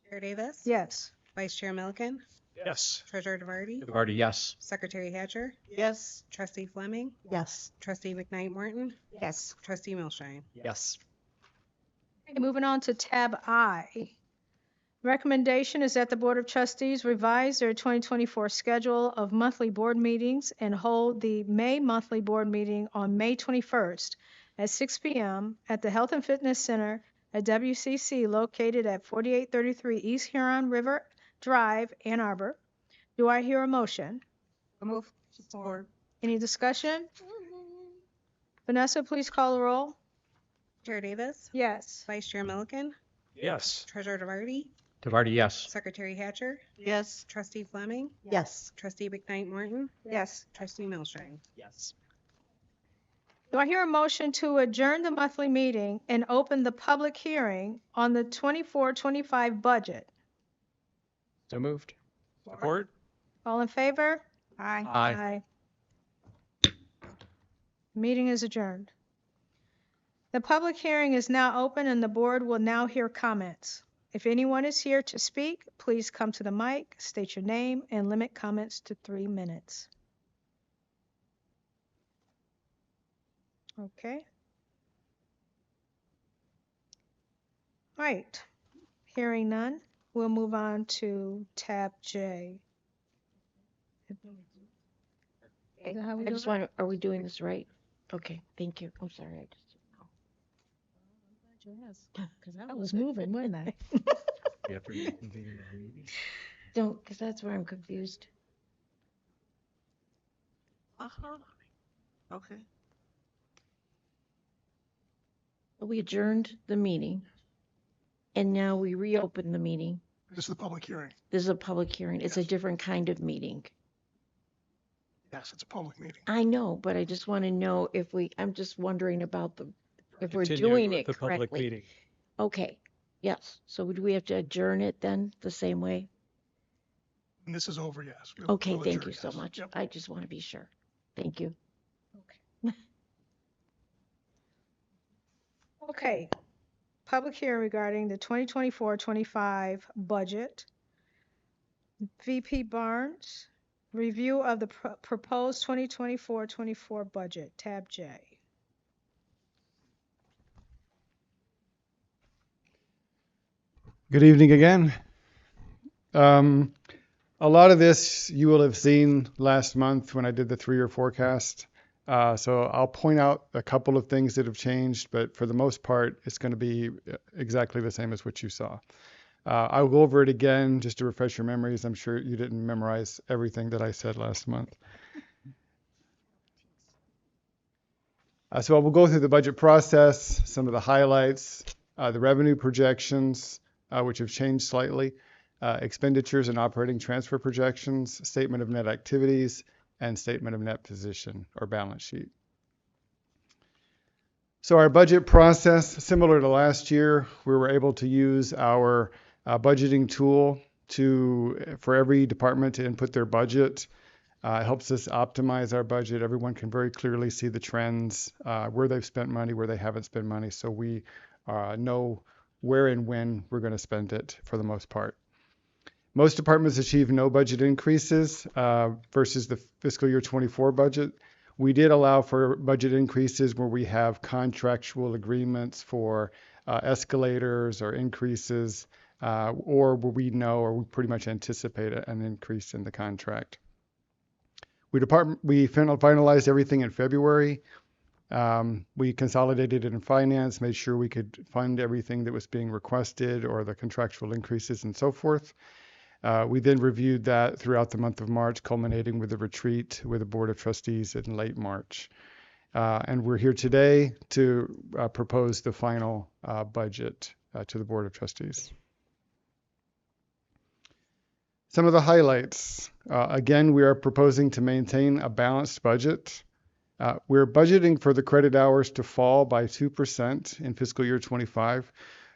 Chair Davis? Yes. Vice Chair Milliken? Yes. Treasurer DeVarty? DeVarty, yes. Secretary Hatcher? Yes. Trustee Fleming? Yes. Trustee McKnight Morton? Yes. Trustee Milshine? Yes. Okay, moving on to tab I. Recommendation is that the Board of Trustees revise their 2024 schedule of monthly board meetings and hold the May monthly board meeting on May 21st at 6 p.m. at the Health and Fitness Center at WCC located at 4833 East Huron River Drive, Ann Arbor. Do I hear a motion? Move. Support. Any discussion? Vanessa, please call the roll. Chair Davis? Yes. Vice Chair Milliken? Yes. Treasurer DeVarty? DeVarty, yes. Secretary Hatcher? Yes. Trustee Fleming? Yes. Trustee McKnight Morton? Yes. Trustee Milshine? Yes. Do I hear a motion to adjourn the monthly meeting and open the public hearing on the 24-25 budget? So moved. Support? All in favor? Aye. Aye. Meeting is adjourned. The public hearing is now open and the board will now hear comments. If anyone is here to speak, please come to the mic, state your name, and limit comments to 3 minutes. Okay. All right. Hearing none, we'll move on to tab J. Is that how we I do just it? want to, are we doing this right? Okay, thank you. I'm sorry. I just Because I was moving, wasn't I? don't, because that's where I'm confused. Okay. We adjourned the meeting and now we reopen the meeting. This is the public hearing. This is a public hearing. It's a Yes. different kind of meeting. Yes, it's a public meeting. I know, but I just want to know I'm just wondering about if we're Continuing doing with it the public correctly. meeting. Okay, yes. So would we have to adjourn it then the same way? And this is over, yes. We'll- Okay, we'll thank adjourn, you so yes. much. Yep. I just want to be sure. Thank you. Okay. Public hearing regarding the 2024-25 budget. VP Barnes, review of the proposed 2024-24 budget, tab J. Good evening again. A lot of this you will have seen last month when I did the 3-year forecast. So I'll point out a couple of things that have changed, but for the most part, it's going to be exactly the same as what you saw. I'll go over it again just to refresh your memories. I'm sure you didn't memorize everything that I said last month. So we'll go through the budget process, some of the highlights, the revenue projections, which have changed slightly, expenditures and operating transfer projections, statement of net activities, and statement of net position or balance sheet. So our budget process, similar to last year, we were able to use our budgeting tool for every department to input their budget. It helps us optimize our budget. Everyone can very clearly see the trends, where they've spent money, where they haven't spent money, so we know where and when we're going to spend it for the most part. Most departments achieve no budget increases versus the fiscal year 24 budget. We did allow for budget increases where we have contractual agreements for escalators or increases, or where we know or we pretty much anticipate an increase in the contract. We finalized everything in February. We consolidated it in finance, made sure we could fund everything that was being requested or the contractual increases and so forth. We then reviewed that throughout the month of March, culminating with the retreat with the Board of Trustees in late March. And we're here today to propose the final budget to the Board of Trustees. Some of the highlights. Again, we are proposing to maintain a balanced budget. We're budgeting for the credit hours to fall by 2% in fiscal year 25.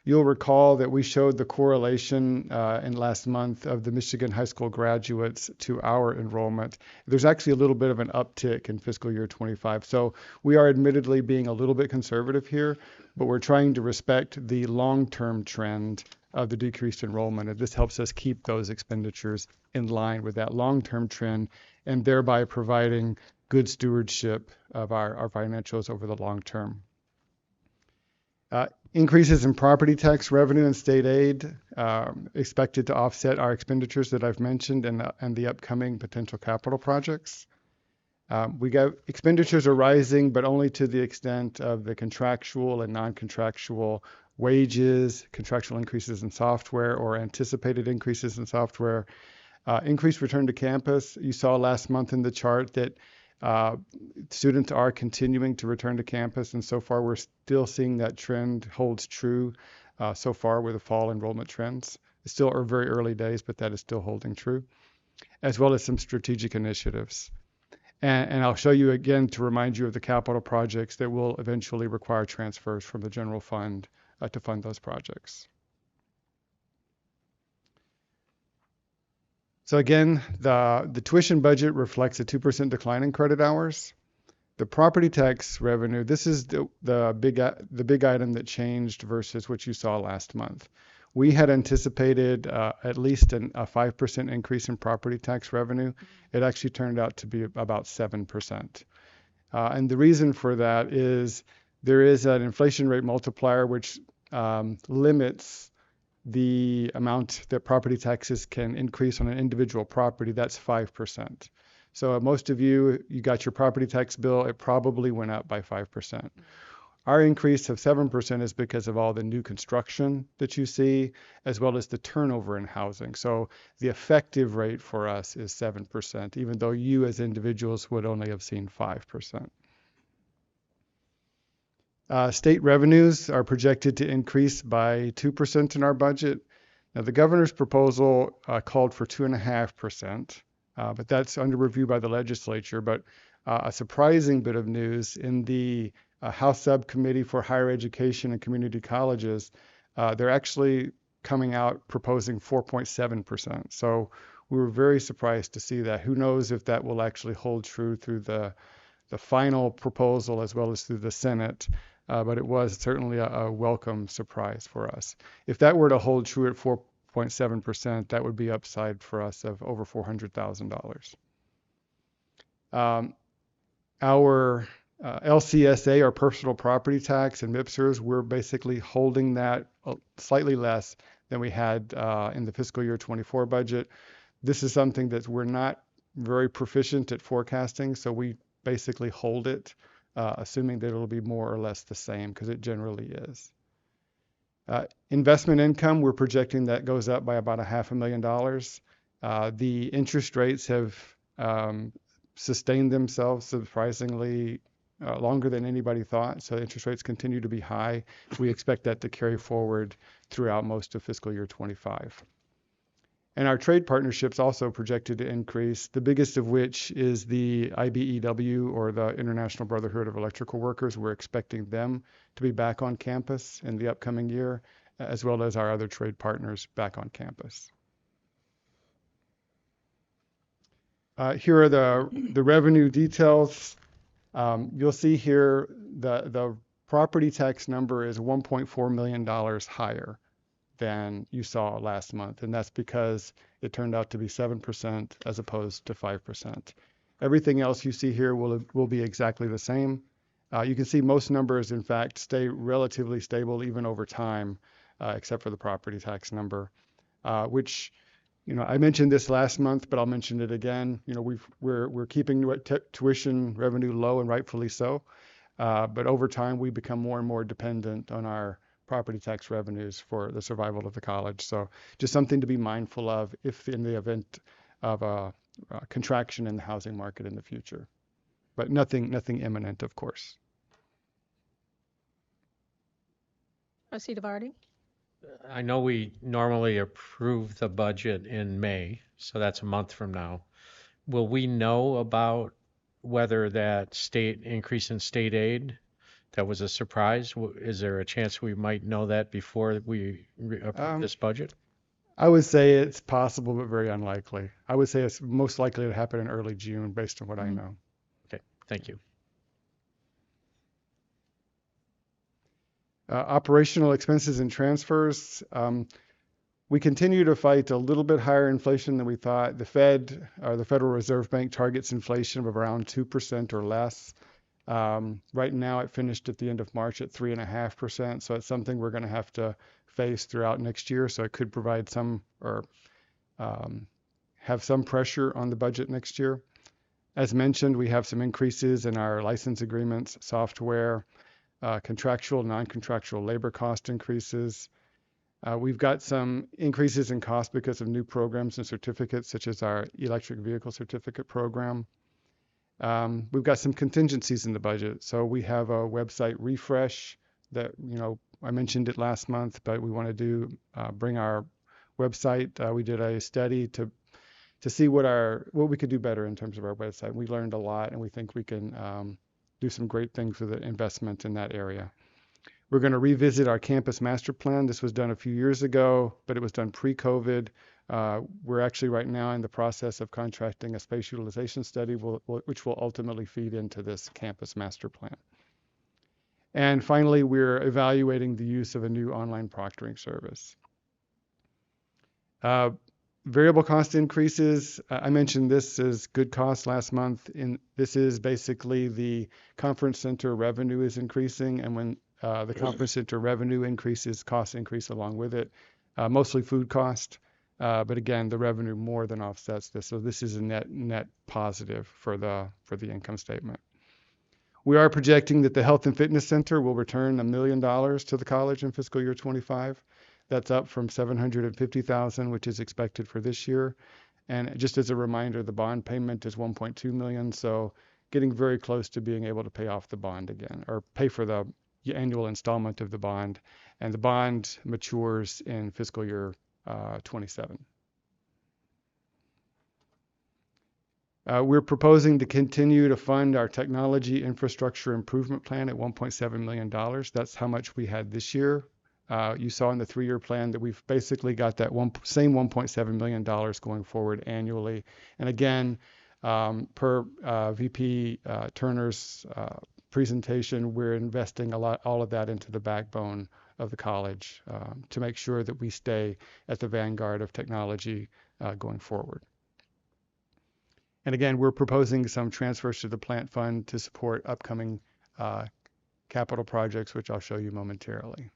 You'll recall that we showed the correlation in last month of the Michigan high school graduates to our enrollment. There's actually a little bit of an uptick in fiscal year 25. So we are admittedly being a little bit conservative here, but we're trying to respect the long-term trend of the decreased enrollment. And this helps us keep those expenditures in line with that long-term trend and thereby providing good stewardship of our financials over the long term. Increases in property tax revenue and state aid expected to offset our expenditures that I've mentioned and the upcoming potential capital projects. We got expenditures are rising, but only to the extent of the contractual and non-contractual wages, contractual increases in software or anticipated increases in software. Increased return to campus. You saw last month in the chart that students are continuing to return to campus, and so far we're still seeing that trend holds true so far with the fall enrollment trends. It's still are very early days, but that is still holding true, as well as some strategic initiatives. And I'll show you again to remind you of the capital projects that will eventually require transfers from the general fund to fund those projects. So again, the tuition budget reflects a 2% decline in credit hours. The property tax revenue, this is the big item that changed versus what you saw last month. We had anticipated at least a 5% increase in property tax revenue. It actually turned out to be about 7%. And the reason for that is there is an inflation rate multiplier which limits the amount that property taxes can increase on an individual property. That's 5%. So most of you got your property tax bill, it probably went up by 5%. Our increase of 7% is because of all the new construction that you see, as well as the turnover in housing. So the effective rate for us is 7%, even though you as individuals would only have seen 5%. State revenues are projected to increase by 2% in our budget. Now, the governor's proposal called for 2.5%, but that's under review by the legislature. But a surprising bit of news in the House Subcommittee for Higher Education and Community Colleges, they're actually coming out proposing 4.7%. So we were very surprised to see that. Who knows if that will actually hold true through the final proposal as well as through the Senate. But it was certainly a welcome surprise for us. If that were to hold true at 4.7%, that would be upside for us of over $400,000. Our LCSA, our personal property tax, and MIPSers, we're basically holding that slightly less than we had in the fiscal year 24 budget. This is something that we're not very proficient at forecasting, so we basically hold it, assuming that it'll be more or less the same, because it generally is. Investment income, we're projecting that goes up by about $500,000. The interest rates have sustained themselves surprisingly longer than anybody thought, so interest rates continue to be high. We expect that to carry forward throughout most of fiscal year 25. And our trade partnerships also projected to increase, the biggest of which is the IBEW, or the International Brotherhood of Electrical Workers. We're expecting them to be back on campus in the upcoming year, as well as our other trade partners back on campus. Here are the revenue details. You'll see here the property tax number is $1.4 million higher than you saw last month, and that's because it turned out to be 7% as opposed to 5%. Everything else you see here will be exactly the same. You can see most numbers, in fact, stay relatively stable even over time, except for the property tax number, which, I mentioned this last month, but I'll mention it again. We're keeping tuition revenue low, and rightfully so. But over time, we become more and more dependent on our property tax revenues for the survival of the college. So just something to be mindful of if in the event of a contraction in the housing market in the future. But nothing imminent, of course. Trustee DeVarty? I know we normally approve the budget in May, so that's a month from now. Will we know about whether that increase in state aid that was a surprise? Is there a chance we might know that before we approve this budget? I would say it's possible, but very unlikely. I would say it's most likely to happen in early June based on what I know. Okay, thank you. Operational expenses and transfers. We continue to fight a little bit higher inflation than we thought. The Fed, or the Federal Reserve Bank, targets inflation of around 2% or less. Right now, it finished at the end of March at 3.5%. So it's something we're going to have to face throughout next year. So it could provide some or have some pressure on the budget next year. As mentioned, we have some increases in our license agreements, software, contractual, non-contractual labor cost increases. We've got some increases in cost because of new programs and certificates, such as our electric vehicle certificate program. We've got some contingencies in the budget. So we have a website refresh that, I mentioned it last month, but we want to bring our website. We did a study to see what we could do better in terms of our website. We learned a lot, and we think we can do some great things with the investment in that area. We're going to revisit our campus master plan. This was done a few years ago, but it was done pre-COVID. We're actually right now in the process of contracting a space utilization study, which will ultimately feed into this campus master plan. And finally, we're evaluating the use of a new online proctoring service. Variable cost increases. I mentioned this as good cost last month. This is basically the conference center revenue is increasing, and when the conference center revenue increases, costs increase along with it, mostly food cost. But again, the revenue more than offsets this. So this is a net positive for the income statement. We are projecting that the Health and Fitness Center will return $1 million to the college in fiscal year 25. That's up from $750,000, which is expected for this year. And just as a reminder, the bond payment is $1.2 million. So getting very close to being able to pay off the bond again, or pay for the annual installment of the bond. And the bond matures in fiscal year 27. We're proposing to continue to fund our technology infrastructure improvement plan at $1.7 million. That's how much we had this year. You saw in the 3-year plan that we've basically got that same $1.7 million going forward annually. And again, per VP Turner's presentation, we're investing all of that into the backbone of the college to make sure that we stay at the vanguard of technology going forward. And again, we're proposing some transfers to the plant fund to support upcoming capital projects, which I'll show you momentarily.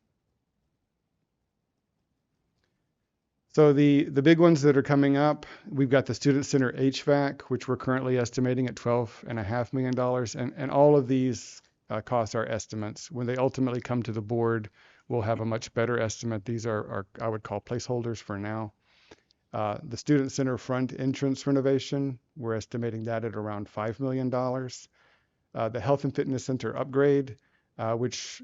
So the big ones that are coming up, we've got the Student Center HVAC, which we're currently estimating at $12.5 million. And all of these costs are estimates. When they ultimately come to the board, we'll have a much better estimate. These are I would call placeholders for now. The Student Center front entrance renovation, we're estimating that at around $5 million. The Health and Fitness Center upgrade, which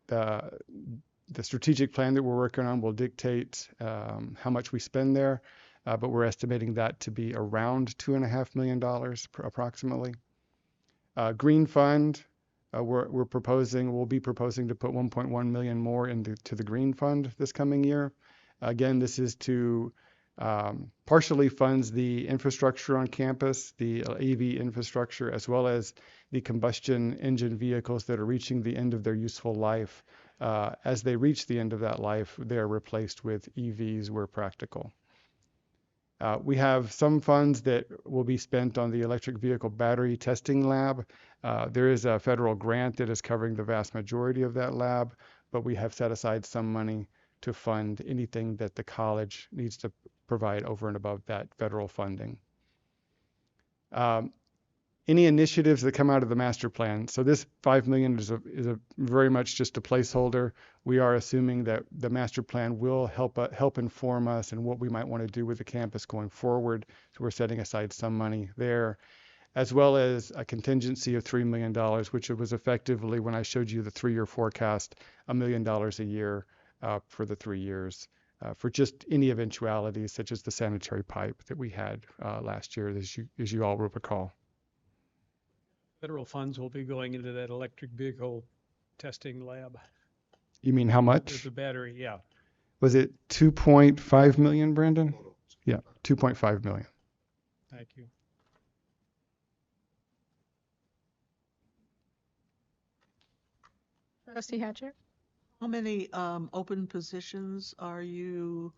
the strategic plan that we're working on will dictate how much we spend there, but we're estimating that to be around $2.5 million approximately. Green Fund, we'll be proposing to put $1.1 million more into the Green Fund this coming year. Again, this is to partially funds the infrastructure on campus, the EV infrastructure, as well as the combustion engine vehicles that are reaching the end of their useful life. As they reach the end of that life, they're replaced with EVs where practical. We have some funds that will be spent on the electric vehicle battery testing lab. There is a federal grant that is covering the vast majority of that lab, but we have set aside some money to fund anything that the college needs to provide over and above that federal funding. Any initiatives that come out of the master plan. So this $5 million is a very much just a placeholder. We are assuming that the master plan will help inform us and what we might want to do with the campus going forward. So we're setting aside some money there, as well as a contingency of $3 million, which it was effectively, when I showed you the 3-year forecast, $1 million a year for the 3 years for just any eventualities, such as the sanitary pipe that we had last year, as you all will recall. federal funds will be going into that electric vehicle testing lab. You mean how There's much? a battery, yeah. Was it 2.5 million, Brandon? Yeah, 2.5 million. Thank you. Trustee Hatcher? How many open positions are you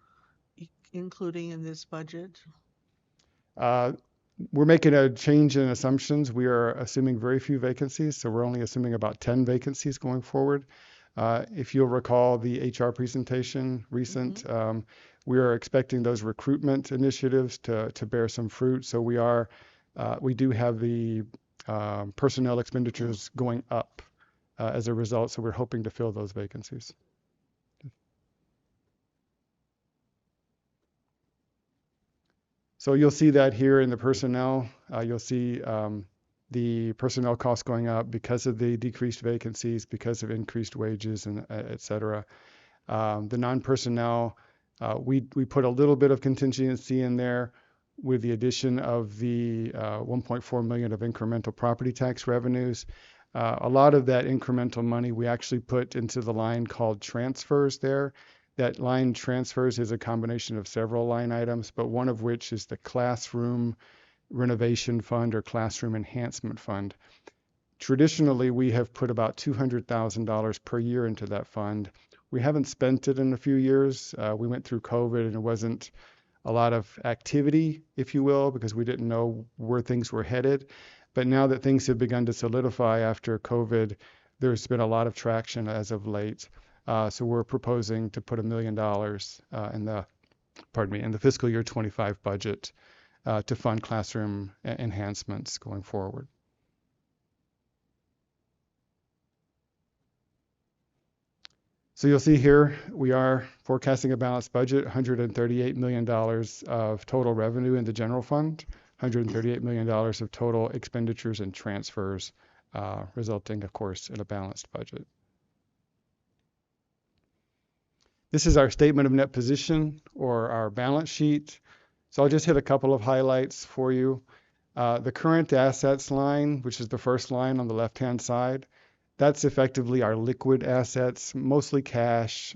including in this budget? We're making a change in assumptions. We are assuming very few vacancies, so we're only assuming about 10 vacancies going forward. If you'll recall the HR presentation recent, we are expecting those recruitment initiatives to bear some fruit. So we do have the personnel expenditures going up as a result. So we're hoping to fill those vacancies. So you'll see that here in the personnel. You'll see the personnel costs going up because of the decreased vacancies, because of increased wages, and et cetera. The non-personnel, we put a little bit of contingency in there with the addition of the 1.4 million of incremental property tax revenues. A lot of that incremental money we actually put into the line called transfers there. That line transfers is a combination of several line items, but one of which is the classroom renovation fund or classroom enhancement fund. Traditionally, we have put about $200,000 per year into that fund. We haven't spent it in a few years. We went through COVID and it wasn't a lot of activity, if you will, because we didn't know where things were headed. But now that things have begun to solidify after COVID, there's been a lot of traction as of late. So we're proposing to put $1 million in the fiscal year 25 budget to fund classroom enhancements going forward. So you'll see here we are forecasting a balanced budget, $138 million of total revenue in the general fund, $138 million of total expenditures and transfers, resulting, of course, in a balanced budget. This is our statement of net position or our balance sheet. So I'll just hit a couple of highlights for you. The current assets line, which is the first line on the left-hand side, that's effectively our liquid assets, mostly cash,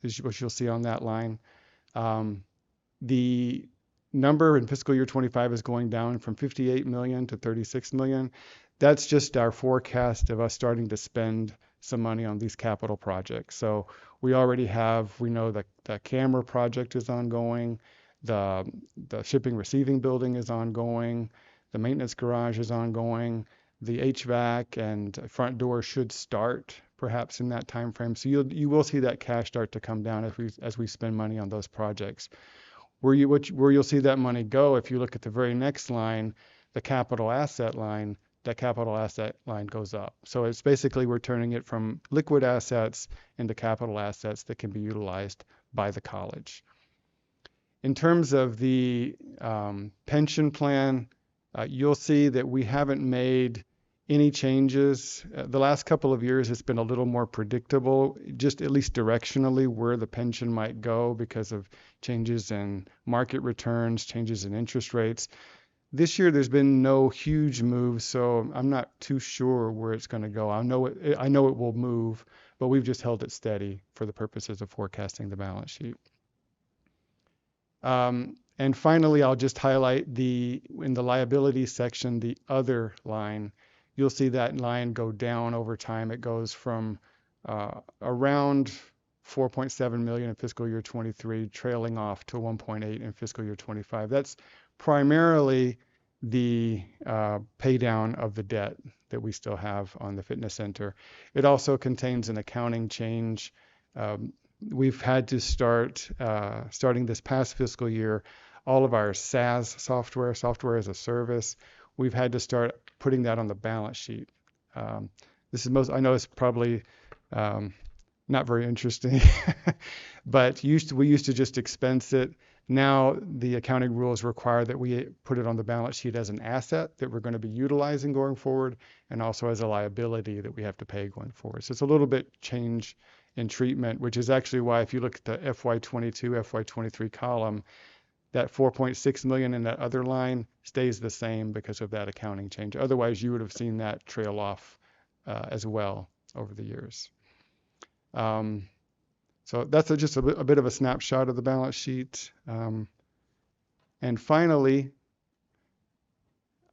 is what you'll see on that line. The number in fiscal year 25 is going down from 58 million to 36 million. That's just our forecast of us starting to spend some money on these capital projects. So we already we know that the camera project is ongoing, the shipping receiving building is ongoing, the maintenance garage is ongoing, the HVAC and front door should start perhaps in that time frame. So you will see that cash start to come down as we spend money on those projects. Where you'll see that money go, if you look at the very next line, the capital asset line, that capital asset line goes up. So it's basically we're turning it from liquid assets into capital assets that can be utilized by the college. In terms of the pension plan, you'll see that we haven't made any changes. The last couple of years, it's been a little more predictable, just at least directionally where the pension might go because of changes in market returns, changes in interest rates. This year, there's been no huge moves, so I'm not too sure where it's going to go. I know it will move, but we've just held it steady for the purposes of forecasting the balance sheet. And finally, I'll just highlight in the liability section, the other line. You'll see that line go down over time. It goes from around 4.7 million in fiscal year 23, trailing off to 1.8 in fiscal year 25. That's primarily the pay down of the debt that we still have on the fitness center. It also contains an accounting change. We've had to starting this past fiscal year, all of our SaaS software as a service, we've had to start putting that on the balance sheet. I know it's probably not very interesting, but we used to just expense it. Now the accounting rules require that we put it on the balance sheet as an asset that we're going to be utilizing going forward, and also as a liability that we have to pay going forward. So it's a little bit change in treatment, which is actually why if you look at the FY22, FY23 column, That 4.6 million in that other line stays the same because of that accounting change. Otherwise, you would have seen that trail off as well over the years. So that's just a bit of a snapshot of the balance sheet. And finally,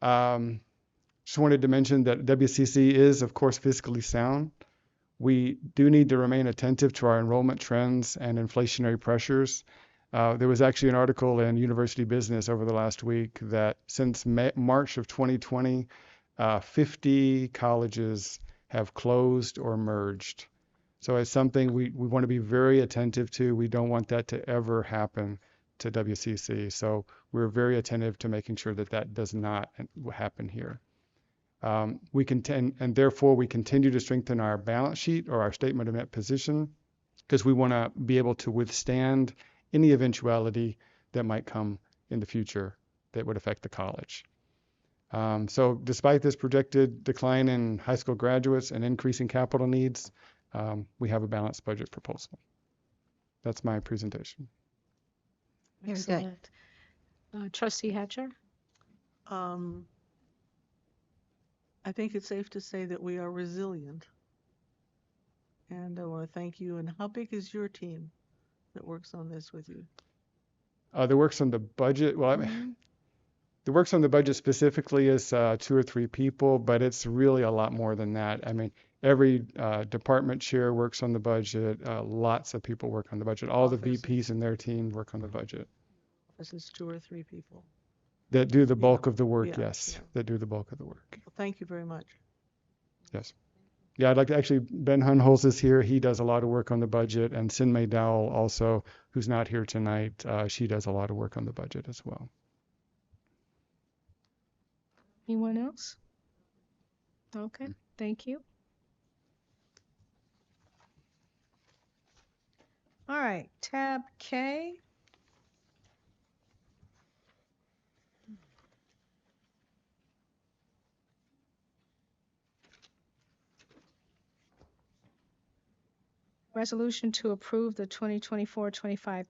just wanted to mention that WCC is, of course, fiscally sound. We do need to remain attentive to our enrollment trends and inflationary pressures. There was actually an article in University Business over the last week that since March of 2020, 50 colleges have closed or merged. So it's something we want to be very attentive to. We don't want that to ever happen to WCC. So we're very attentive to making sure that that does not happen here. And therefore we continue to strengthen our balance sheet or our statement of net position because we want to be able to withstand any eventuality that might come in the future that would affect the college. So despite this projected decline in high school graduates and increasing capital needs, we have a balanced budget proposal. That's my presentation. Excellent. Trustee Hatcher? I think it's safe to say that we are resilient. And I want to thank you. And how big is your team that works on this with you? That works on the budget. Well, the works on the budget specifically is 2 or 3 people, but it's really a lot more than that. I mean, every department chair works on the budget. Lots of people work on the budget. All the VPs and their team work on the budget. This is 2 or 3 people. That do the bulk of the work, yes. Yeah. That do the bulk of the work. Well, thank you very much. Yes. Yeah, I'd like to actually, Ben Hunholz is here. He does a lot of work on the budget. And Sinmay Dowell also, who's not here tonight, she does a lot of work on the budget as well. Anyone else? Okay, thank you. All right, tab K. Resolution to approve the 2024-25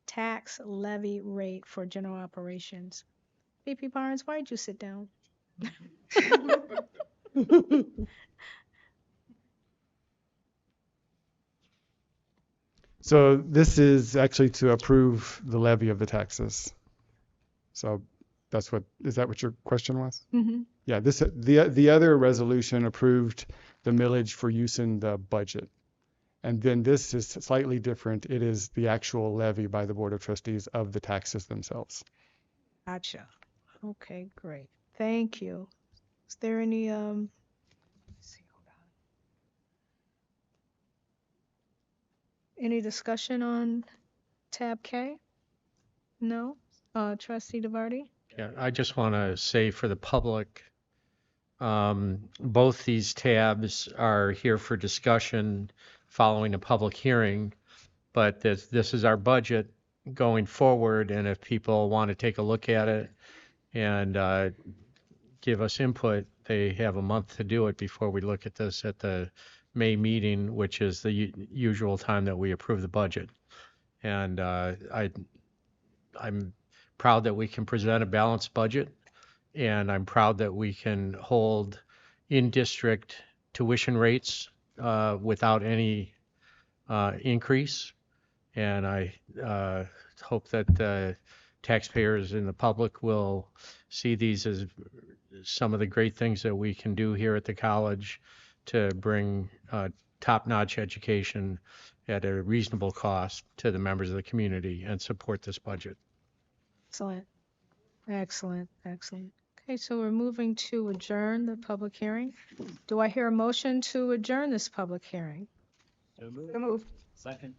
tax levy rate for general operations. VP Barnes, why'd you sit down? So this is actually to approve the levy of the taxes. So is that what your question was? Mm-hmm. Yeah, the other resolution approved the millage for use in the budget. And then this is slightly different. It is the actual levy by the Board of Trustees of the taxes themselves. Gotcha. Okay, great. Thank you. Is there any any discussion on tab K? No? Trustee DeVarty? Yeah, I just want to say for the public, both these tabs are here for discussion following a public hearing, but this is our budget going forward, and if people want to take a look at it and give us input, they have a month to do it before we look at this at the May meeting, which is the usual time that we approve the budget. And I'm proud that we can present a balanced budget, and I'm proud that we can hold in-district tuition rates without any increase. And I hope that taxpayers and the public will see these as some of the great things that we can do here at the college to bring top-notch education at a reasonable cost to the members of the community and support this budget. Excellent. Excellent. Excellent. Okay, so we're moving to adjourn the public hearing. Do I hear a motion to adjourn this public hearing? So moved. Second.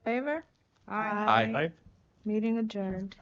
Favor? Aye. Meeting adjourned.